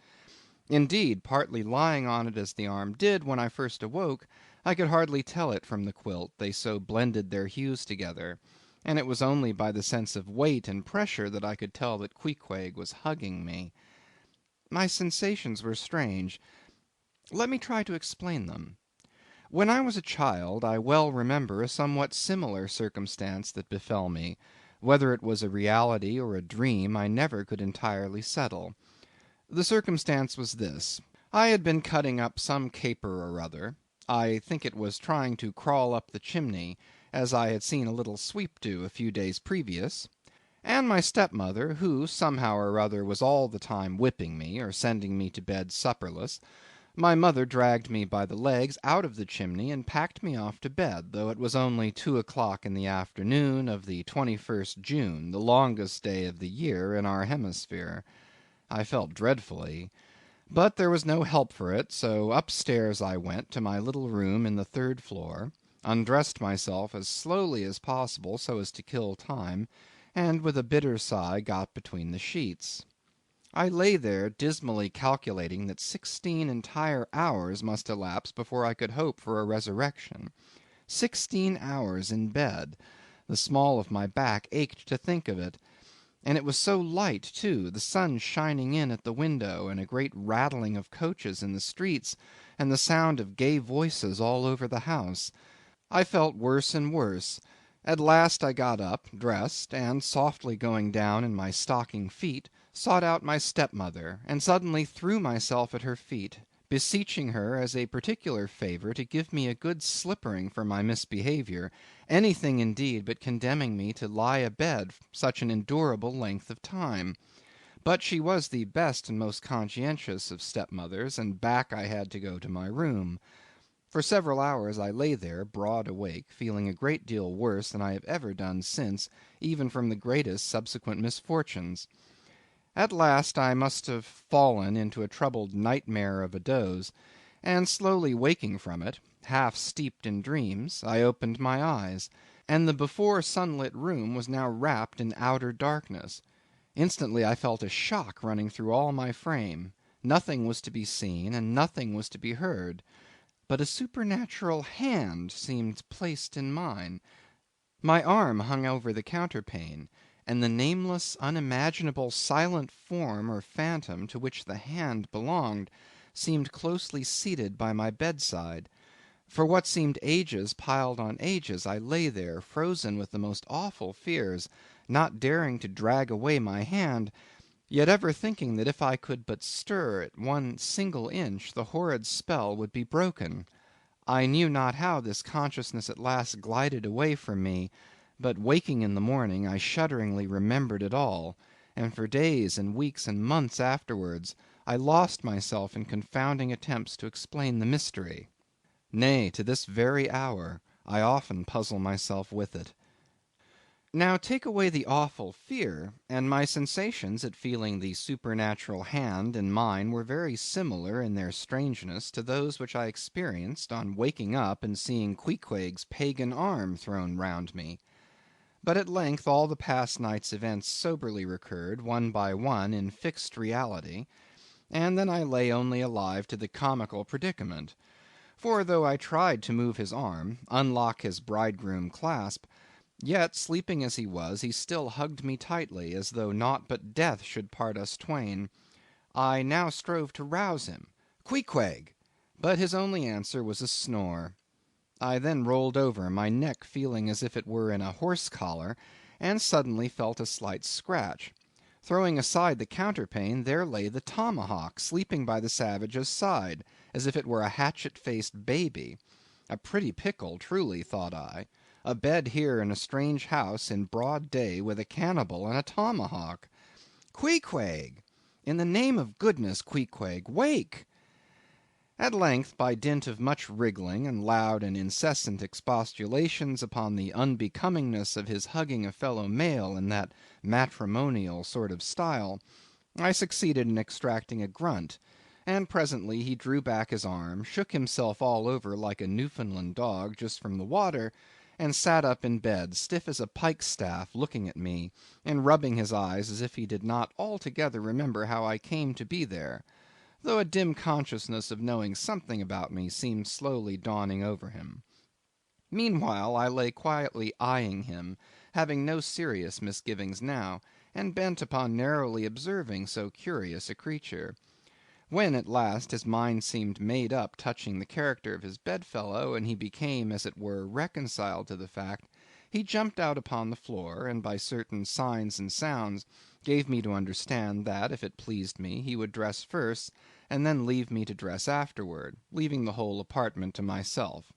Indeed, partly lying on it as the arm did when I first awoke, I could hardly tell it from the quilt, they so blended their hues together, and it was only by the sense of weight and pressure that I could tell that Queequeg was hugging me. My sensations were strange. Let me try to explain them. When I was a child, I well remember a somewhat similar circumstance that befell me. Whether it was a reality or a dream, I never could entirely settle. The circumstance was this. I had been cutting up some caper or other. I think it was trying to crawl up the chimney, as I had seen a little sweep do a few days previous, and my stepmother, who somehow or other was all the time whipping me, or sending me to bed supperless, my mother dragged me by the legs out of the chimney and packed me off to bed, though it was only 2 o'clock in the afternoon of the 21st June, the longest day of the year in our hemisphere. I felt dreadfully. But there was no help for it, so upstairs I went to my little room in the third floor, undressed myself as slowly as possible so as to kill time, and with a bitter sigh got between the sheets. I lay there dismally calculating that 16 entire hours must elapse before I could hope for a resurrection. 16 hours in bed! The small of my back ached to think of it. And it was so light, too, the sun shining in at the window, and a great rattling of coaches in the streets, and the sound of gay voices all over the house. I felt worse and worse. At last I got up, dressed, and softly going down in my stocking feet, sought out my stepmother, and suddenly threw myself at her feet, beseeching her as a particular favour to give me a good slippering for my misbehaviour, anything indeed but condemning me to lie abed such an endurable length of time. But she was the best and most conscientious of stepmothers, and back I had to go to my room. For several hours I lay there, broad awake, feeling a great deal worse than I have ever done since, even from the greatest subsequent misfortunes. At last I must have fallen into a troubled nightmare of a doze, and slowly waking from it, half steeped in dreams, I opened my eyes, and the before sunlit room was now wrapped in outer darkness. Instantly I felt a shock running through all my frame. Nothing was to be seen, and nothing was to be heard. But a supernatural hand seemed placed in mine. My arm hung over the counterpane, and the nameless, unimaginable, silent form or phantom to which the hand belonged seemed closely seated by my bedside. For what seemed ages piled on ages, I lay there, frozen with the most awful fears, not daring to drag away my hand, yet ever thinking that if I could but stir it one single inch, the horrid spell would be broken. I knew not how this consciousness at last glided away from me, but waking in the morning, I shudderingly remembered it all, and for days and weeks and months afterwards I lost myself in confounding attempts to explain the mystery. Nay, to this very hour I often puzzle myself with it. Now take away the awful fear, and my sensations at feeling the supernatural hand in mine were very similar in their strangeness to those which I experienced on waking up and seeing Queequeg's pagan arm thrown round me. But at length all the past night's events soberly recurred, one by one, in fixed reality, and then I lay only alive to the comical predicament. For though I tried to move his arm, unlock his bridegroom clasp, yet, sleeping as he was, he still hugged me tightly, as though naught but death should part us twain. I now strove to rouse him. "Queequeg!" but his only answer was a snore. I then rolled over, my neck feeling as if it were in a horse collar, and suddenly felt a slight scratch. Throwing aside the counterpane, there lay the tomahawk sleeping by the savage's side, as if it were a hatchet-faced baby. A pretty pickle, truly, thought I. A bed here in a strange house in broad day with a cannibal and a tomahawk. Queequeg! In the name of goodness, Queequeg, wake! At length, by dint of much wriggling and loud and incessant expostulations upon the unbecomingness of his hugging a fellow male in that matrimonial sort of style, I succeeded in extracting a grunt, and presently he drew back his arm, shook himself all over like a Newfoundland dog just from the water, and sat up in bed, stiff as a pikestaff, looking at me, and rubbing his eyes as if he did not altogether remember how I came to be there, though a dim consciousness of knowing something about me seemed slowly dawning over him. Meanwhile I lay quietly eyeing him, having no serious misgivings now, and bent upon narrowly observing so curious a creature. When at last his mind seemed made up touching the character of his bedfellow, and he became, as it were, reconciled to the fact, he jumped out upon the floor, and by certain signs and sounds gave me to understand that, if it pleased me, he would dress first, and then leave me to dress afterward, leaving the whole apartment to myself.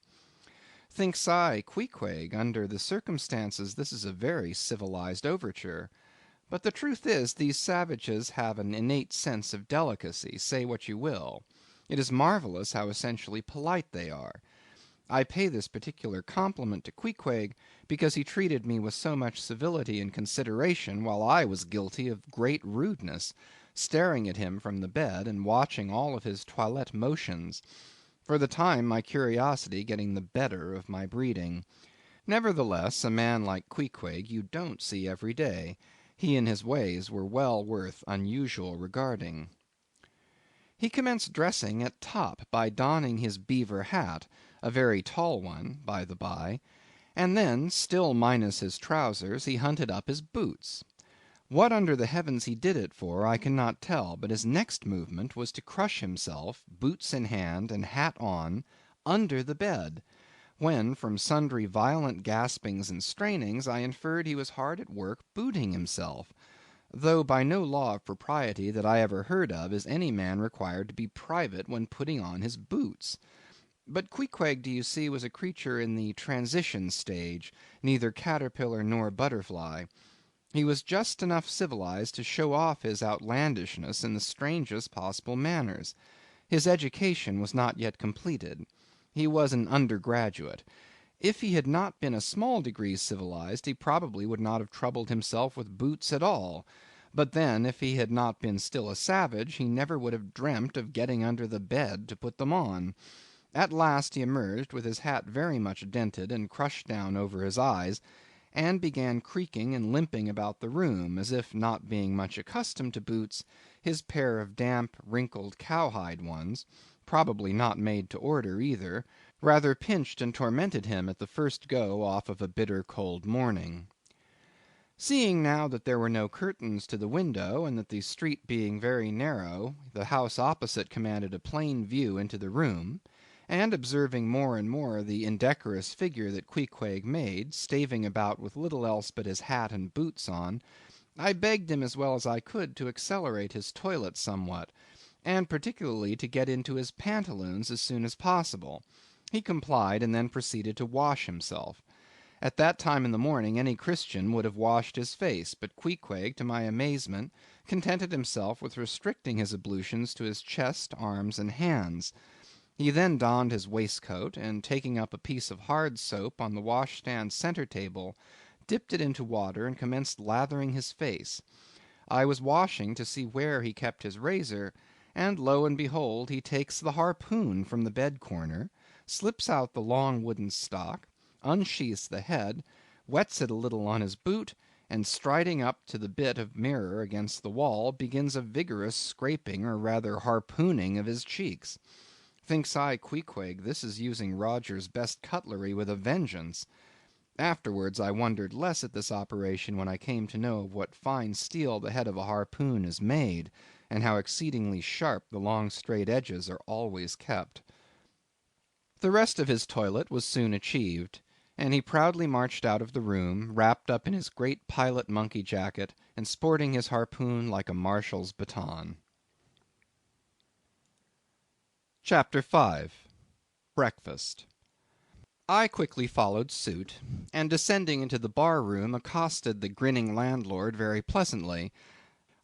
Thinks I, Queequeg, under the circumstances this is a very civilized overture. But the truth is, these savages have an innate sense of delicacy, say what you will. It is marvellous how essentially polite they are. I pay this particular compliment to Queequeg, because he treated me with so much civility and consideration, while I was guilty of great rudeness, staring at him from the bed, and watching all of his toilette motions; for the time my curiosity getting the better of my breeding. Nevertheless, a man like Queequeg you don't see every day. He and his ways were well worth unusual regarding. He commenced dressing at top by donning his beaver hat, a very tall one, by the by, and then, still minus his trousers, he hunted up his boots. What under the heavens he did it for, I cannot tell, but his next movement was to crush himself, boots in hand and hat on, under the bed, when from sundry violent gaspings and strainings I inferred he was hard at work booting himself; though by no law of propriety that I ever heard of is any man required to be private when putting on his boots. But Queequeg, do you see, was a creature in the transition stage, neither caterpillar nor butterfly. He was just enough civilized to show off his outlandishness in the strangest possible manners. His education was not yet completed. He was an undergraduate. If he had not been a small degree civilized, he probably would not have troubled himself with boots at all; but then, if he had not been still a savage, he never would have dreamt of getting under the bed to put them on. At last he emerged with his hat very much dented and crushed down over his eyes, and began creaking and limping about the room, as if not being much accustomed to boots, his pair of damp, wrinkled, cowhide ones, probably not made to order either, rather pinched and tormented him at the first go off of a bitter cold morning. Seeing now that there were no curtains to the window, and that the street being very narrow, the house opposite commanded a plain view into the room, and observing more and more the indecorous figure that Queequeg made, staving about with little else but his hat and boots on, I begged him as well as I could to accelerate his toilet somewhat, and particularly to get into his pantaloons as soon as possible. He complied, and then proceeded to wash himself. At that time in the morning any Christian would have washed his face, but Queequeg, to my amazement, contented himself with restricting his ablutions to his chest, arms, and hands. He then donned his waistcoat, and taking up a piece of hard soap on the washstand centre table, dipped it into water and commenced lathering his face. I was washing to see where he kept his razor, and lo and behold, he takes the harpoon from the bed corner, slips out the long wooden stock, unsheaths the head, wets it a little on his boot, and striding up to the bit of mirror against the wall, begins a vigorous scraping, or rather harpooning, of his cheeks. Thinks I, Queequeg, this is using Roger's best cutlery with a vengeance. Afterwards I wondered less at this operation when I came to know of what fine steel the head of a harpoon is made, and how exceedingly sharp the long straight edges are always kept. The rest of his toilet was soon achieved, and he proudly marched out of the room, wrapped up in his great pilot monkey jacket, and sporting his harpoon like a marshal's baton. Chapter 5. Breakfast. I quickly followed suit, and descending into the bar room, accosted the grinning landlord very pleasantly.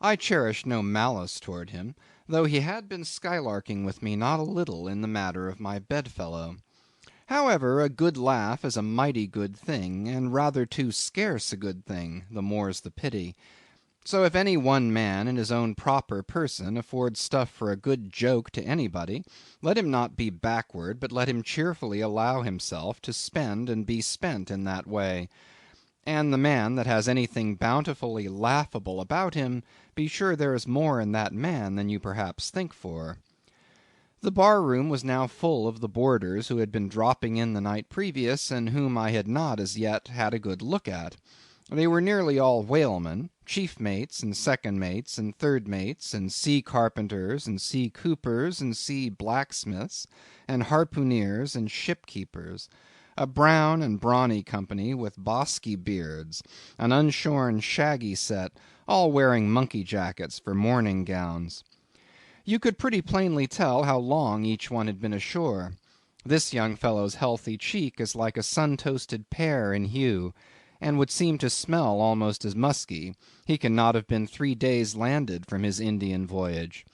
I cherished no malice toward him, though he had been skylarking with me not a little in the matter of my bedfellow. However, a good laugh is a mighty good thing, and rather too scarce a good thing, the more's the pity. So if any one man in his own proper person affords stuff for a good joke to anybody, let him not be backward, but let him cheerfully allow himself to spend and be spent in that way. And the man that has anything bountifully laughable about him, be sure there is more in that man than you perhaps think for. The bar room was now full of the boarders who had been dropping in the night previous, and whom I had not as yet had a good look at. They were nearly all whalemen, chief mates, and second mates, and third mates, and sea carpenters, and sea coopers, and sea blacksmiths, and harpooneers, and ship keepers; a brown and brawny company with bosky beards, an unshorn shaggy set, all wearing monkey jackets for morning gowns. You could pretty plainly tell how long each one had been ashore. This young fellow's healthy cheek is like a sun-toasted pear in hue, and would seem to smell almost as musky. He can not have been 3 days landed from his Indian voyage.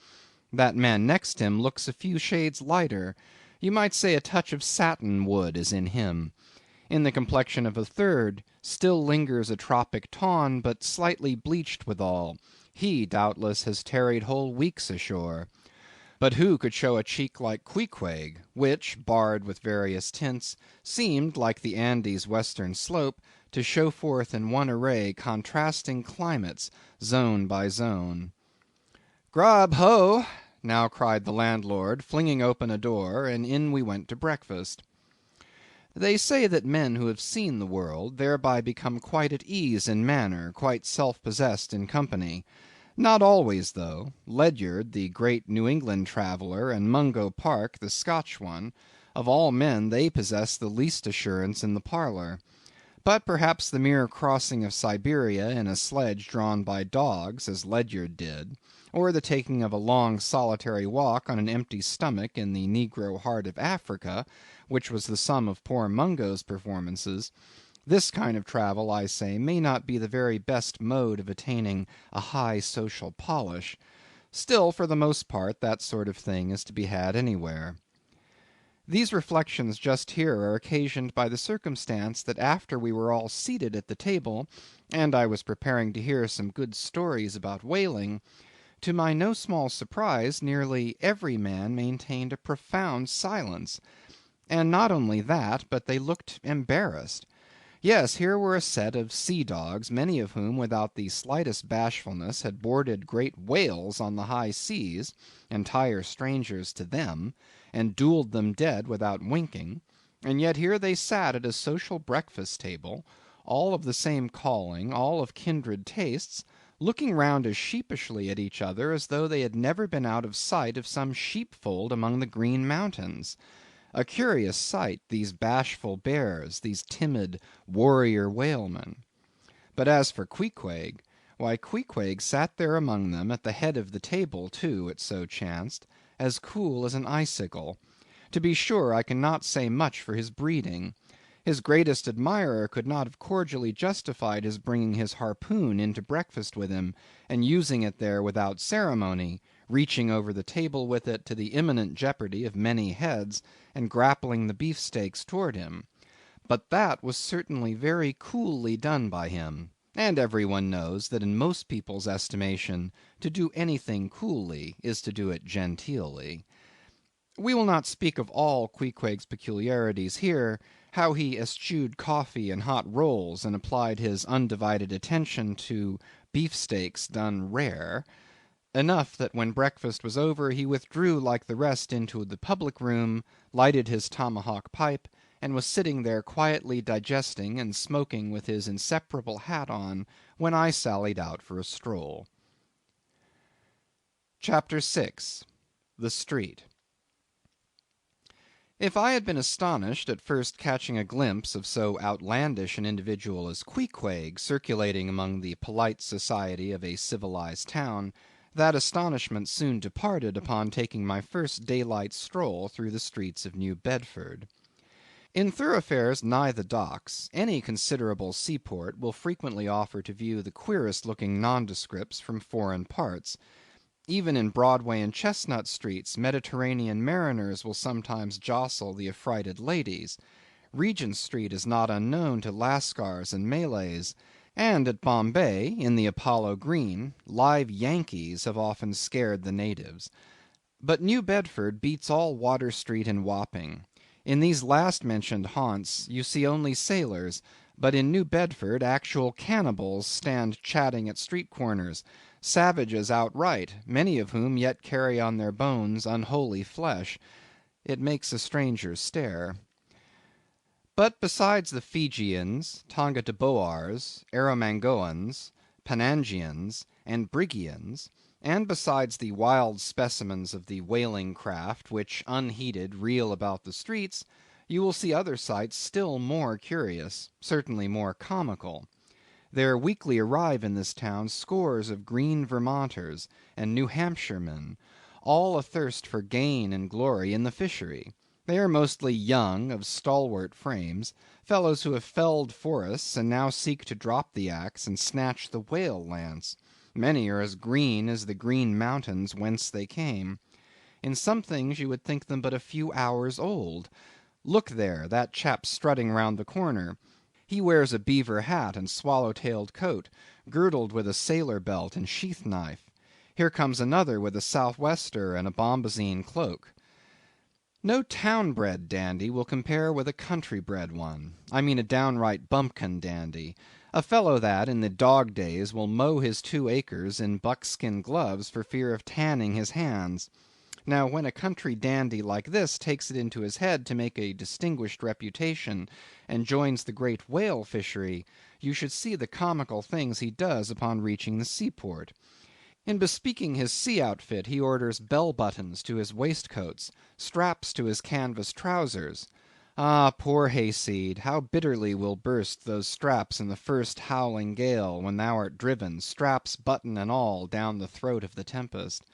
That man next him looks a few shades lighter; you might say a touch of satin wood is in him. In the complexion of a third still lingers a tropic tawn, but slightly bleached withal. He, doubtless, has tarried whole weeks ashore. But who could show a cheek like Queequeg, which, barred with various tints, seemed, like the Andes' western slope, to show forth in one array contrasting climates, zone by zone. "Grub, ho!" now cried the landlord, flinging open a door, and in we went to breakfast. They say that men who have seen the world thereby become quite at ease in manner, quite self-possessed in company. Not always, though. Ledyard, the great New England traveller, and Mungo Park, the Scotch one, of all men they possess the least assurance in the parlour. But perhaps the mere crossing of Siberia in a sledge drawn by dogs, as Ledyard did, or the taking of a long solitary walk on an empty stomach in the negro heart of Africa, which was the sum of poor Mungo's performances, this kind of travel, I say, may not be the very best mode of attaining a high social polish. Still, for the most part, that sort of thing is to be had anywhere. These reflections just here are occasioned by the circumstance that after we were all seated at the table, and I was preparing to hear some good stories about whaling, to my no small surprise, nearly every man maintained a profound silence. And not only that, but they looked embarrassed. Yes, here were a set of sea dogs, many of whom, without the slightest bashfulness, had boarded great whales on the high seas, entire strangers to them, and duelled them dead without winking; and yet here they sat at a social breakfast table, all of the same calling, all of kindred tastes, looking round as sheepishly at each other as though they had never been out of sight of some sheepfold among the Green Mountains. A curious sight, these bashful bears, these timid warrior whalemen. But as for Queequeg, why Queequeg sat there among them, at the head of the table too, it so chanced, as cool as an icicle. To be sure, I cannot say much for his breeding. His greatest admirer could not have cordially justified his bringing his harpoon into breakfast with him, and using it there without ceremony, reaching over the table with it to the imminent jeopardy of many heads, and grappling the beefsteaks toward him. But that was certainly very coolly done by him, and every one knows that in most people's estimation to do anything coolly is to do it genteelly. We will not speak of all Queequeg's peculiarities here, how he eschewed coffee and hot rolls, and applied his undivided attention to beefsteaks done rare. Enough that when breakfast was over he withdrew like the rest into the public room, lighted his tomahawk pipe, and was sitting there quietly digesting and smoking with his inseparable hat on, when I sallied out for a stroll. CHAPTER 6. The Street. If I had been astonished at first catching a glimpse of so outlandish an individual as Queequeg circulating among the polite society of a civilized town, that astonishment soon departed upon taking my first daylight stroll through the streets of New Bedford. In thoroughfares nigh the docks, any considerable seaport will frequently offer to view the queerest looking nondescripts from foreign parts. Even in Broadway and Chestnut streets, Mediterranean mariners will sometimes jostle the affrighted ladies. Regent street is not unknown to Lascars and Malays; and at Bombay, in the Apollo Green, live Yankees have often scared the natives. But New Bedford beats all Water street and Wapping. In these last mentioned haunts you see only sailors, but in New Bedford actual cannibals stand chatting at street corners, savages outright, many of whom yet carry on their bones unholy flesh. It makes a stranger stare. But besides the Fijians, Tonga-Tabouars, Arromangoans, Panangians, and Brigians, and besides the wild specimens of the whaling craft which unheeded reel about the streets, you will see other sights still more curious, certainly more comical. There weekly arrive in this town scores of green Vermonters and New Hampshiremen, all athirst for gain and glory in the fishery. They are mostly young, of stalwart frames, fellows who have felled forests, and now seek to drop the axe and snatch the whale lance. Many are as green as the Green Mountains whence they came. In some things you would think them but a few hours old. Look there, that chap strutting round the corner. He wears a beaver hat and swallow tailed coat, girdled with a sailor belt and sheath knife. Here comes another with a southwester and a bombazine cloak. No town-bred dandy will compare with a country-bred one. I mean a downright bumpkin dandy. A fellow that, in the dog days, will mow his 2 acres in buckskin gloves for fear of tanning his hands. Now, when a country dandy like this takes it into his head to make a distinguished reputation, and joins the great whale fishery, you should see the comical things he does upon reaching the seaport. In bespeaking his sea outfit, he orders bell-buttons to his waistcoats, straps to his canvas trousers. Ah, poor hayseed, how bitterly will burst those straps in the first howling gale, when thou art driven, straps, button, and all, down the throat of the tempest.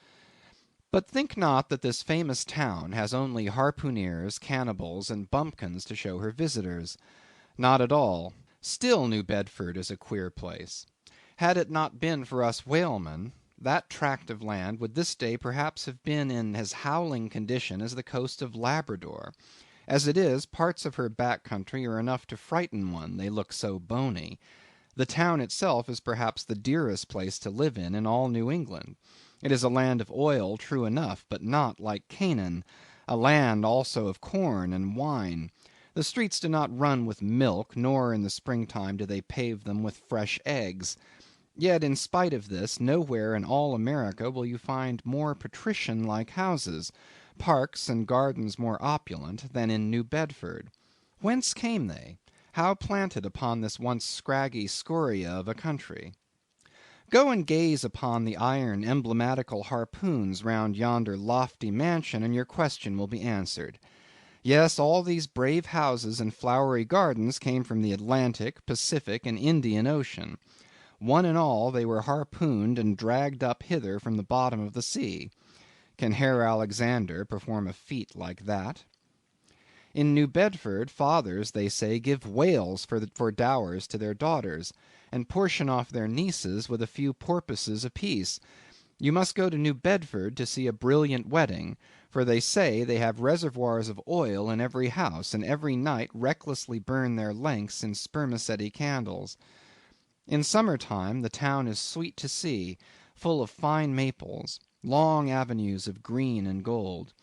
But think not that this famous town has only harpooneers, cannibals, and bumpkins to show her visitors. Not at all. Still New Bedford is a queer place. Had it not been for us whalemen, that tract of land would this day perhaps have been in as howling condition as the coast of Labrador. As it is, parts of her back country are enough to frighten one, they look so bony. The town itself is perhaps the dearest place to live in all New England. It is a land of oil, true enough, but not like Canaan; a land also of corn and wine. The streets do not run with milk, nor in the springtime do they pave them with fresh eggs. Yet, in spite of this, nowhere in all America will you find more patrician-like houses, parks and gardens more opulent, than in New Bedford. Whence came they? How planted upon this once scraggy scoria of a country? Go and gaze upon the iron emblematical harpoons round yonder lofty mansion, and your question will be answered. Yes, all these brave houses and flowery gardens came from the Atlantic, Pacific, and Indian Ocean. One and all, they were harpooned and dragged up hither from the bottom of the sea. Can Herr Alexander perform a feat like that? In New Bedford, fathers, they say, give whales for dowers to their daughters, and portion off their nieces with a few porpoises apiece. You must go to New Bedford to see a brilliant wedding, for they say they have reservoirs of oil in every house, and every night recklessly burn their lengths in spermaceti candles. In summer time the town is sweet to see, full of fine maples, long avenues of green and gold;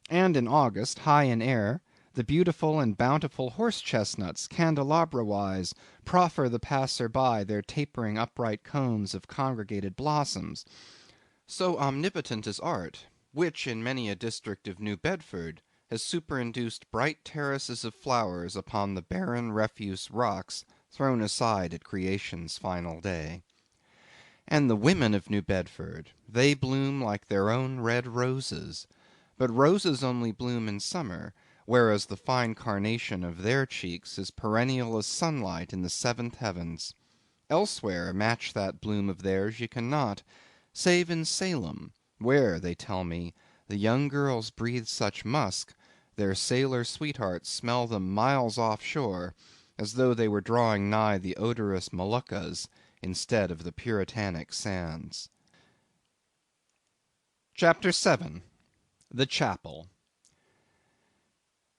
and in August, high in air, the beautiful and bountiful horse-chestnuts, candelabra-wise, proffer the passer-by their tapering upright cones of congregated blossoms. So omnipotent is art, which in many a district of New Bedford has superinduced bright terraces of flowers upon the barren refuse rocks thrown aside at creation's final day. And the women of New Bedford, they bloom like their own red roses. But roses only bloom in summer, whereas the fine carnation of their cheeks is perennial as sunlight in the seventh heavens. Elsewhere match that bloom of theirs ye cannot, save in Salem, where, they tell me, the young girls breathe such musk, their sailor sweethearts smell them miles off shore, as though they were drawing nigh the odorous Moluccas instead of the puritanic sands. Chapter 7. The Chapel.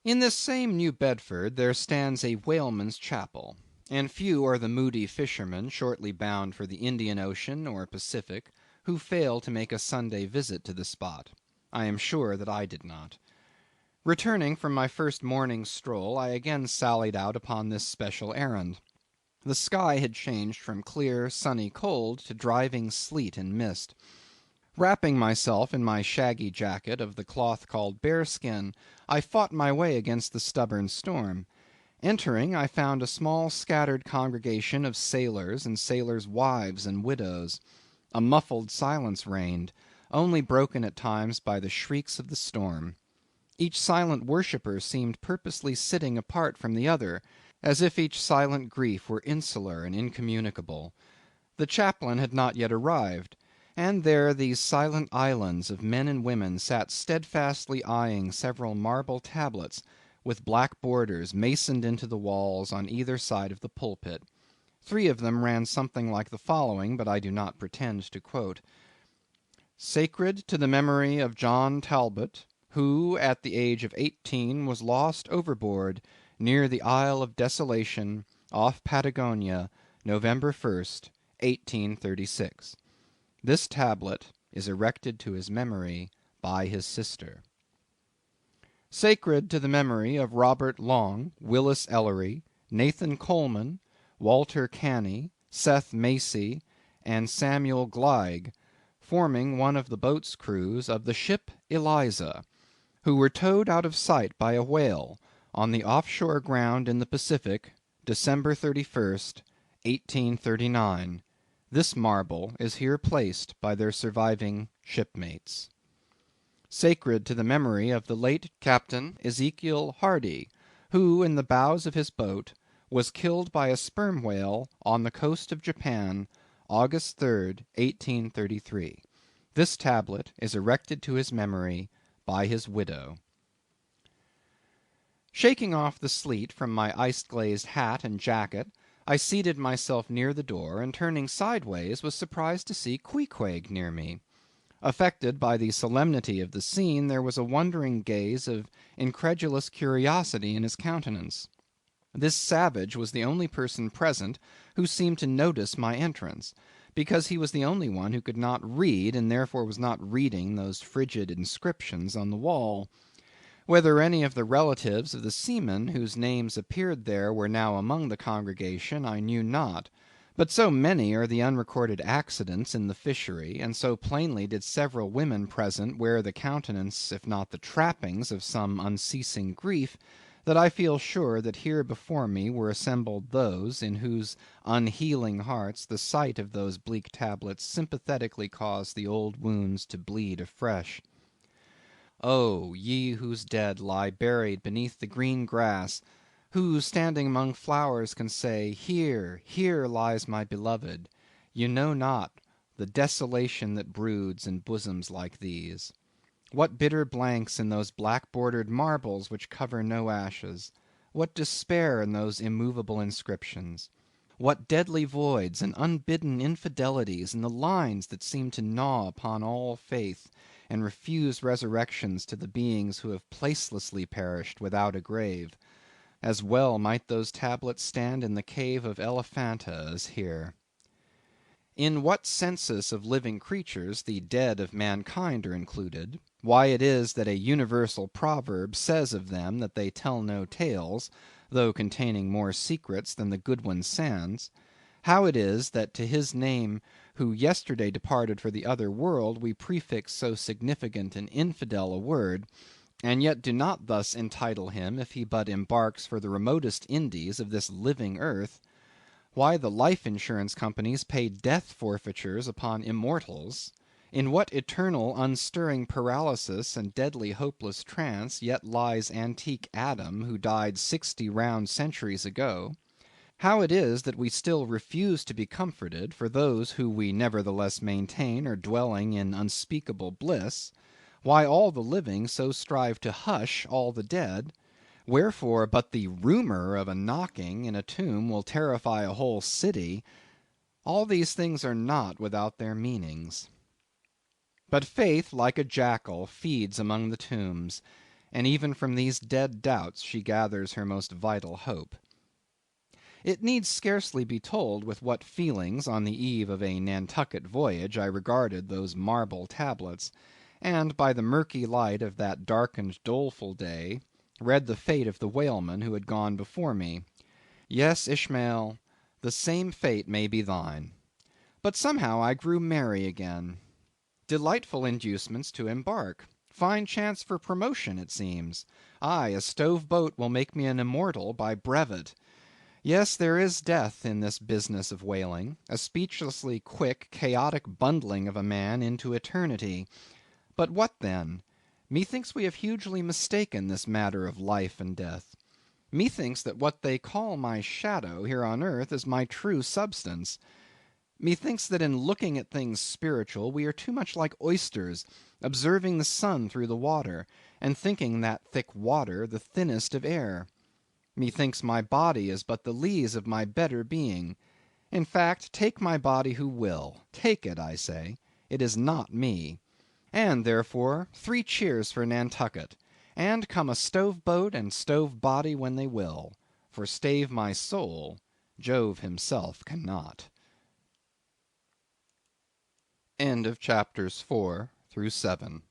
In this same New Bedford there stands a whaleman's chapel, and few are the moody fishermen, shortly bound for the Indian Ocean or Pacific, who fail to make a Sunday visit to the spot. I am sure that I did not. Returning from my first morning stroll, I again sallied out upon this special errand. The sky had changed from clear, sunny cold to driving sleet and mist. Wrapping myself in my shaggy jacket of the cloth called bearskin, I fought my way against the stubborn storm. Entering, I found a small scattered congregation of sailors and sailors' wives and widows. A muffled silence reigned, only broken at times by the shrieks of the storm. Each silent worshipper seemed purposely sitting apart from the other, as if each silent grief were insular and incommunicable. The chaplain had not yet arrived, and there these silent islands of men and women sat steadfastly eyeing several marble tablets, with black borders masoned into the walls on either side of the pulpit. 3 of them ran something like the following, but I do not pretend to quote: Sacred to the memory of John Talbot, who at the age of 18 was lost overboard near the Isle of Desolation, off Patagonia, November 1st, 1836. This tablet is erected to his memory by his sister. Sacred to the memory of Robert Long, Willis Ellery, Nathan Coleman, Walter Canny, Seth Macy, and Samuel Gleig, forming one of the boat's crews of the ship Eliza, who were towed out of sight by a whale on the offshore ground in the Pacific, December 31st, 1839. This marble is here placed by their surviving shipmates. Sacred to the memory of the late Captain Ezekiel Hardy, who, in the bows of his boat, was killed by a sperm whale on the coast of Japan, August 3rd, 1833. This tablet is erected to his memory by his widow. Shaking off the sleet from my ice-glazed hat and jacket, I seated myself near the door, and turning sideways was surprised to see Queequeg near me. Affected by the solemnity of the scene, there was a wondering gaze of incredulous curiosity in his countenance. This savage was the only person present who seemed to notice my entrance, because he was the only one who could not read, and therefore was not reading those frigid inscriptions on the wall. Whether any of the relatives of the seamen whose names appeared there were now among the congregation, I knew not. But so many are the unrecorded accidents in the fishery, and so plainly did several women present wear the countenance, if not the trappings, of some unceasing grief, that I feel sure that here before me were assembled those, in whose unhealing hearts the sight of those bleak tablets sympathetically caused the old wounds to bleed afresh. Oh, ye whose dead lie buried beneath the green grass, who, standing among flowers, can say, Here, here lies my beloved, you know not the desolation that broods in bosoms like these. What bitter blanks in those black-bordered marbles which cover no ashes! What despair in those immovable inscriptions! What deadly voids and unbidden infidelities in the lines that seem to gnaw upon all faith, and refuse resurrections to the beings who have placelessly perished without a grave! As well might those tablets stand in the cave of Elephanta as here. In what census of living creatures the dead of mankind are included, why it is that a universal proverb says of them that they tell no tales, though containing more secrets than the Goodwin Sands; how it is that to his name who yesterday departed for the other world we prefix so significant and infidel a word, and yet do not thus entitle him if he but embarks for the remotest Indies of this living earth; why the life insurance companies pay death forfeitures upon immortals; in what eternal unstirring paralysis and deadly hopeless trance yet lies antique Adam who died 60 round centuries ago; how it is that we still refuse to be comforted for those who we nevertheless maintain are dwelling in unspeakable bliss; why all the living so strive to hush all the dead; wherefore but the rumour of a knocking in a tomb will terrify a whole city; all these things are not without their meanings. But faith, like a jackal, feeds among the tombs, and even from these dead doubts she gathers her most vital hope. It needs scarcely be told with what feelings on the eve of a Nantucket voyage I regarded those marble tablets, and by the murky light of that darkened doleful day read the fate of the whalemen who had gone before me. Yes, Ishmael, the same fate may be thine. But somehow I grew merry again. Delightful inducements to embark. Fine chance for promotion, it seems. Aye, a stove boat will make me an immortal by brevet. Yes, there is death in this business of whaling, a speechlessly quick, chaotic bundling of a man into eternity. But what then? Methinks we have hugely mistaken this matter of life and death. Methinks that what they call my shadow here on earth is my true substance. Methinks that in looking at things spiritual we are too much like oysters, observing the sun through the water, and thinking that thick water the thinnest of air. Methinks my body is but the lees of my better being. In fact, take my body who will. Take it, I say. It is not me. And therefore 3 cheers for Nantucket, and come a stove boat and stove body when they will, for stave my soul Jove himself cannot. End of chapters 4 through 7.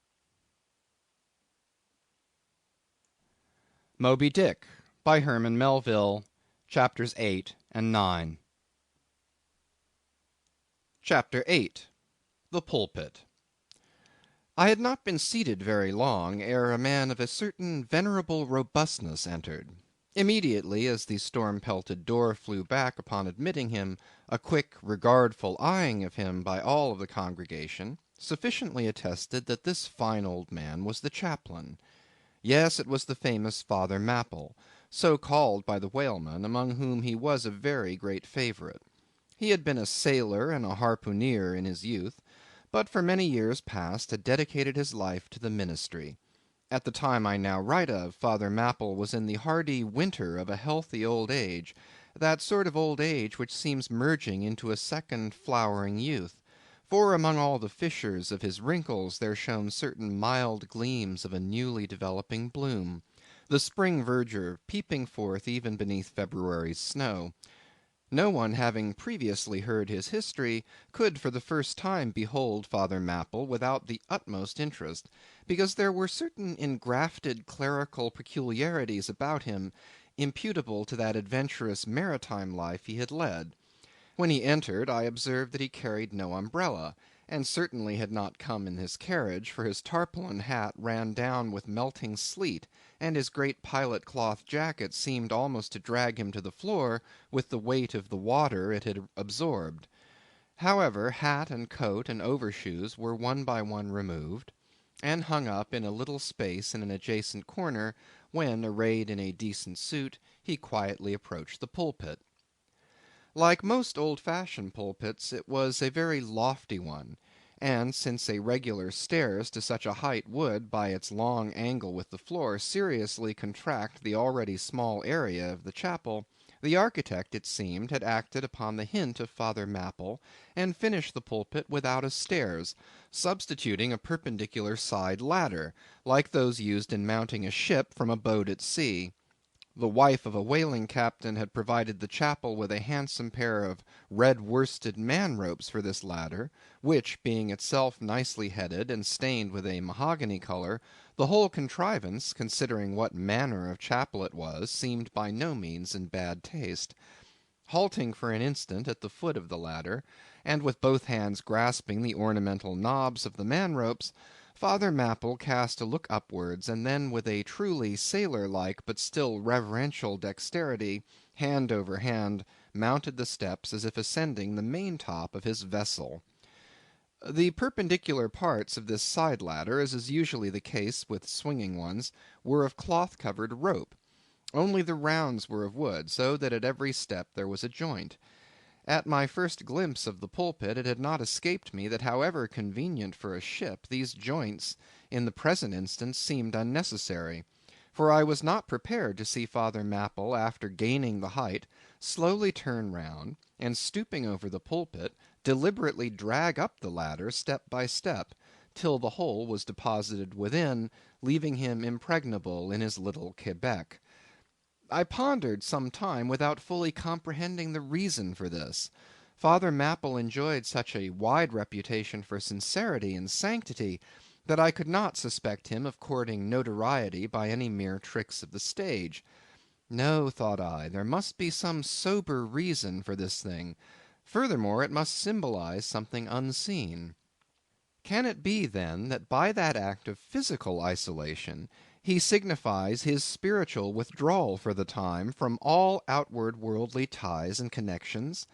Moby Dick, by Herman Melville, chapters 8 and 9. Chapter 8. The Pulpit. I had not been seated very long ere a man of a certain venerable robustness entered. Immediately as the storm-pelted door flew back upon admitting him, a quick, regardful eyeing of him by all of the congregation sufficiently attested that this fine old man was the chaplain. Yes, it was the famous Father Mapple, so called by the whalemen, among whom he was a very great favourite. He had been a sailor and a harpooner in his youth, but for many years past had dedicated his life to the ministry. At the time I now write of, Father Mapple was in the hardy winter of a healthy old age, that sort of old age which seems merging into a second flowering youth, for among all the fissures of his wrinkles there shone certain mild gleams of a newly developing bloom, the spring verdure peeping forth even beneath February's snow. No one having previously heard his history, could for the first time behold Father Mapple without the utmost interest, because there were certain engrafted clerical peculiarities about him, imputable to that adventurous maritime life he had led. When he entered, I observed that he carried no umbrella, and certainly had not come in his carriage, for his tarpaulin hat ran down with melting sleet, and his great pilot cloth jacket seemed almost to drag him to the floor with the weight of the water it had absorbed. However, hat and coat and overshoes were one by one removed, and hung up in a little space in an adjacent corner, when, arrayed in a decent suit, he quietly approached the pulpit. Like most old-fashioned pulpits, it was a very lofty one, and since a regular stairs to such a height would, by its long angle with the floor, seriously contract the already small area of the chapel, the architect, it seemed, had acted upon the hint of Father Mapple, and finished the pulpit without a stairs, substituting a perpendicular side ladder, like those used in mounting a ship from a boat at sea. The wife of a whaling captain had provided the chapel with a handsome pair of red worsted man-ropes for this ladder, which, being itself nicely headed and stained with a mahogany colour, the whole contrivance, considering what manner of chapel it was, seemed by no means in bad taste. Halting for an instant at the foot of the ladder, and with both hands grasping the ornamental knobs of the man-ropes, Father Mapple cast a look upwards, and then with a truly sailor-like but still reverential dexterity, hand over hand, mounted the steps as if ascending the main-top of his vessel. The perpendicular parts of this side ladder, as is usually the case with swinging ones, were of cloth-covered rope. Only the rounds were of wood, so that at every step there was a joint. At my first glimpse of the pulpit, it had not escaped me that however convenient for a ship, these joints in the present instance seemed unnecessary, for I was not prepared to see Father Mapple, after gaining the height, slowly turn round, and stooping over the pulpit, deliberately drag up the ladder step by step, till the whole was deposited within, leaving him impregnable in his little Quebec. I pondered some time without fully comprehending the reason for this. Father Mapple enjoyed such a wide reputation for sincerity and sanctity, that I could not suspect him of courting notoriety by any mere tricks of the stage. No, thought I, there must be some sober reason for this thing. Furthermore, it must symbolize something unseen. Can it be, then, that by that act of physical isolation he signifies his spiritual withdrawal for the time from all outward worldly ties and connections?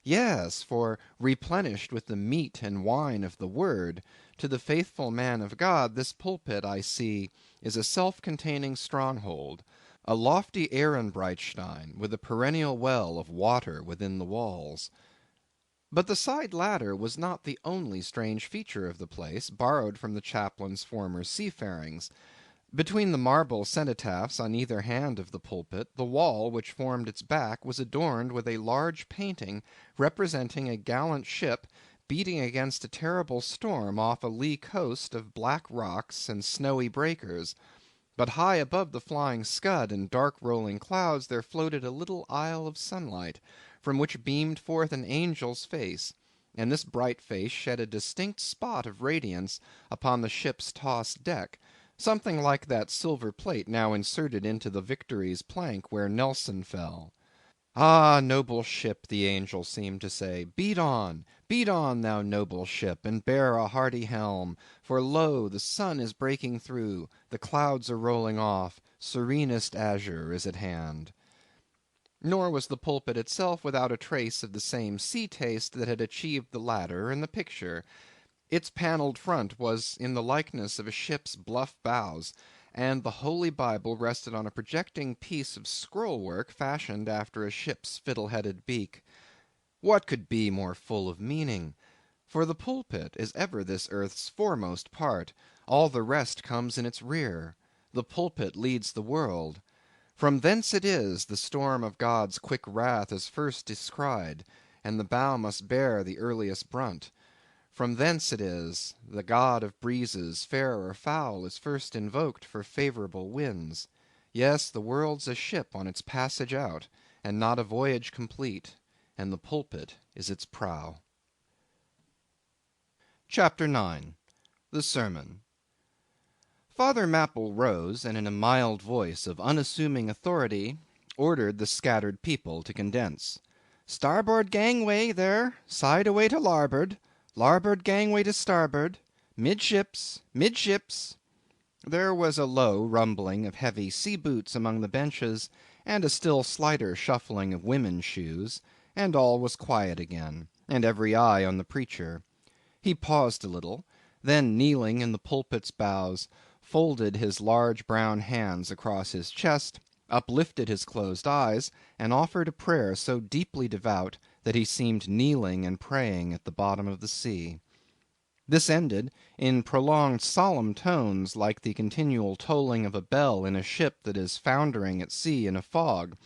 Yes, for replenished with the meat and wine of the Word, to the faithful man of God this pulpit, I see, is a self-containing stronghold, a lofty Ehrenbreitstein, with a perennial well of water within the walls. But the side ladder was not the only strange feature of the place, borrowed from the chaplain's former seafarings. Between the marble cenotaphs on either hand of the pulpit, the wall which formed its back was adorned with a large painting representing a gallant ship beating against a terrible storm off a lee coast of black rocks and snowy breakers. But high above the flying scud and dark rolling clouds there floated a little isle of sunlight, from which beamed forth an angel's face, and this bright face shed a distinct spot of radiance upon the ship's tossed deck, something like that silver plate now inserted into the Victory's plank where Nelson fell. Ah, noble ship, the angel seemed to say, beat on, thou noble ship, and bear a hearty helm, for lo, the sun is breaking through, the clouds are rolling off, serenest azure is at hand. Nor was the pulpit itself without a trace of the same sea taste that had achieved the ladder in the picture. Its panelled front was in the likeness of a ship's bluff bows, and the Holy Bible rested on a projecting piece of scroll-work fashioned after a ship's fiddle-headed beak. What could be more full of meaning? For the pulpit is ever this earth's foremost part, all the rest comes in its rear. The pulpit leads the world. From thence it is the storm of God's quick wrath is first descried, and the bow must bear the earliest brunt. From thence it is the God of breezes, fair or foul, is first invoked for favourable winds. Yes, the world's a ship on its passage out, and not a voyage complete, and the pulpit is its prow. Chapter 9. The Sermon. Father Mapple rose, and in a mild voice of unassuming authority ordered the scattered people to condense. Starboard gangway there, side away to larboard, larboard gangway to starboard, midships, midships. There was a low rumbling of heavy sea boots among the benches, and a still slighter shuffling of women's shoes, and all was quiet again, and every eye on the preacher. He paused a little, then kneeling in the pulpit's bows, folded his large brown hands across his chest, uplifted his closed eyes, and offered a prayer so deeply devout that he seemed kneeling and praying at the bottom of the sea. This ended in prolonged solemn tones like the continual tolling of a bell in a ship that is foundering at sea in a fog.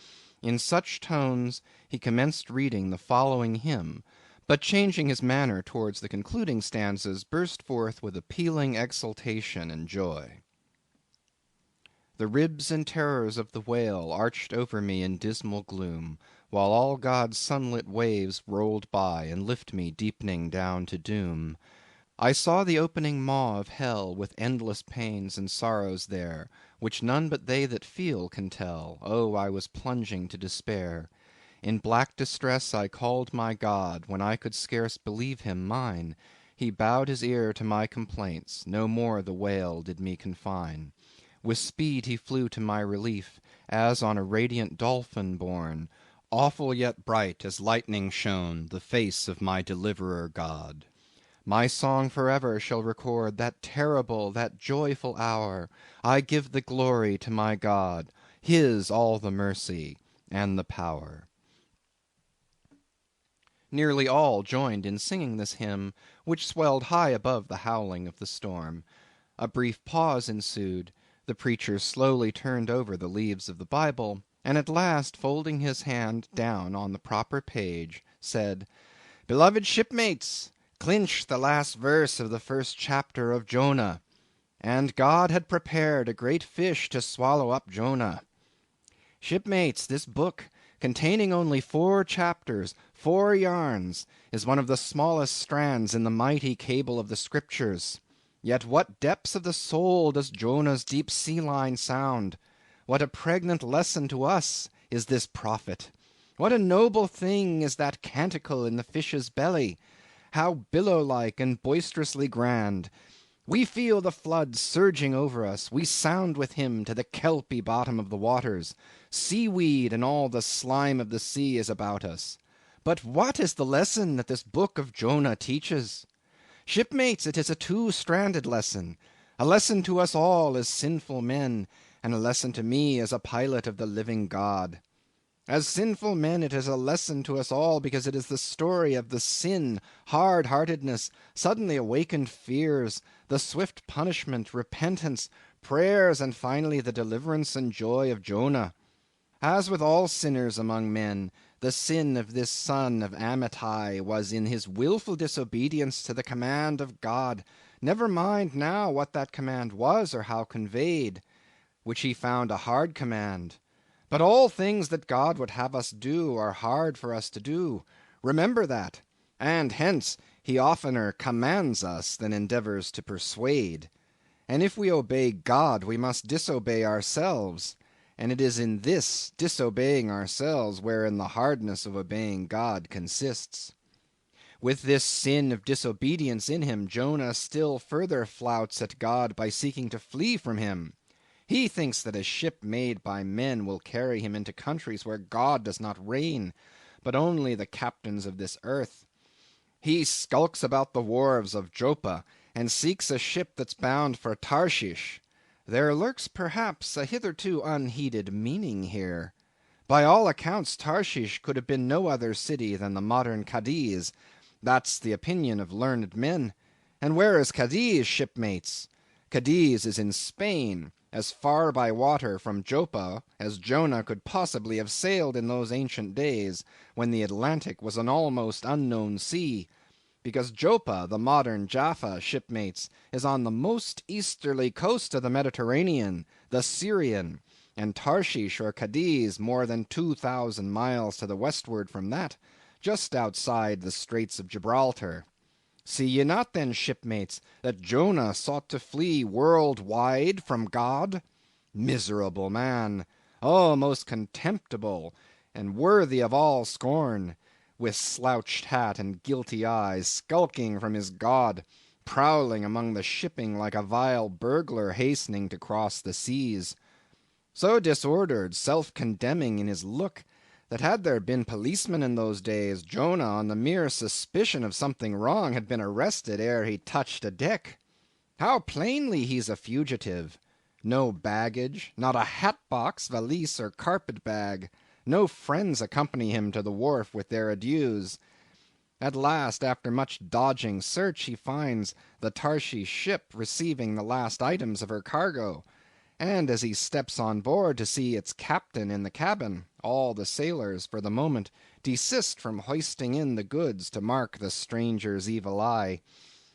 In such tones he commenced reading the following hymn, but changing his manner towards the concluding stanzas, burst forth with appealing exultation and joy. The ribs and terrors of the whale arched over me in dismal gloom, while all God's sunlit waves rolled by, and lift me deepening down to doom. I saw the opening maw of hell, with endless pains and sorrows there, which none but they that feel can tell. Oh, I was plunging to despair. In black distress I called my God, when I could scarce believe him mine. He bowed his ear to my complaints, no more the whale did me confine. With speed he flew to my relief, as on a radiant dolphin borne. Awful yet bright as lightning shone the face of my deliverer God. My song forever shall record that terrible, that joyful hour. I give the glory to my God, his all the mercy and the power. Nearly all joined in singing this hymn, which swelled high above the howling of the storm. A brief pause ensued. The preacher slowly turned over the leaves of the Bible, and at last, folding his hand down on the proper page, said, Beloved shipmates, clinch the last verse of the first chapter of Jonah. And God had prepared a great fish to swallow up Jonah. Shipmates, this book, containing only 4 chapters, 4 yarns, is one of the smallest strands in the mighty cable of the Scriptures. Yet what depths of the soul does Jonah's deep sea line sound? What a pregnant lesson to us is this prophet! What a noble thing is that canticle in the fish's belly! How billow-like and boisterously grand! We feel the flood surging over us, we sound with him to the kelpy bottom of the waters. Seaweed and all the slime of the sea is about us. But what is the lesson that this book of Jonah teaches? Shipmates, it is a 2-stranded lesson, a lesson to us all as sinful men, and a lesson to me as a pilot of the living God. As sinful men, it is a lesson to us all because it is the story of the sin, hard-heartedness, suddenly awakened fears, the swift punishment, repentance, prayers, and finally the deliverance and joy of Jonah. As with all sinners among men, the sin of this son of Amittai was in his wilful disobedience to the command of God. Never mind now what that command was or how conveyed, which he found a hard command. But all things that God would have us do are hard for us to do. Remember that. and hence he oftener commands us than endeavors to persuade. And if we obey God, we must disobey ourselves. And it is in this disobeying ourselves wherein the hardness of obeying God consists. With this sin of disobedience in him, Jonah still further flouts at God by seeking to flee from him. He thinks that a ship made by men will carry him into countries where God does not reign, but only the captains of this earth. He skulks about the wharves of Joppa, and seeks a ship that's bound for Tarshish. There lurks perhaps a hitherto unheeded meaning here. By all accounts Tarshish could have been no other city than the modern Cadiz. That's the opinion of learned men. And where is Cadiz, shipmates? Cadiz is in Spain, as far by water from Joppa as Jonah could possibly have sailed in those ancient days, when the Atlantic was an almost unknown sea, because Joppa, the modern Jaffa, shipmates, is on the most easterly coast of the Mediterranean, the Syrian, and Tarshish or Cadiz more than 2,000 miles to the westward from that, just outside the Straits of Gibraltar. See ye not then, shipmates, that Jonah sought to flee world-wide from God? Miserable man! Oh, most contemptible, and worthy of all scorn! With slouched hat and guilty eyes, skulking from his God, prowling among the shipping like a vile burglar hastening to cross the seas. So disordered, self-condemning in his look, that had there been policemen in those days, Jonah, on the mere suspicion of something wrong, had been arrested ere he touched a deck. How plainly he's a fugitive! No baggage, not a hat-box, valise, or carpet-bag. No friends accompany him to the wharf with their adieus. At last, after much dodging search, he finds the Tarshish ship receiving the last items of her cargo, and as he steps on board to see its captain in the cabin, all the sailors, for the moment, desist from hoisting in the goods to mark the stranger's evil eye.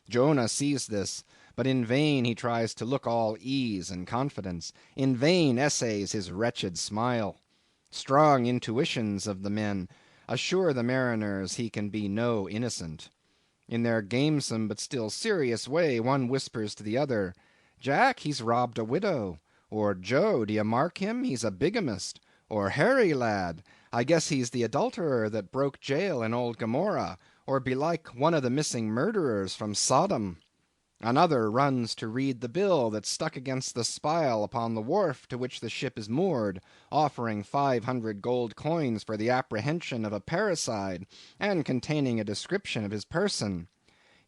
Jonah sees this, but in vain he tries to look all ease and confidence. In vain essays his wretched smile. Strong intuitions of the men assure the mariners he can be no innocent. In their gamesome but still serious way, one whispers to the other, "Jack, he's robbed a widow," or "Joe, d'ye mark him, he's a bigamist," or "Harry, lad, I guess he's the adulterer that broke jail in old Gomorrah, or belike one of the missing murderers from Sodom." Another runs to read the bill that's stuck against the spile upon the wharf to which the ship is moored, offering 500 gold coins for the apprehension of a parricide, and containing a description of his person.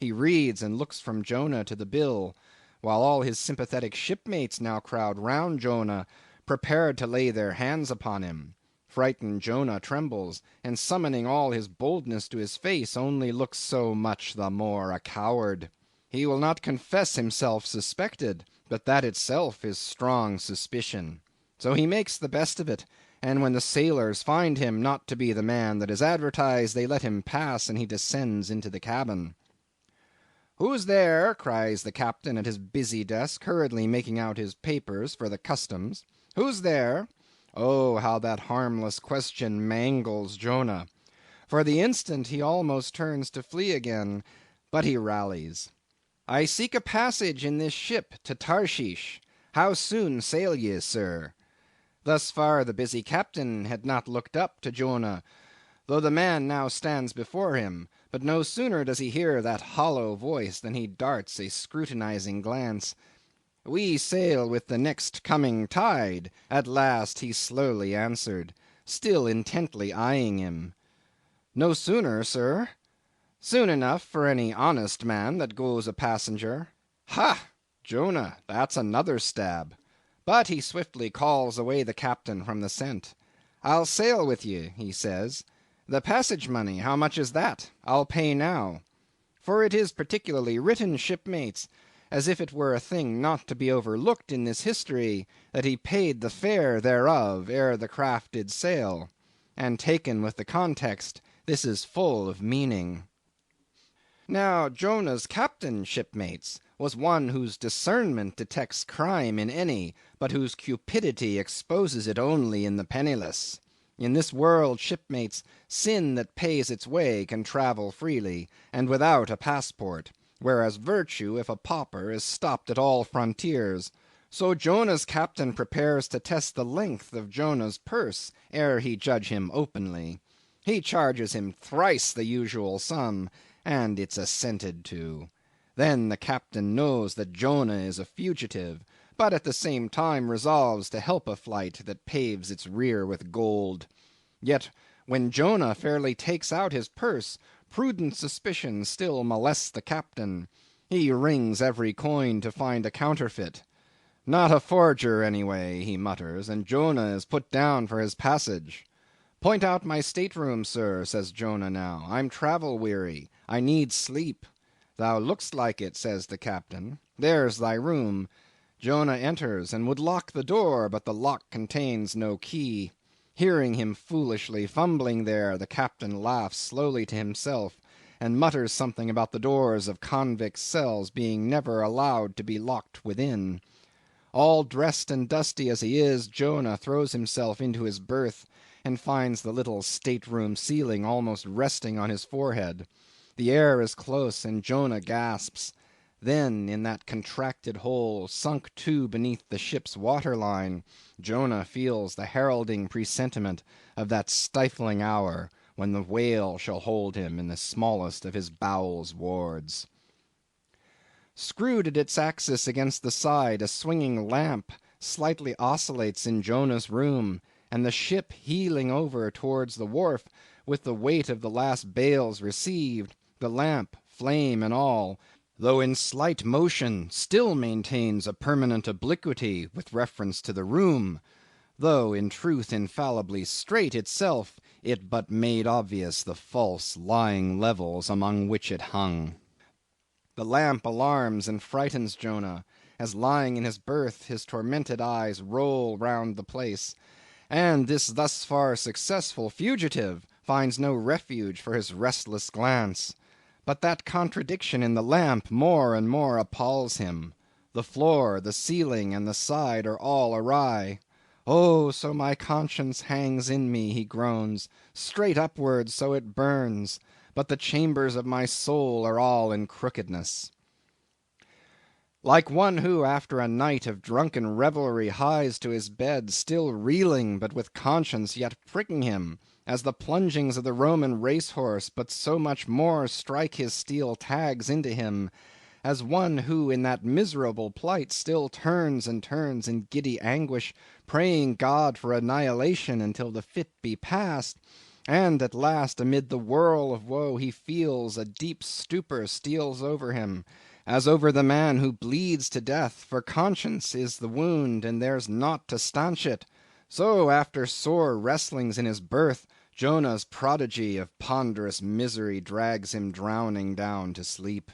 He reads and looks from Jonah to the bill, while all his sympathetic shipmates now crowd round Jonah, prepared to lay their hands upon him. Frightened Jonah trembles, and summoning all his boldness to his face, only looks so much the more a coward. He will not confess himself suspected, but that itself is strong suspicion. So he makes the best of it, and when the sailors find him not to be the man that is advertised, they let him pass, and he descends into the cabin. "Who's there?" cries the captain at his busy desk, hurriedly making out his papers for the customs. "Who's there?" Oh, how that harmless question mangles Jonah. For the instant he almost turns to flee again, but he rallies. "I seek a passage in this ship to Tarshish. How soon sail ye, sir?" Thus far the busy captain had not looked up to Jonah, though the man now stands before him, but no sooner does he hear that hollow voice than he darts a scrutinizing glance. "We sail with the next coming tide," at last he slowly answered, still intently eyeing him. "No sooner, sir?" "Soon enough for any honest man that goes a passenger." Ha! Jonah, that's another stab. But he swiftly calls away the captain from the scent. "I'll sail with ye," he says. "The passage money, how much is that? I'll pay now." For it is particularly written, shipmates, as if it were a thing not to be overlooked in this history, that he paid the fare thereof ere the craft did sail. And taken with the context, this is full of meaning. Now Jonah's captain, shipmates, was one whose discernment detects crime in any, but whose cupidity exposes it only in the penniless. In this world, shipmates, sin that pays its way can travel freely, and without a passport; whereas virtue, if a pauper, is stopped at all frontiers. So Jonah's captain prepares to test the length of Jonah's purse, ere he judge him openly. He charges him thrice the usual sum, and it's assented to. Then the captain knows that Jonah is a fugitive, but at the same time resolves to help a flight that paves its rear with gold. Yet when Jonah fairly takes out his purse, prudent suspicion still molests the captain. He rings every coin to find a counterfeit. Not a forger, anyway, he mutters, and Jonah is put down for his passage. Point out my stateroom, sir, says Jonah now. I'm travel weary. I need sleep. Thou look'st like it, says the captain. There's thy room. Jonah enters, and would lock the door, but the lock contains no key. Hearing him foolishly fumbling there, the captain laughs slowly to himself, and mutters something about the doors of convicts' cells being never allowed to be locked within. All dressed and dusty as he is, Jonah throws himself into his berth, and finds the little stateroom ceiling almost resting on his forehead. The air is close, and Jonah gasps. Then, in that contracted hole, sunk too beneath the ship's waterline, Jonah feels the heralding presentiment of that stifling hour when the whale shall hold him in the smallest of his bowels' wards. Screwed at its axis against the side, a swinging lamp slightly oscillates in Jonah's room, and the ship heeling over towards the wharf, with the weight of the last bales received, the lamp, flame and all, though in slight motion, still maintains a permanent obliquity with reference to the room, though in truth infallibly straight itself, it but made obvious the false lying levels among which it hung. The lamp alarms and frightens Jonah, as lying in his berth his tormented eyes roll round the place, and this thus far successful fugitive finds no refuge for his restless glance. But that contradiction in the lamp more and more appalls him. The floor, the ceiling, and the side are all awry. Oh, so my conscience hangs in me, he groans, straight upwards so it burns, but the chambers of my soul are all in crookedness. Like one who after a night of drunken revelry hies to his bed, still reeling, but with conscience yet pricking him, as the plungings of the Roman racehorse but so much more strike his steel tags into him, as one who in that miserable plight still turns and turns in giddy anguish, praying God for annihilation until the fit be past, and at last amid the whirl of woe he feels a deep stupor steals over him, as over the man who bleeds to death, for conscience is the wound, and there's naught to stanch it. So after sore wrestlings in his berth, Jonah's prodigy of ponderous misery drags him drowning down to sleep.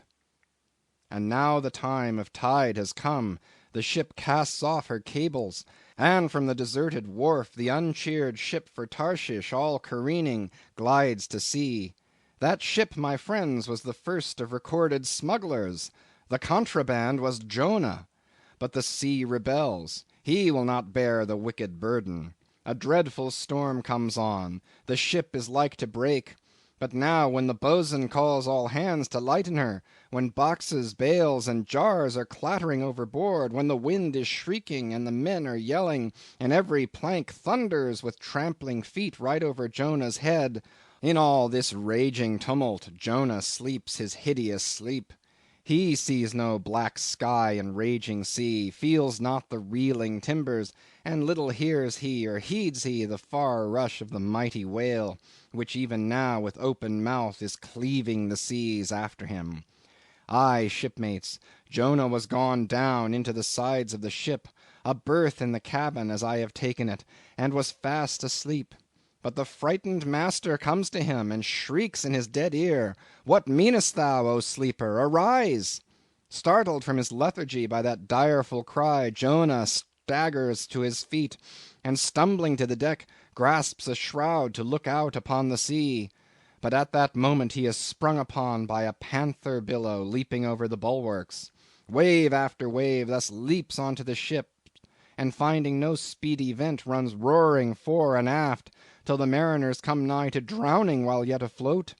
And now the time of tide has come, the ship casts off her cables, and from the deserted wharf the uncheered ship for Tarshish, all careening, glides to sea. That ship, my friends, was the first of recorded smugglers. The contraband was Jonah. But the sea rebels. He will not bear the wicked burden. A dreadful storm comes on. The ship is like to break. But now, when the boatswain calls all hands to lighten her, when boxes, bales, and jars are clattering overboard, when the wind is shrieking and the men are yelling, and every plank thunders with trampling feet right over Jonah's head, in all this raging tumult, Jonah sleeps his hideous sleep. He sees no black sky and raging sea, feels not the reeling timbers, and little hears he or heeds he the far rush of the mighty whale, which even now with open mouth is cleaving the seas after him. Aye, shipmates, Jonah was gone down into the sides of the ship, a berth in the cabin as I have taken it, and was fast asleep. But the frightened master comes to him, and shrieks in his dead ear, "What meanest thou, O sleeper? Arise!" Startled from his lethargy by that direful cry, Jonah staggers to his feet, and stumbling to the deck, grasps a shroud to look out upon the sea. But at that moment he is sprung upon by a panther billow leaping over the bulwarks. Wave after wave thus leaps on to the ship, and finding no speedy vent, runs roaring fore and aft, till the mariners come nigh to drowning while yet afloat.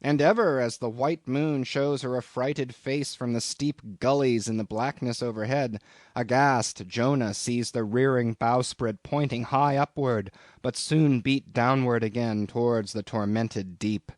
And ever, as the white moon shows her affrighted face from the steep gullies in the blackness overhead, aghast Jonah sees the rearing bowsprit pointing high upward, but soon beat downward again towards the tormented deep.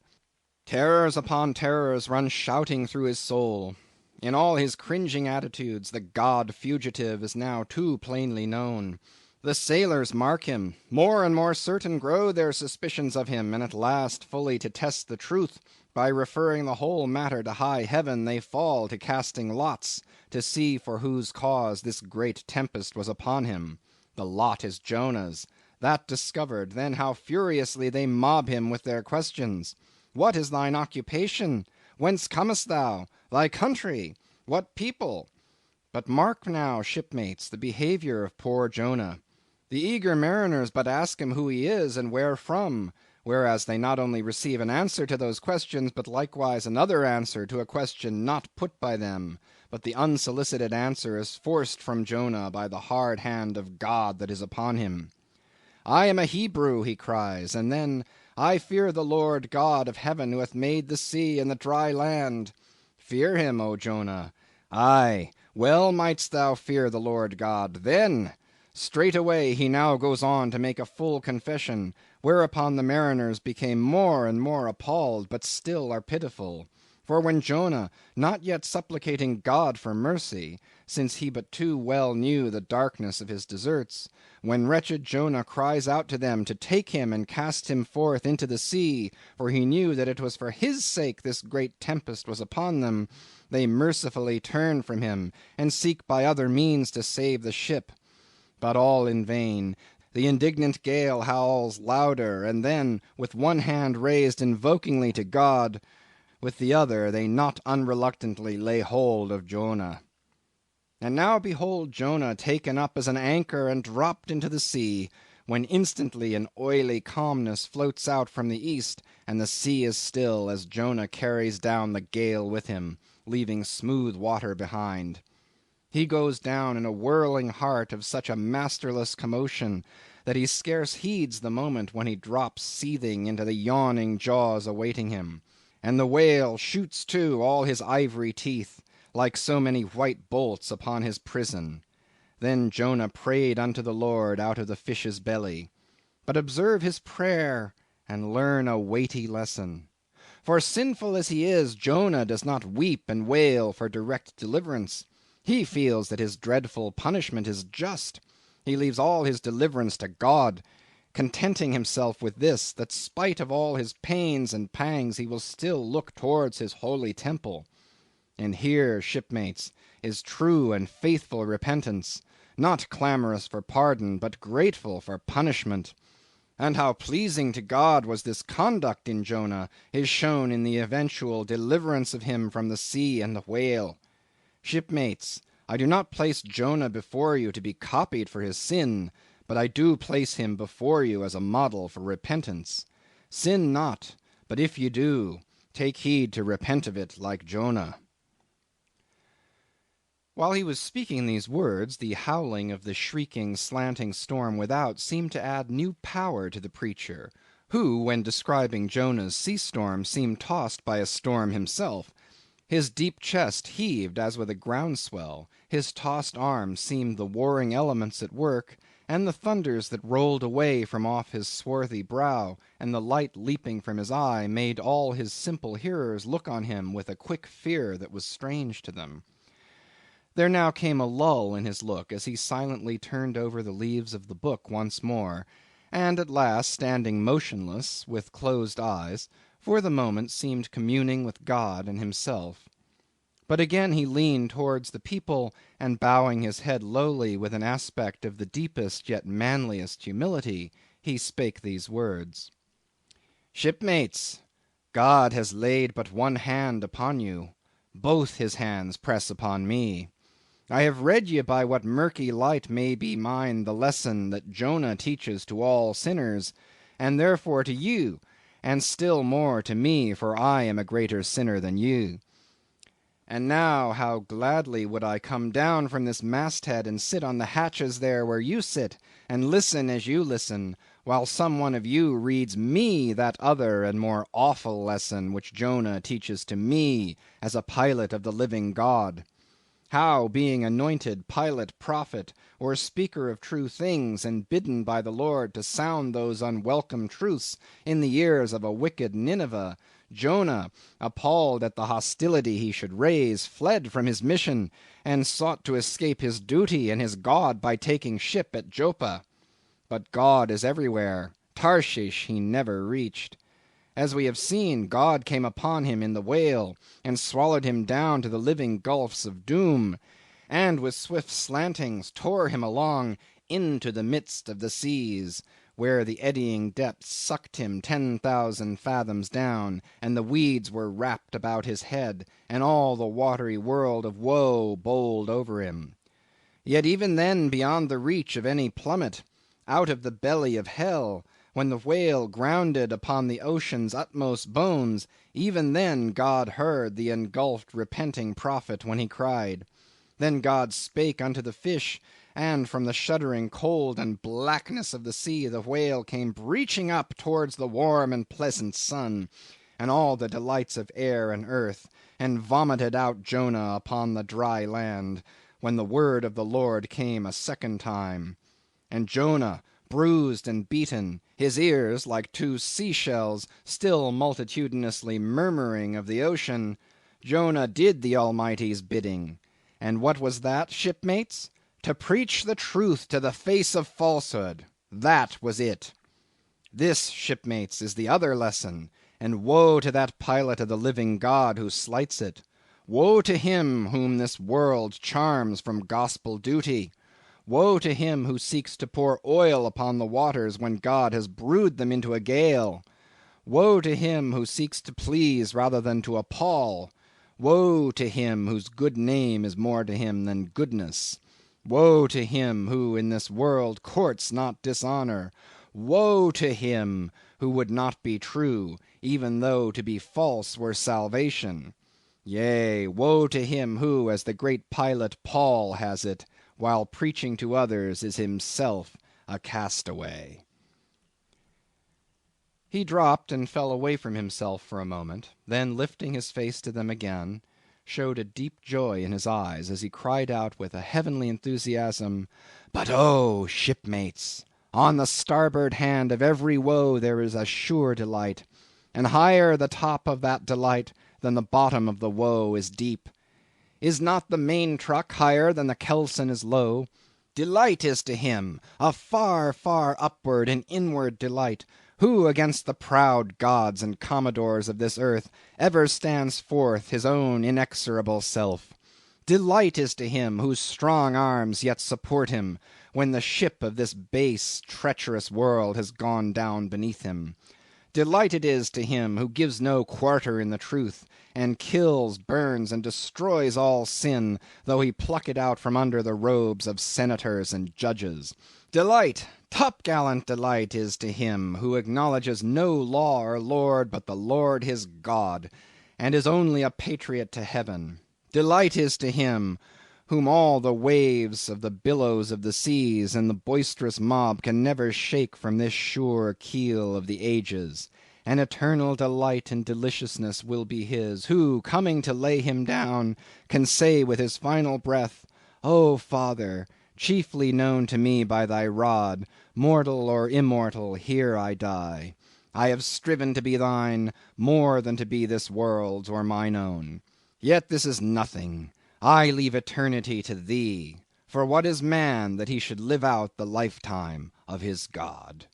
Terrors upon terrors run shouting through his soul. In all his cringing attitudes, the god fugitive is now too plainly known. The sailors mark him, more and more certain grow their suspicions of him, and at last, fully to test the truth, by referring the whole matter to high heaven, they fall to casting lots, to see for whose cause this great tempest was upon him. The lot is Jonah's. That discovered, then how furiously they mob him with their questions. What is thine occupation? Whence comest thou? Thy country? What people? But mark now, shipmates, the behavior of poor Jonah. The eager mariners but ask him who he is and where from, whereas they not only receive an answer to those questions, but likewise another answer to a question not put by them, but the unsolicited answer is forced from Jonah by the hard hand of God that is upon him. I am a Hebrew, he cries, and then, I fear the Lord God of heaven who hath made the sea and the dry land. Fear him, O Jonah. Aye, well mightst thou fear the Lord God then. Straightway he now goes on to make a full confession, whereupon the mariners became more and more appalled, but still are pitiful. For when Jonah, not yet supplicating God for mercy, since he but too well knew the darkness of his deserts, when wretched Jonah cries out to them to take him and cast him forth into the sea, for he knew that it was for his sake this great tempest was upon them, they mercifully turn from him, and seek by other means to save the ship. But all in vain. The indignant gale howls louder, and then, with one hand raised invokingly to God, with the other they not unreluctantly lay hold of Jonah. And now behold Jonah taken up as an anchor and dropped into the sea, when instantly an oily calmness floats out from the east, and the sea is still as Jonah carries down the gale with him, leaving smooth water behind. He goes down in a whirling heart of such a masterless commotion that he scarce heeds the moment when he drops seething into the yawning jaws awaiting him, and the whale shoots too all his ivory teeth, like so many white bolts upon his prison. Then Jonah prayed unto the Lord out of the fish's belly. But observe his prayer, and learn a weighty lesson. For sinful as he is, Jonah does not weep and wail for direct deliverance. He feels that his dreadful punishment is just. He leaves all his deliverance to God, contenting himself with this, that spite of all his pains and pangs he will still look towards his holy temple. And here, shipmates, is true and faithful repentance, not clamorous for pardon, but grateful for punishment. And how pleasing to God was this conduct in Jonah is shown in the eventual deliverance of him from the sea and the whale. Shipmates, I do not place Jonah before you to be copied for his sin, but I do place him before you as a model for repentance. Sin not, but if you do, take heed to repent of it like Jonah. While he was speaking these words, the howling of the shrieking, slanting storm without seemed to add new power to the preacher, who, when describing Jonah's sea storm, seemed tossed by a storm himself. His deep chest heaved as with a ground-swell, his tossed arms seemed the warring elements at work, and the thunders that rolled away from off his swarthy brow, and the light leaping from his eye, made all his simple hearers look on him with a quick fear that was strange to them. There now came a lull in his look as he silently turned over the leaves of the book once more, and at last, standing motionless, with closed eyes, for the moment seemed communing with God and himself. But again he leaned towards the people, and bowing his head lowly with an aspect of the deepest yet manliest humility, he spake these words. Shipmates, God has laid but one hand upon you. Both his hands press upon me. I have read ye by what murky light may be mine the lesson that Jonah teaches to all sinners, and therefore to you, and still more to me, for I am a greater sinner than you. And now how gladly would I come down from this masthead and sit on the hatches there where you sit, and listen as you listen, while some one of you reads me that other and more awful lesson which Jonah teaches to me as a pilot of the living God. How, being anointed pilot, prophet, or speaker of true things, and bidden by the Lord to sound those unwelcome truths in the ears of a wicked Nineveh, Jonah, appalled at the hostility he should raise, fled from his mission, and sought to escape his duty and his God by taking ship at Joppa. But God is everywhere. Tarshish he never reached. As we have seen, God came upon him in the whale, and swallowed him down to the living gulfs of doom, and with swift slantings tore him along into the midst of the seas, where the eddying depths sucked him 10,000 fathoms down, and the weeds were wrapped about his head, and all the watery world of woe bowled over him. Yet even then, beyond the reach of any plummet, out of the belly of hell, when the whale grounded upon the ocean's utmost bones, even then God heard the engulfed repenting prophet when he cried. Then God spake unto the fish, and from the shuddering cold and blackness of the sea the whale came breaching up towards the warm and pleasant sun, and all the delights of air and earth, and vomited out Jonah upon the dry land, when the word of the Lord came a second time. And Jonah, bruised and beaten, his ears, like two sea-shells, still multitudinously murmuring of the ocean, Jonah did the Almighty's bidding. And what was that, shipmates? To preach the truth to the face of falsehood. That was it. This, shipmates, is the other lesson, and woe to that pilot of the living God who slights it. Woe to him whom this world charms from gospel duty. Woe to him who seeks to pour oil upon the waters when God has brewed them into a gale. Woe to him who seeks to please rather than to appall. Woe to him whose good name is more to him than goodness. Woe to him who in this world courts not dishonor. Woe to him who would not be true, even though to be false were salvation. Yea, woe to him who, as the great pilot Paul has it, while preaching to others is himself a castaway. He dropped and fell away from himself for a moment, then lifting his face to them again, showed a deep joy in his eyes as he cried out with a heavenly enthusiasm, "But oh, shipmates, on the starboard hand of every woe there is a sure delight, and higher the top of that delight than the bottom of the woe is deep. Is not the main truck higher than the kelson is low? Delight is to him, a far, far upward and inward delight, who against the proud gods and commodores of this earth ever stands forth his own inexorable self. Delight is to him whose strong arms yet support him, when the ship of this base, treacherous world has gone down beneath him. Delight it is to him who gives no quarter in the truth, and kills, burns, and destroys all sin, though he pluck it out from under the robes of senators and judges. Delight, topgallant delight is to him who acknowledges no law or lord but the Lord his God, and is only a patriot to heaven. Delight is to him whom all the waves of the billows of the seas and the boisterous mob can never shake from this sure keel of the ages. An eternal delight and deliciousness will be his, who, coming to lay him down, can say with his final breath, O Father, chiefly known to me by thy rod, mortal or immortal, here I die. I have striven to be thine, more than to be this world's or mine own. Yet this is nothing. I leave eternity to thee. For what is man that he should live out the lifetime of his God?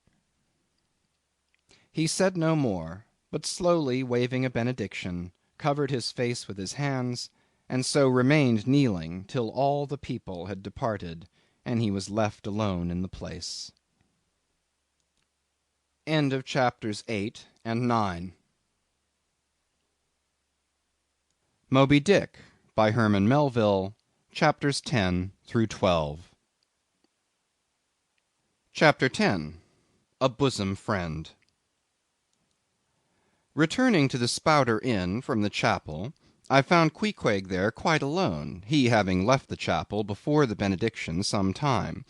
He said no more, but slowly waving a benediction, covered his face with his hands, and so remained kneeling till all the people had departed, and he was left alone in the place. End of chapters 8 and 9. Moby Dick, by Herman Melville, chapters 10 through 12. Chapter 10. A Bosom Friend. Returning to the Spouter Inn from the chapel, I found Queequeg there quite alone, he having left the chapel before the benediction some time.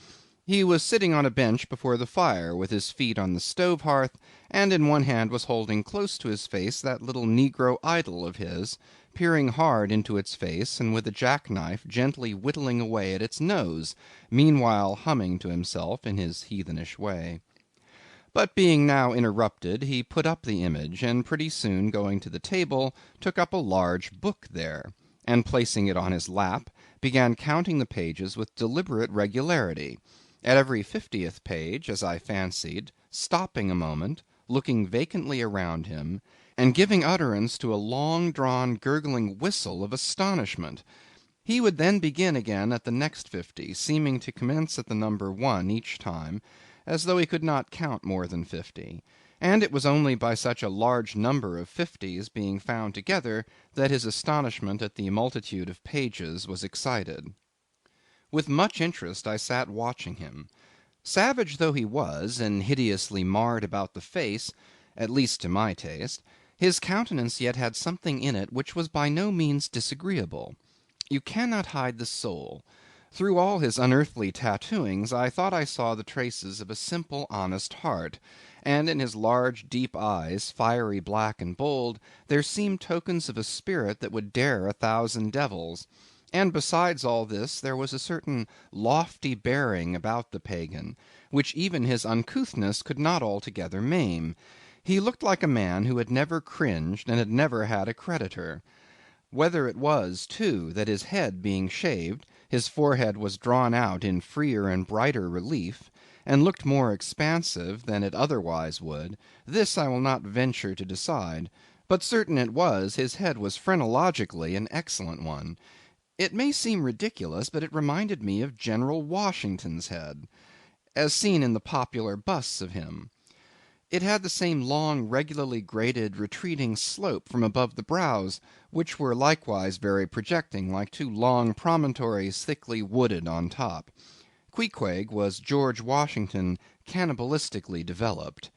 He was sitting on a bench before the fire, with his feet on the stove hearth, and in one hand was holding close to his face that little negro idol of his, peering hard into its face, and with a jackknife gently whittling away at its nose, meanwhile humming to himself in his heathenish way. But being now interrupted, he put up the image, and pretty soon going to the table, took up a large book there, and placing it on his lap, began counting the pages with deliberate regularity, at every 50th page, as I fancied, stopping a moment, looking vacantly around him, and giving utterance to a long-drawn gurgling whistle of astonishment. He would then begin again at the next 50, seeming to commence at the number 1 each time, as though he could not count more than 50, and it was only by such a large number of 50s being found together that his astonishment at the multitude of pages was excited. With much interest I sat watching him. Savage though he was, and hideously marred about the face, at least to my taste, his countenance yet had something in it which was by no means disagreeable. You cannot hide the soul. Through all his unearthly tattooings, I thought I saw the traces of a simple, honest heart, and in his large, deep eyes, fiery black and bold, there seemed tokens of a spirit that would dare 1,000 devils. And besides all this, there was a certain lofty bearing about the pagan, which even his uncouthness could not altogether maim. He looked like a man who had never cringed and had never had a creditor. Whether it was, too, that his head being shaved, his forehead was drawn out in freer and brighter relief, and looked more expansive than it otherwise would, this I will not venture to decide, but certain it was his head was phrenologically an excellent one. It may seem ridiculous, but it reminded me of General Washington's head, as seen in the popular busts of him. It had the same long, regularly graded, retreating slope from above the brows, which were likewise very projecting, like two long promontories thickly wooded on top. Queequeg was George Washington cannibalistically developed.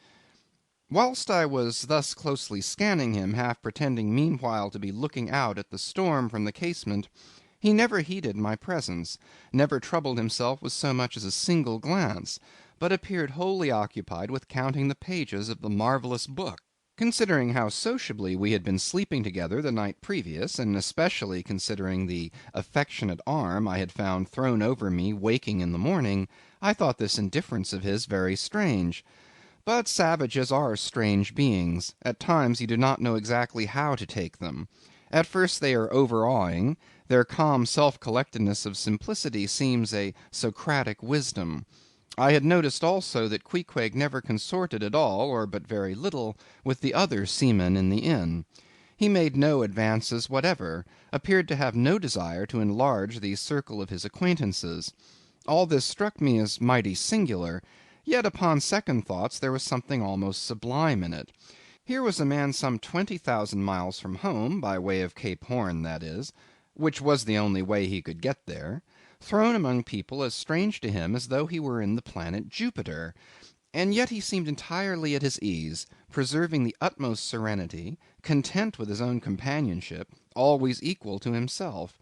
Whilst I was thus closely scanning him, half pretending meanwhile to be looking out at the storm from the casement, he never heeded my presence, never troubled himself with so much as a single glance, but appeared wholly occupied with counting the pages of the marvellous book. Considering how sociably we had been sleeping together the night previous, and especially considering the affectionate arm I had found thrown over me waking in the morning, I thought this indifference of his very strange. But savages are strange beings. At times you do not know exactly how to take them. At first they are overawing. Their calm self-collectedness of simplicity seems a Socratic wisdom. I had noticed also that Queequeg never consorted at all, or but very little, with the other seamen in the inn. He made no advances whatever, appeared to have no desire to enlarge the circle of his acquaintances. All this struck me as mighty singular, yet upon second thoughts there was something almost sublime in it. Here was a man some 20,000 miles from home, by way of Cape Horn that is, which was the only way he could get there, thrown among people as strange to him as though he were in the planet Jupiter, and yet he seemed entirely at his ease, preserving the utmost serenity, content with his own companionship, always equal to himself.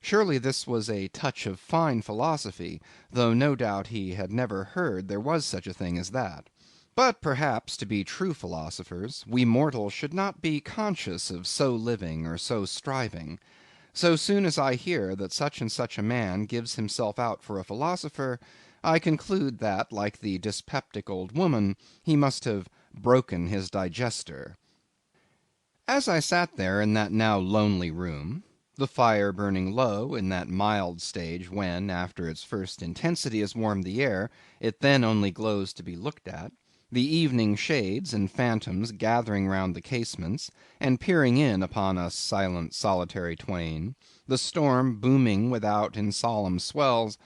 Surely this was a touch of fine philosophy, though no doubt he had never heard there was such a thing as that. But perhaps, to be true philosophers, we mortals should not be conscious of so living or so striving. So soon as I hear that such and such a man gives himself out for a philosopher, I conclude that, like the dyspeptic old woman, he must have broken his digester. As I sat there in that now lonely room, the fire burning low in that mild stage when, after its first intensity has warmed the air, it then only glows to be looked at, the evening shades and phantoms gathering round the casements, and peering in upon us silent solitary twain, the storm booming without in solemn swells,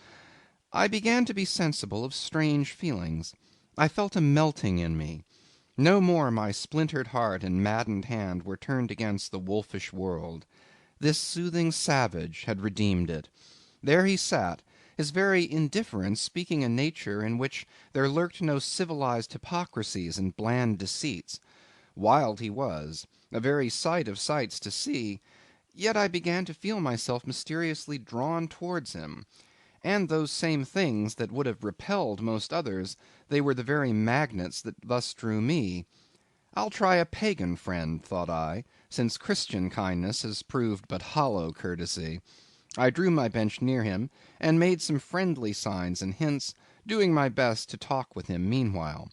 I began to be sensible of strange feelings. I felt a melting in me. No more my splintered heart and maddened hand were turned against the wolfish world. This soothing savage had redeemed it. There he sat, his very indifference speaking a nature in which there lurked no civilized hypocrisies and bland deceits. Wild he was, a very sight of sights to see, yet I began to feel myself mysteriously drawn towards him, And those same things that would have repelled most others, they were the very magnets that thus drew me. I'll try a pagan friend, thought I, since Christian kindness has proved but hollow courtesy. I drew my bench near him, and made some friendly signs and hints, doing my best to talk with him meanwhile.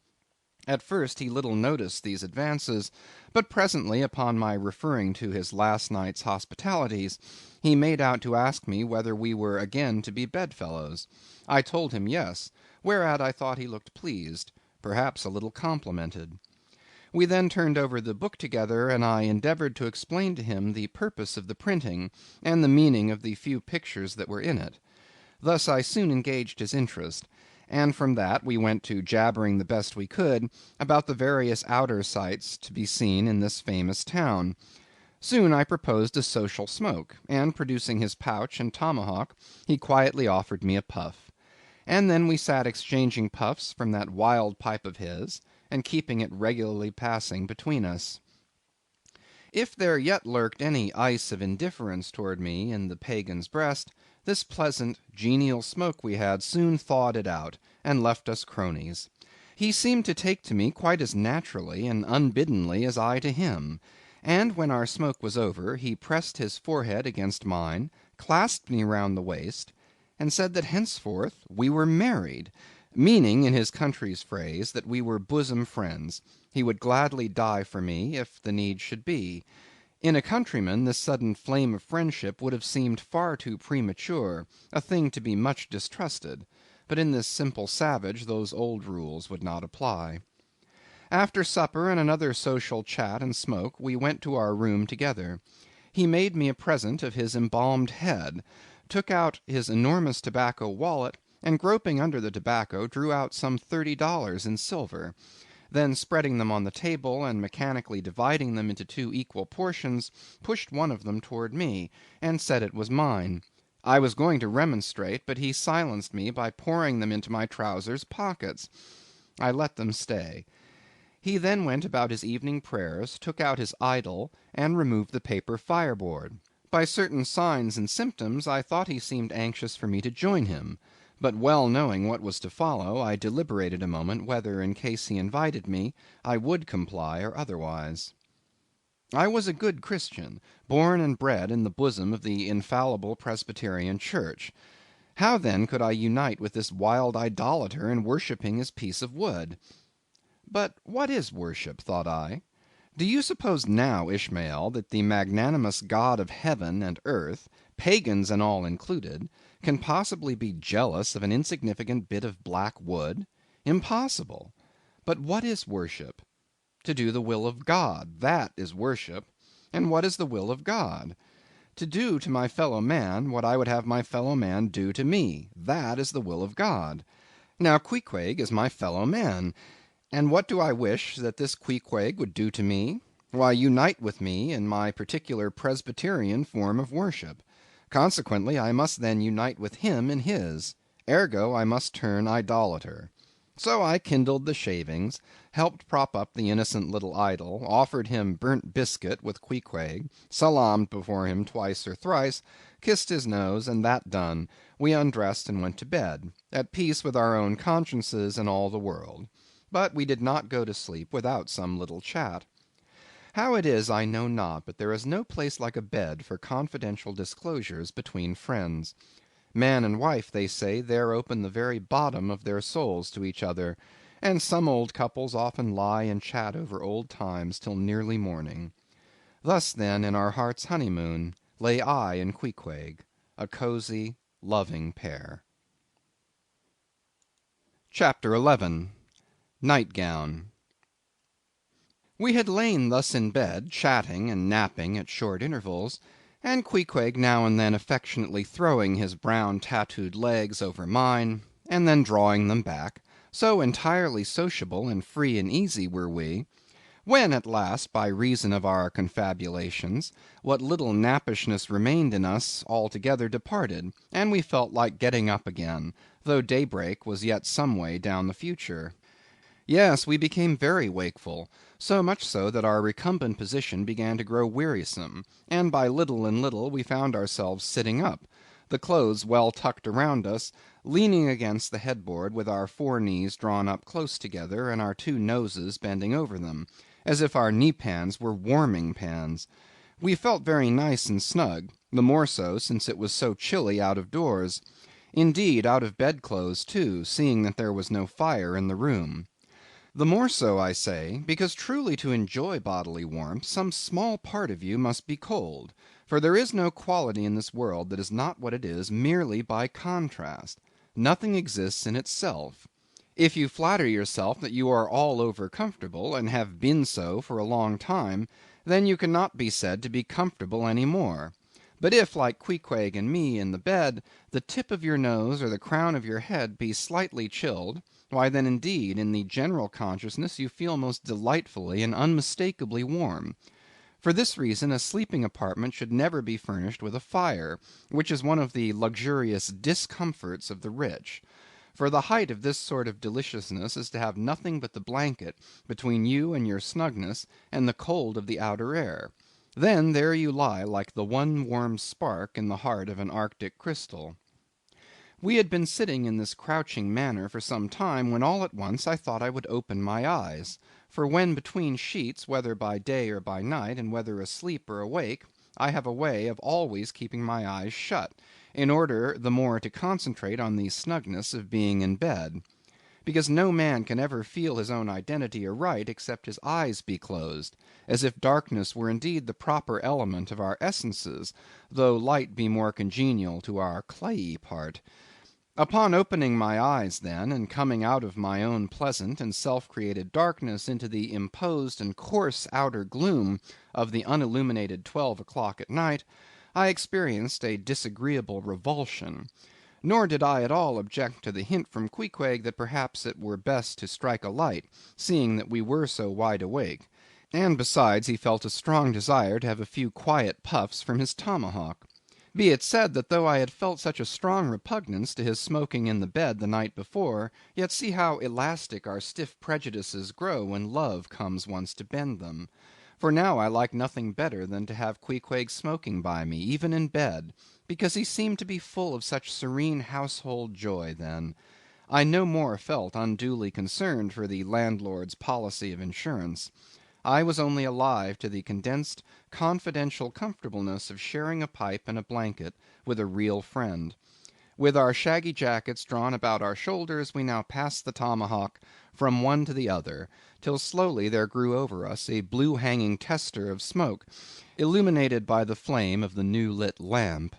At first he little noticed these advances, but presently, upon my referring to his last night's hospitalities, he made out to ask me whether we were again to be bedfellows. I told him yes, whereat I thought he looked pleased, perhaps a little complimented. We then turned over the book together, and I endeavored to explain to him the purpose of the printing, and the meaning of the few pictures that were in it. Thus I soon engaged his interest, and from that we went to jabbering the best we could about the various outer sights to be seen in this famous town. Soon I proposed a social smoke, and producing his pouch and tomahawk, he quietly offered me a puff. And then we sat exchanging puffs from that wild pipe of his, and keeping it regularly passing between us. If there yet lurked any ice of indifference toward me in the pagan's breast, this pleasant, genial smoke we had soon thawed it out, and left us cronies. He seemed to take to me quite as naturally and unbiddenly as I to him, and when our smoke was over, he pressed his forehead against mine, clasped me round the waist, and said that henceforth we were married, meaning, in his country's phrase, that we were bosom friends. He would gladly die for me, if the need should be. In a countryman, this sudden flame of friendship would have seemed far too premature, a thing to be much distrusted; but in this simple savage those old rules would not apply. After supper and another social chat and smoke, we went to our room together. He made me a present of his embalmed head, took out his enormous tobacco wallet, and groping under the tobacco, drew out some $30 in silver. Then spreading them on the table, and mechanically dividing them into two equal portions, pushed one of them toward me, and said it was mine. I was going to remonstrate, but he silenced me by pouring them into my trousers pockets. I let them stay. He then went about his evening prayers, took out his idol, and removed the paper fireboard. By certain signs and symptoms, I thought he seemed anxious for me to join him; but well knowing what was to follow, I deliberated a moment whether, in case he invited me, I would comply or otherwise. I was a good Christian, born and bred in the bosom of the infallible Presbyterian Church. How then could I unite with this wild idolater in worshipping his piece of wood? But what is worship, thought I? Do you suppose now, Ishmael, that the magnanimous God of heaven and earth, pagans and all included, can possibly be jealous of an insignificant bit of black wood? Impossible. But what is worship? To do the will of God, that is worship. And what is the will of God? To do to my fellow man what I would have my fellow man do to me, that is the will of God. Now Queequeg is my fellow man, and what do I wish that this Queequeg would do to me? Why, unite with me in my particular Presbyterian form of worship. Consequently, I must then unite with him in his. Ergo, I must turn idolater. So I kindled the shavings, helped prop up the innocent little idol, offered him burnt biscuit with Queequeg, salaamed before him twice or thrice, kissed his nose, and that done, we undressed and went to bed, at peace with our own consciences and all the world. But we did not go to sleep without some little chat. How it is I know not, but there is no place like a bed for confidential disclosures between friends. Man and wife, they say, there open the very bottom of their souls to each other, and some old couples often lie and chat over old times till nearly morning. Thus, then, in our heart's honeymoon, lay I and Queequeg, a cosy, loving pair. Chapter 11. Nightgown. We had lain thus in bed, chatting and napping at short intervals, and Queequeg now and then affectionately throwing his brown tattooed legs over mine, and then drawing them back, so entirely sociable and free and easy were we, when at last, by reason of our confabulations, what little nappishness remained in us altogether departed, and we felt like getting up again, though daybreak was yet some way down the future. Yes, we became very wakeful, so much so that our recumbent position began to grow wearisome, and by little and little we found ourselves sitting up, the clothes well tucked around us, leaning against the headboard with our 4 knees drawn up close together and our 2 noses bending over them, as if our knee pans were warming pans. We felt very nice and snug, the more so since it was so chilly out of doors. Indeed, out of bedclothes too, seeing that there was no fire in the room. The more so, I say, because truly to enjoy bodily warmth, some small part of you must be cold, for there is no quality in this world that is not what it is merely by contrast. Nothing exists in itself. If you flatter yourself that you are all over comfortable, and have been so for a long time, then you cannot be said to be comfortable any more. But if, like Queequeg and me in the bed, the tip of your nose or the crown of your head be slightly chilled, why then indeed in the general consciousness you feel most delightfully and unmistakably warm. For this reason a sleeping apartment should never be furnished with a fire, which is one of the luxurious discomforts of the rich. For the height of this sort of deliciousness is to have nothing but the blanket between you and your snugness and the cold of the outer air. Then there you lie like the one warm spark in the heart of an Arctic crystal. We had been sitting in this crouching manner for some time, when all at once I thought I would open my eyes; for when between sheets, whether by day or by night, and whether asleep or awake, I have a way of always keeping my eyes shut, in order the more to concentrate on the snugness of being in bed. Because no man can ever feel his own identity aright except his eyes be closed, as if darkness were indeed the proper element of our essences, though light be more congenial to our clayey part. Upon opening my eyes then, and coming out of my own pleasant and self-created darkness into the imposed and coarse outer gloom of the unilluminated 12 o'clock at night, I experienced a disagreeable revulsion. Nor did I at all object to the hint from Queequeg that perhaps it were best to strike a light, seeing that we were so wide awake; and besides he felt a strong desire to have a few quiet puffs from his tomahawk. Be it said that though I had felt such a strong repugnance to his smoking in the bed the night before, yet see how elastic our stiff prejudices grow when love comes once to bend them. For now I like nothing better than to have Queequeg smoking by me, even in bed, because he seemed to be full of such serene household joy then. I no more felt unduly concerned for the landlord's policy of insurance. I was only alive to the condensed, confidential comfortableness of sharing a pipe and a blanket with a real friend. With our shaggy jackets drawn about our shoulders, we now passed the tomahawk from one to the other, till slowly there grew over us a blue hanging tester of smoke, illuminated by the flame of the new lit lamp.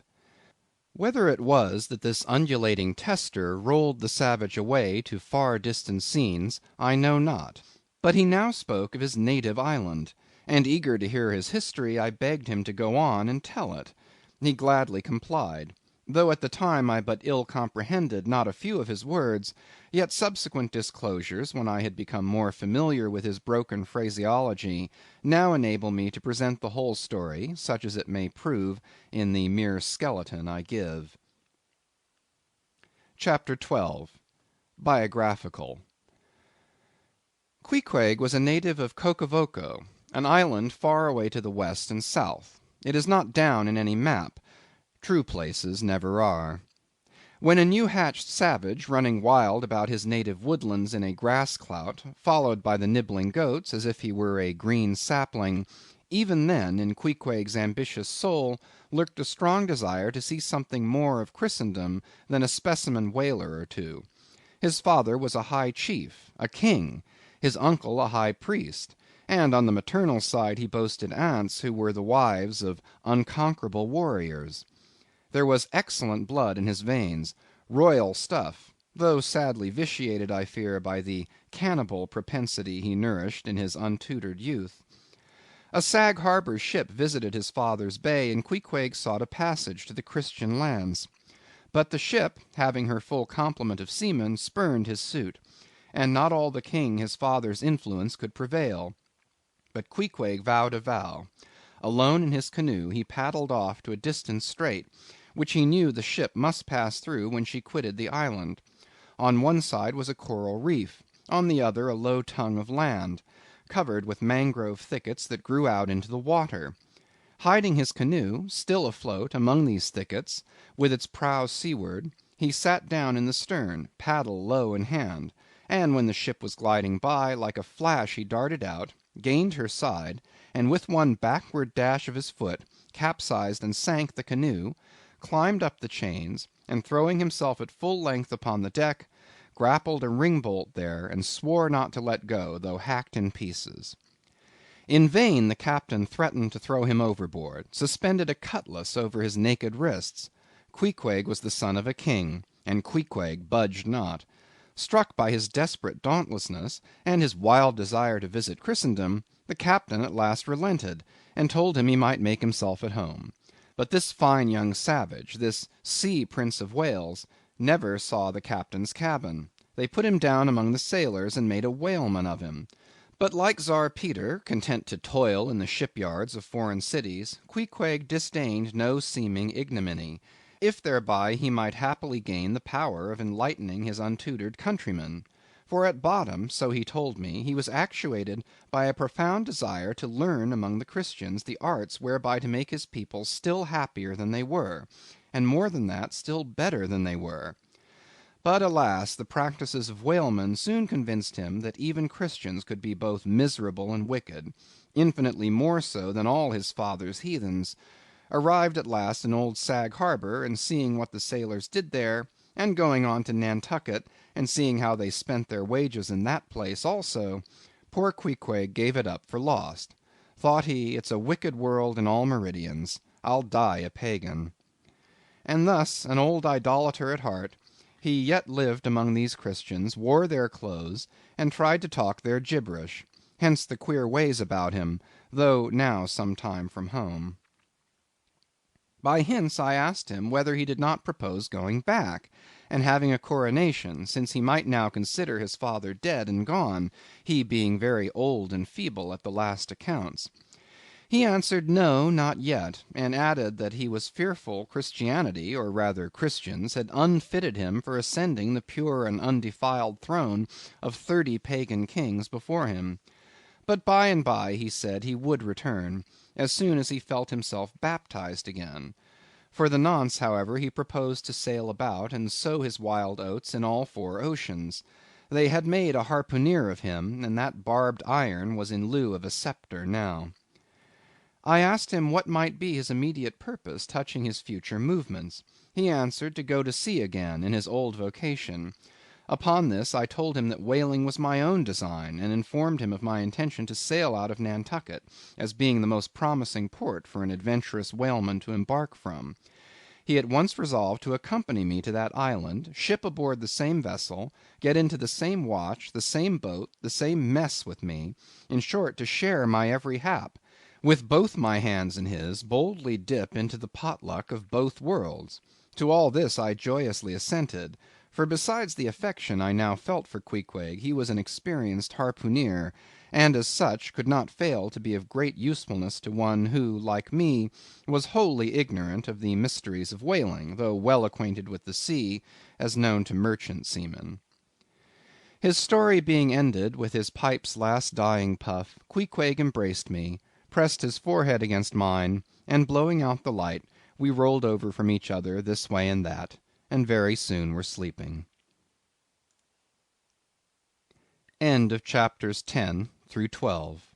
Whether it was that this undulating tester rolled the savage away to far distant scenes, I know not. But he now spoke of his native island, and eager to hear his history, I begged him to go on and tell it. He gladly complied. Though at the time I but ill comprehended not a few of his words, yet subsequent disclosures, when I had become more familiar with his broken phraseology, now enable me to present the whole story, such as it may prove, in the mere skeleton I give. Chapter 12. Biographical. Queequeg was a native of Rokovoko, an island far away to the west and south. It is not down in any map. True places never are. When a new-hatched savage, running wild about his native woodlands in a grass clout, followed by the nibbling goats as if he were a green sapling, even then in Queequeg's ambitious soul lurked a strong desire to see something more of Christendom than a specimen whaler or two. His father was a high chief, a king; his uncle a high priest; and on the maternal side he boasted aunts who were the wives of unconquerable warriors. There was excellent blood in his veins, royal stuff, though sadly vitiated, I fear, by the cannibal propensity he nourished in his untutored youth. A Sag Harbor ship visited his father's bay, and Queequeg sought a passage to the Christian lands. But the ship, having her full complement of seamen, spurned his suit, and not all the king his father's influence could prevail. But Queequeg vowed a vow. Alone in his canoe he paddled off to a distant strait, which he knew the ship must pass through when she quitted the island. On one side was a coral reef, on the other a low tongue of land, covered with mangrove thickets that grew out into the water. Hiding his canoe, still afloat, among these thickets, with its prow seaward, he sat down in the stern, paddle low in hand, and when the ship was gliding by, like a flash he darted out, gained her side, and with one backward dash of his foot, capsized and sank the canoe, climbed up the chains, and throwing himself at full length upon the deck, grappled a ringbolt there, and swore not to let go, though hacked in pieces. In vain the captain threatened to throw him overboard, suspended a cutlass over his naked wrists. Queequeg was the son of a king, and Queequeg budged not. Struck by his desperate dauntlessness, and his wild desire to visit Christendom, the captain at last relented, and told him he might make himself at home. But this fine young savage, this sea Prince of Wales, never saw the captain's cabin. They put him down among the sailors, and made a whaleman of him. But like Czar Peter, content to toil in the shipyards of foreign cities, Queequeg disdained no seeming ignominy, if thereby he might happily gain the power of enlightening his untutored countrymen. For at bottom, so he told me, he was actuated by a profound desire to learn among the Christians the arts whereby to make his people still happier than they were, and more than that, still better than they were. But alas, the practices of whalemen soon convinced him that even Christians could be both miserable and wicked, infinitely more so than all his father's heathens. Arrived at last in old Sag Harbor, and seeing what the sailors did there, and going on to Nantucket, and seeing how they spent their wages in that place also, poor Queequeg gave it up for lost. Thought he, it's a wicked world in all meridians. I'll die a pagan. And thus, an old idolater at heart, he yet lived among these Christians, wore their clothes, and tried to talk their gibberish. Hence the queer ways about him, though now some time from home. By hints I asked him whether he did not propose going back, and having a coronation, since he might now consider his father dead and gone, he being very old and feeble at the last accounts. He answered no, not yet, and added that he was fearful Christianity, or rather Christians, had unfitted him for ascending the pure and undefiled throne of 30 pagan kings before him. But by and by, he said, he would return, as soon as he felt himself baptized again. For the nonce, however, he proposed to sail about, and sow his wild oats in all 4 oceans. They had made a harpooner of him, and that barbed iron was in lieu of a scepter now. I asked him what might be his immediate purpose touching his future movements. He answered to go to sea again, in his old vocation. Upon this, I told him that whaling was my own design, and informed him of my intention to sail out of Nantucket, as being the most promising port for an adventurous whaleman to embark from. He at once resolved to accompany me to that island, ship aboard the same vessel, get into the same watch, the same boat, the same mess with me; in short, to share my every hap; with both my hands in his, boldly dip into the potluck of both worlds. To all this I joyously assented, for besides the affection I now felt for Queequeg, he was an experienced harpooner, and as such could not fail to be of great usefulness to one who, like me, was wholly ignorant of the mysteries of whaling, though well acquainted with the sea, as known to merchant seamen. His story being ended with his pipe's last dying puff, Queequeg embraced me, pressed his forehead against mine, and blowing out the light, we rolled over from each other this way and that, and very soon were sleeping. End of chapters 10 through 12.